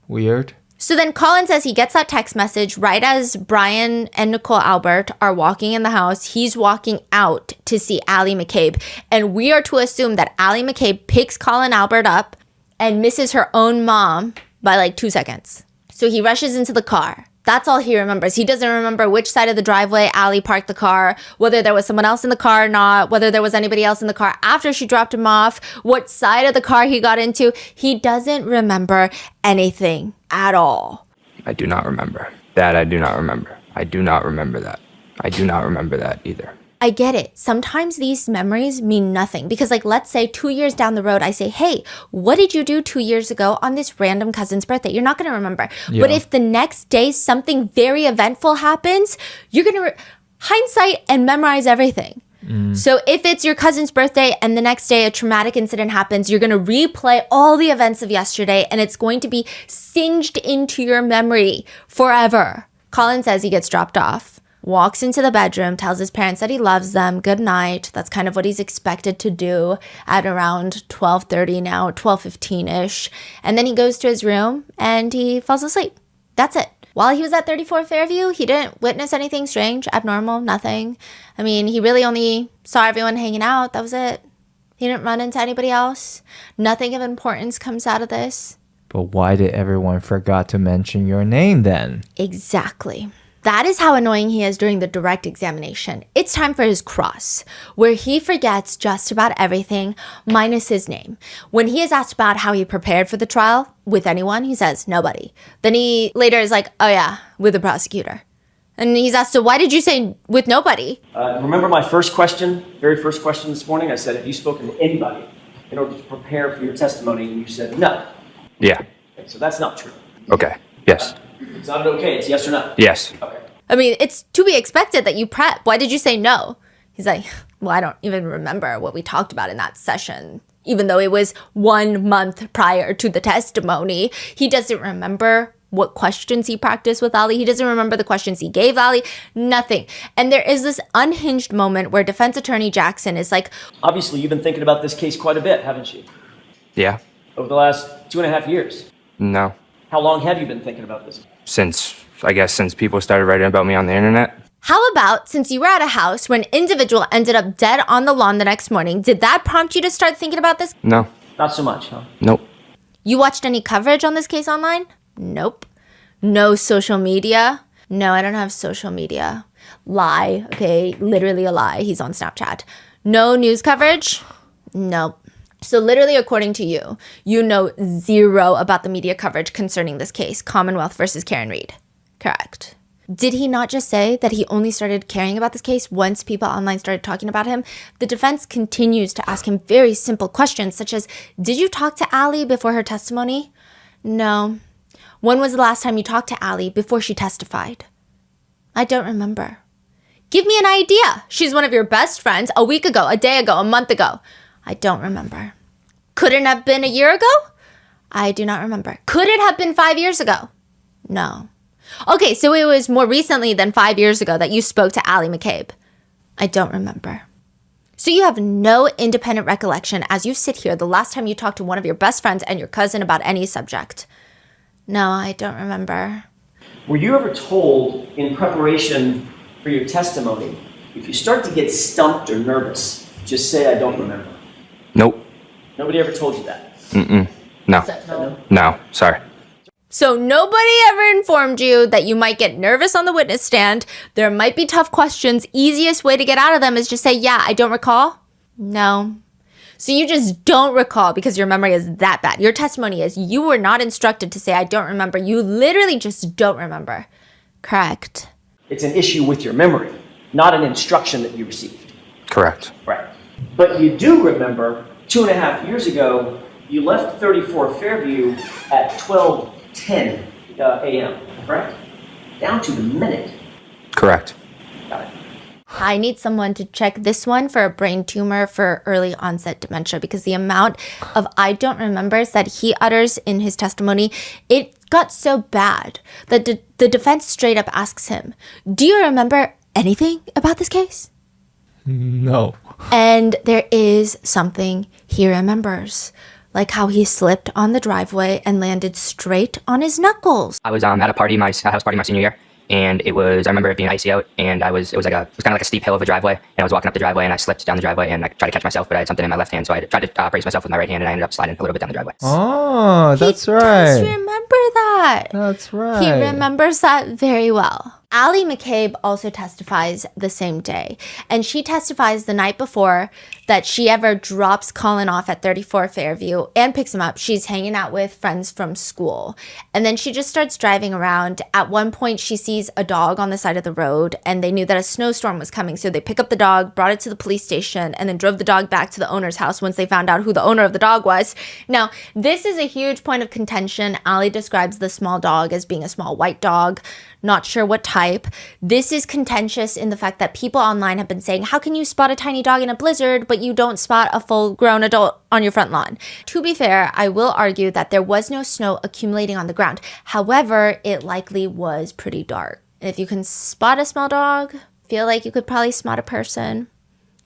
Weird. So then Colin says he gets that text message right as Brian and Nicole Albert are walking in the house. He's walking out to see Allie McCabe. And we are to assume that Allie McCabe picks Colin Albert up and misses her own mom by like 2 seconds. So he rushes into the car. That's all he remembers. He doesn't remember which side of the driveway Allie parked the car, whether there was someone else in the car or not, whether there was anybody else in the car after she dropped him off, what side of the car he got into. He doesn't remember anything at all. I do not remember. That I do not remember. I do not remember that. I do not remember that either. I get it. Sometimes these memories mean nothing because like, let's say 2 years down the road, I say, hey, what did you do 2 years ago on this random cousin's birthday? You're not going to remember. Yeah. But if the next day something very eventful happens, you're going to hindsight and memorize everything. So if it's your cousin's birthday and the next day a traumatic incident happens, you're going to replay all the events of yesterday and it's going to be singed into your memory forever. Colin says he gets dropped off, walks into the bedroom, tells his parents that he loves them, good night. That's kind of what he's expected to do at around 12:30 now, 12:15-ish. And then he goes to his room and he falls asleep. That's it. While he was at 34 Fairview, he didn't witness anything strange, abnormal, nothing. I mean, he really only saw everyone hanging out. That was it. He didn't run into anybody else. Nothing of importance comes out of this. But why did everyone forgot to mention your name then? Exactly. That is how annoying he is during the direct examination. It's time for his cross, where he forgets just about everything minus his name. When he is asked about how he prepared for the trial with anyone, he says, nobody. Then he later is like, oh yeah, with the prosecutor. And he's asked, so why did you say with nobody? Remember my first question, very first question this morning? I said, have you spoken to anybody in order to prepare for your testimony? And you said no. Yeah. Okay, so that's not true. Okay. Yes. It's not an okay, it's yes or no. Yes. Okay. I mean, it's to be expected that you prep. Why did you say no? He's like, well, I don't even remember what we talked about in that session. Even though it was 1 month prior to the testimony, he doesn't remember what questions he practiced with Ali. He doesn't remember the questions he gave Ali. Nothing. And there is this unhinged moment where defense attorney Jackson is like, obviously, you've been thinking about this case quite a bit, haven't you? Yeah. Over the last 2.5 years. No. How long have you been thinking about this? Since people started writing about me on the internet. how about since you were at a house where an individual ended up dead on the lawn the next morning, did that prompt you to start thinking about this? No. Not so much, huh? Nope. You watched any coverage on this case online? Nope. No social media? No, I don't have social media. Lie, okay? Literally a lie. He's on Snapchat. No news coverage? Nope. So literally, according to you, you know zero about the media coverage concerning this case, Commonwealth versus Karen Read. Correct. Did he not just say that he only started caring about this case once people online started talking about him? The defense continues to ask him very simple questions, such as, did you talk to Allie before her testimony? No. When was the last time you talked to Allie before she testified? I don't remember. Give me an idea. She's one of your best friends a week ago, a day ago, a month ago. I don't remember. Could it have been a year ago? I do not remember. Could it have been 5 years ago? No. Okay, so it was more recently than 5 years ago that you spoke to Allie McCabe. I don't remember. So you have no independent recollection as you sit here the last time you talked to one of your best friends and your cousin about any subject. No, I don't remember. Were you ever told in preparation for your testimony, if you start to get stumped or nervous, just say, I don't remember? Nope. Nobody ever told you that? No. No, sorry. So nobody ever informed you that you might get nervous on the witness stand. There might be tough questions. Easiest way to get out of them is just say, yeah, I don't recall. No. So you just don't recall because your memory is that bad. Your testimony is you were not instructed to say, I don't remember. You literally just don't remember. Correct. It's an issue with your memory, not an instruction that you received. Correct. Right. But you do remember 2.5 years ago, you left 34 Fairview at 12:10 a.m., correct? Down to the minute. Correct. Got it. I need someone to check this one for a brain tumor for early onset dementia because the amount of I don't remembers that he utters in his testimony, it got so bad that the defense straight up asks him, do you remember anything about this case? No. And there is something he remembers, like how he slipped on the driveway and landed straight on his knuckles. I was at a party, my house party my senior year, and I remember it being icy out, and it was kind of like a steep hill of a driveway, and I was walking up the driveway, and I slipped down the driveway, and I tried to catch myself, but I had something in my left hand, so I tried to brace myself with my right hand, and I ended up sliding a little bit down the driveway. Oh, that's He right. does remember that. That's right. He remembers that very well. Allie McCabe also testifies the same day, and she testifies the night before that she ever drops Colin off at 34 Fairview and picks him up. She's hanging out with friends from school, and then she just starts driving around. At one point, she sees a dog on the side of the road, and they knew that a snowstorm was coming, so they pick up the dog, brought it to the police station, and then drove the dog back to the owner's house once they found out who the owner of the dog was. Now, this is a huge point of contention. Allie describes the small dog as being a small white dog. Not sure what type. This is contentious in the fact that people online have been saying, how can you spot a tiny dog in a blizzard, but you don't spot a full-grown adult on your front lawn? To be fair, I will argue that there was no snow accumulating on the ground. However, it likely was pretty dark. And if you can spot a small dog, feel like you could probably spot a person.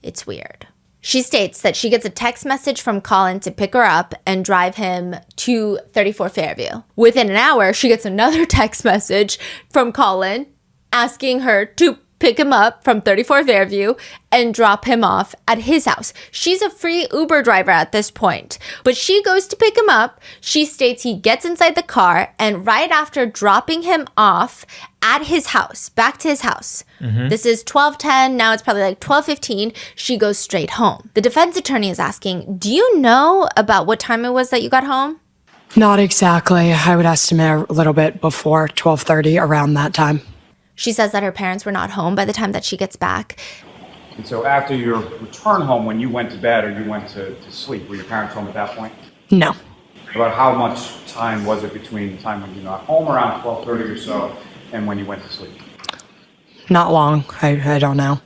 It's weird. She states that she gets a text message from Colin to pick her up and drive him to 34 Fairview. Within an hour, she gets another text message from Colin asking her to pick him up from 34 Fairview and drop him off at his house. She's a free Uber driver at this point, but she goes to pick him up. She states he gets inside the car, and right after dropping him off at his house, back to his house, this is 12:10, now it's probably like 12:15, she goes straight home. The defense attorney is asking, do you know about what time it was that you got home? Not exactly. I would estimate a little bit before 12:30, around that time. She says that her parents were not home by the time that she gets back. And so after your return home, when you went to bed or you went to sleep, were your parents home at that point? No. About how much time was it between the time when you got home, around 12:30 or so, and when you went to sleep? Not long. I don't know.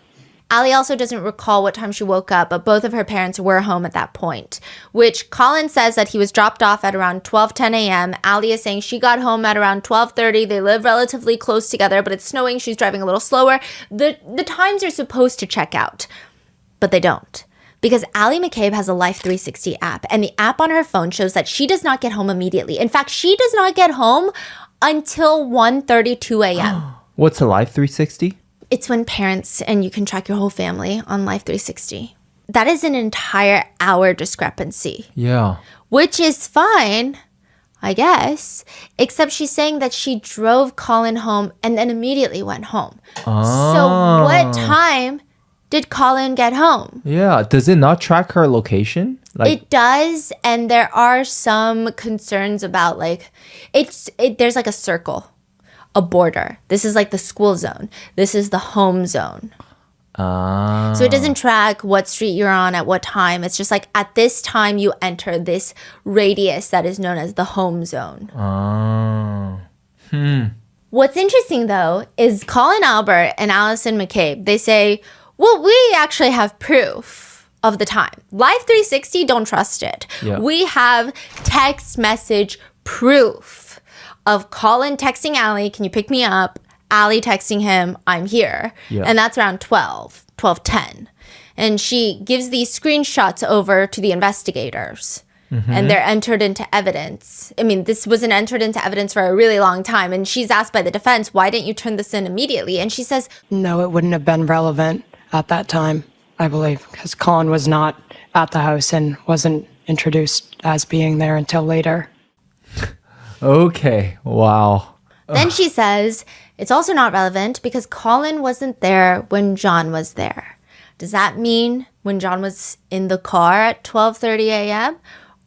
Allie also doesn't recall what time she woke up, but both of her parents were home at that point, which Colin says that he was dropped off at around 12:10 a.m. Allie is saying she got home at around 12:30. They live relatively close together, but it's snowing. She's driving a little slower. The times are supposed to check out, but they don't. Because Allie McCabe has a Life 360 app, and the app on her phone shows that she does not get home immediately. In fact, she does not get home until 1:32 a.m. What's a Life 360? It's when parents and you can track your whole family on Life 360. That is an entire hour discrepancy, Yeah. which is fine, I guess, except she's saying that she drove Colin home and then immediately went home. So what time did Colin get home? Yeah. Does it not track her location? It does, and there are some concerns about there's like a circle, a border. This is like the school zone. This is the home zone. So it doesn't track what street you're on at what time. It's just like at this time you enter this radius that is known as the home zone. What's interesting though is Colin Albert and Allison McCabe, they say, well, we actually have proof of the time. Life 360, don't trust it. Yeah. We have text message proof of Colin texting Allie, can you pick me up? Allie texting him, I'm here. Yeah. And that's around 12 12:10. And she gives these screenshots over to the investigators. And they're entered into evidence. I mean, this wasn't entered into evidence for a really long time. And she's asked by the defense, why didn't you turn this in immediately? And she says, No, it wouldn't have been relevant at that time, I believe, because Colin was not at the house and wasn't introduced as being there until later. Okay. Wow. then she says, it's also not relevant because Colin wasn't there when John was there. Does that mean when John was in the car at 12:30 a.m.?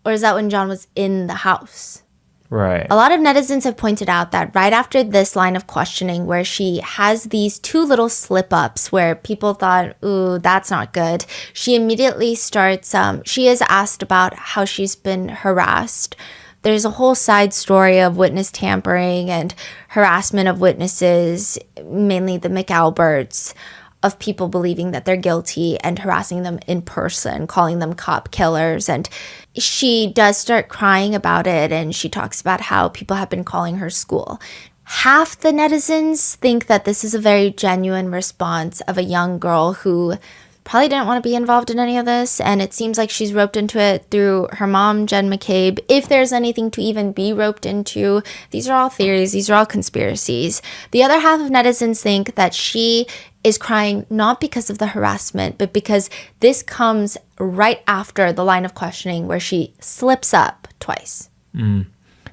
Or is that when John was in the house? Right. A lot of netizens have pointed out that right after this line of questioning where she has these two little slip-ups where people thought, ooh, that's not good, she immediately starts, she is asked about how she's been harassed. There's a whole side story of witness tampering and harassment of witnesses, mainly the McAlberts, of people believing that they're guilty and harassing them in person, calling them cop killers. And she does start crying about it, and she talks about how people have been calling her school. Half the netizens think that this is a very genuine response of a young girl who probably didn't want to be involved in any of this, and it seems like she's roped into it through her mom, Jen McCabe. If there's anything to even be roped into, these are all theories, these are all conspiracies. The other half of netizens think that she is crying not because of the harassment, but because this comes right after the line of questioning where she slips up twice.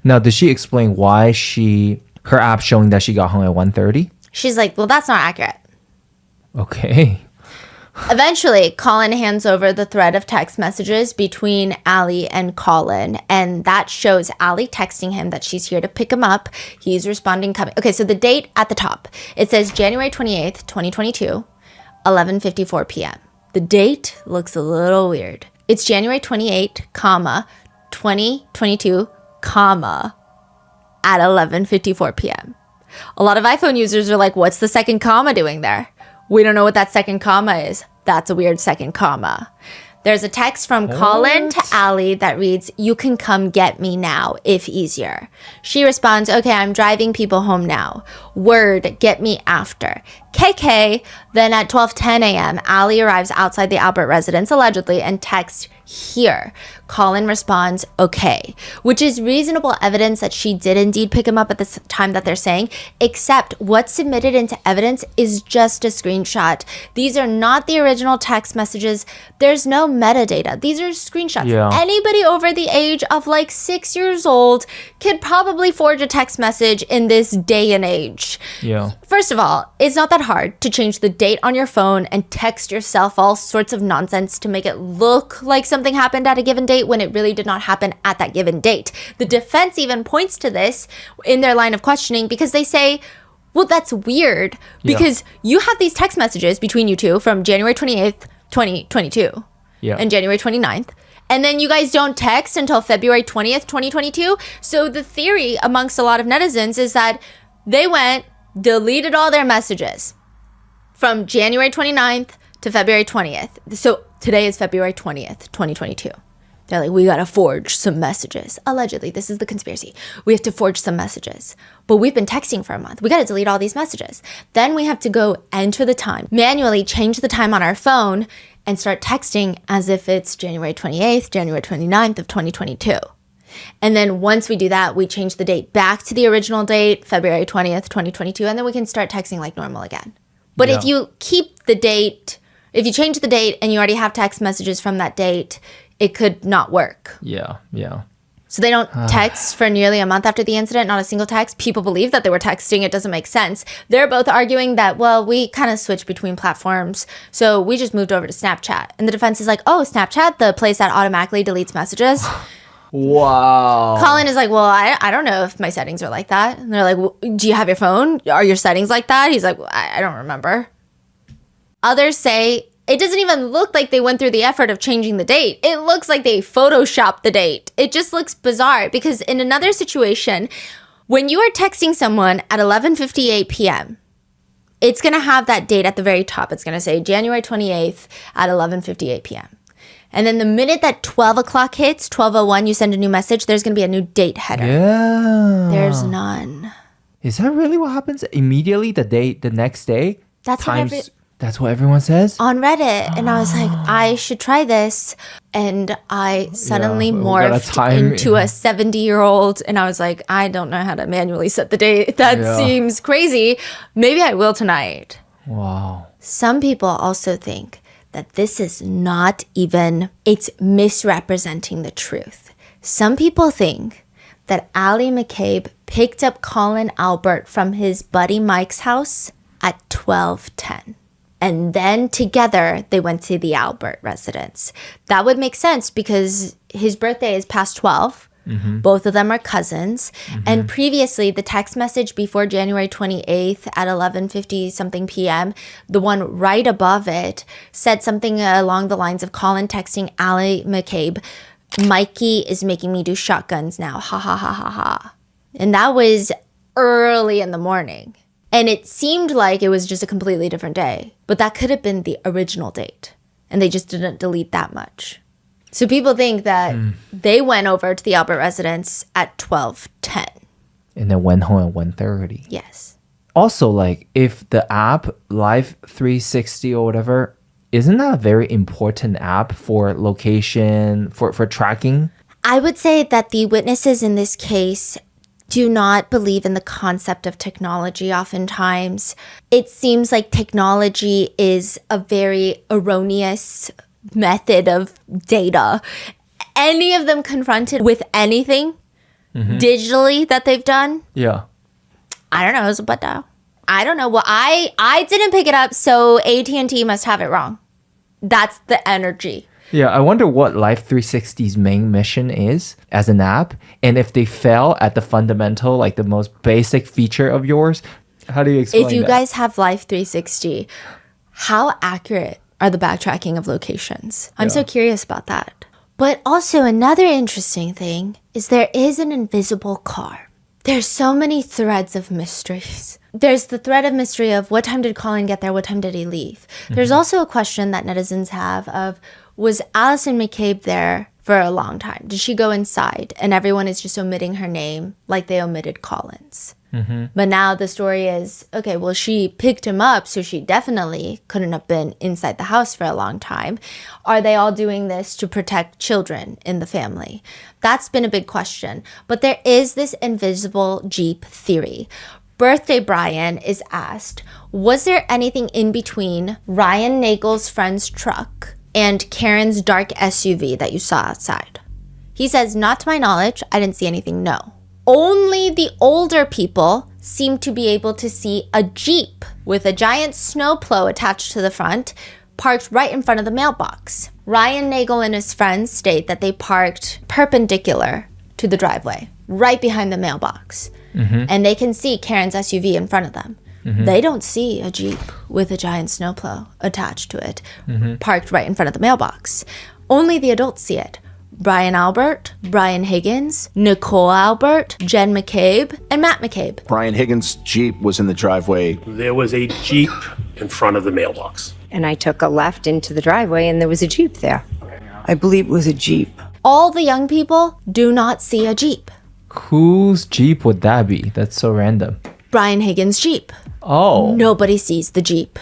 Now, did she explain why her app showing that she got home at 1:30? She's like, well, that's not accurate. Okay. Eventually, Colin hands over the thread of text messages between Allie and Colin, and that shows Allie texting him that she's here to pick him up. He's responding, coming. Okay, so the date at the top, it says January 28th, 2022, 11:54 p.m. The date looks a little weird. It's January 28, 2022, at 11:54 p.m. A lot of iPhone users are like, what's the second comma doing there? We don't know what that second comma is. That's a weird second comma. There's a text from Colin to Allie that reads, you can come get me now, if easier. She responds, okay, I'm driving people home now. Word, get me after. KK. Then at 12:10 a.m., Allie arrives outside the Albert residence, allegedly, and texts, here. Colin responds, okay, which is reasonable evidence that she did indeed pick him up at the time that they're saying, except what's submitted into evidence is just a screenshot. These are not the original text messages. There's no metadata. These are screenshots. Yeah. Anybody over the age of like 6 years old could probably forge a text message in this day and age. Yeah. First of all, it's not that hard to change the date on your phone and text yourself all sorts of nonsense to make it look like something happened at a given date when it really did not happen at that given date. The defense even points to this in their line of questioning because they say, well, that's weird because you have these text messages between you two from January 28th, 2022 and January 29th. And then you guys don't text until February 20th, 2022. So the theory amongst a lot of netizens is that they went, deleted all their messages from January 29th to February 20th. So today is February 20th, 2022. They're like, we gotta forge some messages. Allegedly, this is the conspiracy. We have to forge some messages. But we've been texting for a month. We gotta delete all these messages. Then we have to go enter the time, manually change the time on our phone, and start texting as if it's January 28th, January 29th of 2022. And then once we do that, we change the date back to the original date, February 20th, 2022, and then we can start texting like normal again. But if you keep the date, if you change the date and you already have text messages from that date, it could not work. Yeah. So they don't text for nearly a month after the incident, not a single text. People believe that they were texting. It doesn't make sense. They're both arguing that, well, we kind of switched between platforms, so we just moved over to Snapchat. And the defense is like, oh, Snapchat, the place that automatically deletes messages. Wow. Colin is like, well, I don't know if my settings are like that. And they're like, well, do you have your phone? Are your settings like that? He's like, well, I don't remember. Others say it doesn't even look like they went through the effort of changing the date. It looks like they photoshopped the date. It just looks bizarre because in another situation, when you are texting someone at 11:58 p.m., it's going to have that date at the very top. It's going to say January 28th at 11:58 p.m. And then the minute that 12 o'clock hits, 12:01, you send a new message, there's going to be a new date header. Yeah. There's none. Is that really what happens? Immediately the next day? That's what That's what everyone says? On Reddit. And I was like, I should try this. And I suddenly we gotta morphed time- into a 70-year-old. And I was like, I don't know how to manually set the date. That Yeah. seems crazy. Maybe I will tonight. Wow. Some people also think that this is not even, it's misrepresenting the truth. Some people think that Ali McCabe picked up Colin Albert from his buddy Mike's house at 12:10. And then together they went to the Albert residence. That would make sense because his birthday is past 12. Both of them are cousins. And previously, the text message before January 28th at 11:50 something p.m., the one right above it said something along the lines of Colin texting Ali McCabe, Mikey is making me do shotguns now. Ha ha ha ha ha. And that was early in the morning. And it seemed like it was just a completely different day. But that could have been the original date. And they just didn't delete that much. So people think that they went over to the Albert residence at 12:10. And then went home at 1:30. Yes. Also, like, if the app Live 360 or whatever, isn't that a very important app for location, for tracking? I would say that the witnesses in this case do not believe in the concept of technology oftentimes. It seems like technology is a very erroneous method of data. Any of them confronted with anything digitally that they've done, Yeah. I don't know, it's a butt dial. I don't know. Well, I didn't pick it up, so AT&T must have it wrong. That's the energy. Yeah, I wonder what Life 360's main mission is as an app. And if they fail at the fundamental, like the most basic feature of yours, how do you explain If you that? guys have Life 360, how accurate are the backtracking of locations? I'm so curious about that. But also another interesting thing is there is an invisible car. There's so many threads of mysteries. There's the thread of mystery of what time did Colin get there? What time did he leave? There's also a question that netizens have of, was Allison McCabe there for a long time? Did she go inside? And everyone is just omitting her name like they omitted Colin's. But now the story is, okay, well, she picked him up, so she definitely couldn't have been inside the house for a long time. Are they all doing this to protect children in the family? That's been a big question. But there is this invisible Jeep theory. Birthday Brian is asked, was there anything in between Ryan Nagel's friend's truck and Karen's dark SUV that you saw outside? He says, not to my knowledge, I didn't see anything, no. Only the older people seem to be able to see a Jeep with a giant snowplow attached to the front, parked right in front of the mailbox. Ryan Nagel and his friends state that they parked perpendicular to the driveway, right behind the mailbox. And they can see Karen's SUV in front of them. They don't see a Jeep with a giant snowplow attached to it, parked right in front of the mailbox. Only the adults see it. Brian Albert, Brian Higgins, Nicole Albert, Jen McCabe, and Matt McCabe. Brian Higgins' Jeep was in the driveway. There was a Jeep in front of the mailbox. And I took a left into the driveway and there was a Jeep there. I believe it was a Jeep. All the young people do not see a Jeep. Whose Jeep would that be? That's so random. Brian Higgins' Jeep. Oh. Nobody sees the Jeep.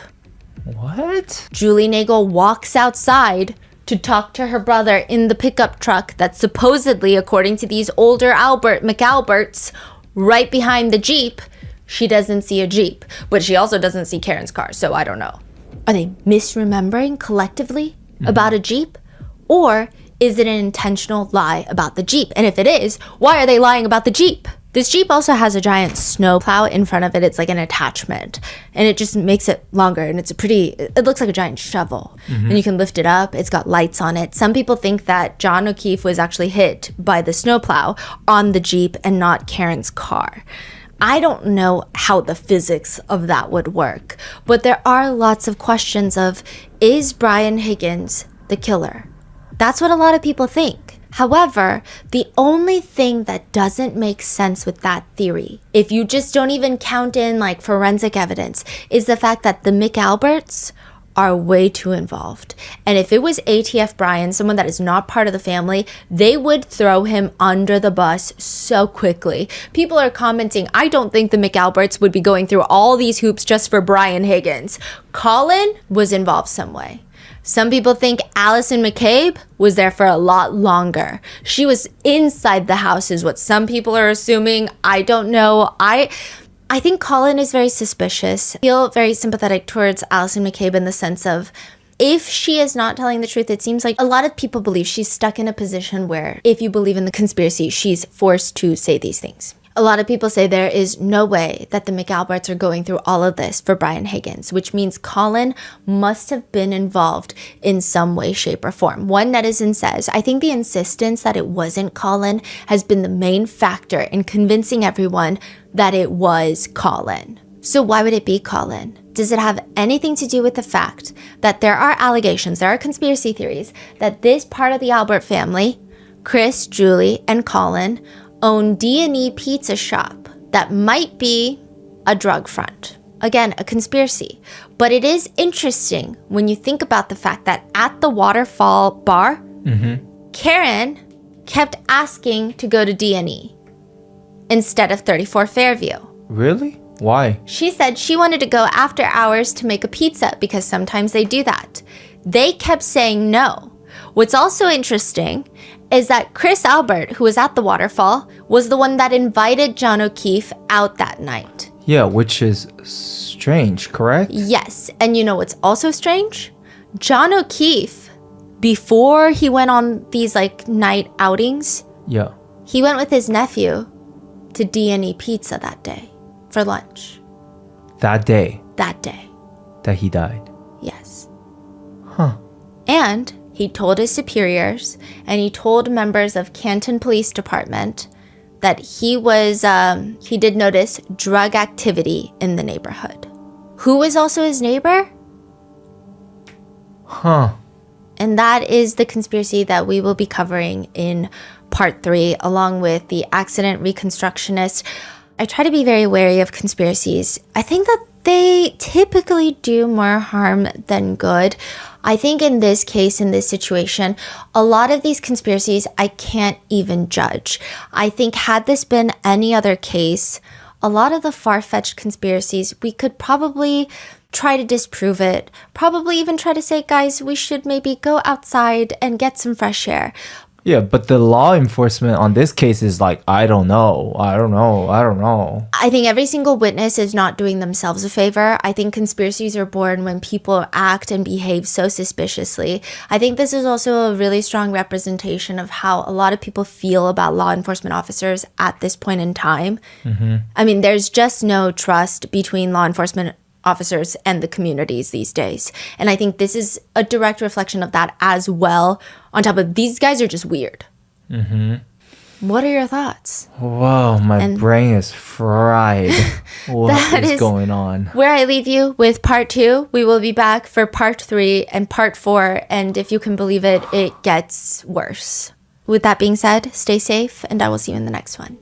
What? Julie Nagel walks outside to talk to her brother in the pickup truck that's supposedly, according to these older McAlberts, right behind the Jeep. She doesn't see a Jeep, but she also doesn't see Karen's car, so I don't know. Are they misremembering collectively about a Jeep? Or is it an intentional lie about the Jeep? And if it is, why are they lying about the Jeep? This Jeep also has a giant snowplow in front of it. It's like an attachment, and it just makes it longer, and it looks like a giant shovel. And you can lift it up. It's got lights on it. Some people think that John O'Keefe was actually hit by the snowplow on the Jeep and not Karen's car. I don't know how the physics of that would work, but there are lots of questions of, is Brian Higgins the killer? That's what a lot of people think. However, the only thing that doesn't make sense with that theory, if you just don't even count in like forensic evidence, is the fact that the McAlberts are way too involved. And if it was ATF Brian, someone that is not part of the family, they would throw him under the bus so quickly. People are commenting, I don't think the McAlberts would be going through all these hoops just for Brian Higgins. Colin was involved some way. Some people think Allison McCabe was there for a lot longer. She was inside the house is what some people are assuming. I don't know. I think Colin is very suspicious. I feel very sympathetic towards Allison McCabe in the sense of if she is not telling the truth, it seems like a lot of people believe she's stuck in a position where if you believe in the conspiracy, she's forced to say these things. A lot of people say there is no way that the McAlberts are going through all of this for Brian Higgins, which means Colin must have been involved in some way, shape, or form. One netizen says, I think the insistence that it wasn't Colin has been the main factor in convincing everyone that it was Colin. So why would it be Colin? Does it have anything to do with the fact that there are allegations, there are conspiracy theories that this part of the Albert family, Chris, Julie, and Colin, own D&E Pizza Shop that might be a drug front. Again, a conspiracy. But it is interesting when you think about the fact that at the Waterfall bar, Karen kept asking to go to D&E instead of 34 Fairview. Really? Why? She said she wanted to go after hours to make a pizza because sometimes they do that. They kept saying no. What's also interesting is that Chris Albert, who was at the Waterfall, was the one that invited John O'Keefe out that night. Yeah, which is strange, correct? Yes, and you know what's also strange? John O'Keefe, before he went on these night outings, Yeah. he went with his nephew to D&E Pizza that day for lunch. That day That day, that he died. yes. Huh. And he told his superiors and he told members of Canton Police Department that he did notice drug activity in the neighborhood. Who was also his neighbor? Huh. And that is the conspiracy that we will be covering in part 3, along with the accident reconstructionist. I try to be very wary of conspiracies. I think that they typically do more harm than good. I think in this case, in this situation, a lot of these conspiracies I can't even judge. I think had this been any other case, a lot of the far-fetched conspiracies, we could probably try to disprove it. Probably even try to say, guys, we should maybe go outside and get some fresh air. Yeah, but the law enforcement on this case is I don't know. I think every single witness is not doing themselves a favor. I think conspiracies are born when people act and behave so suspiciously. I think this is also a really strong representation of how a lot of people feel about law enforcement officers at this point in time. I mean, there's just no trust between law enforcement officers and the communities these days. And I think this is a direct reflection of that as well. On top of these guys are just weird. What are your thoughts? Whoa, my brain is fried. What is going on? Where I leave you with part 2. We will be back for part 3 and part 4. And if you can believe it, it gets worse. With that being said, stay safe and I will see you in the next one.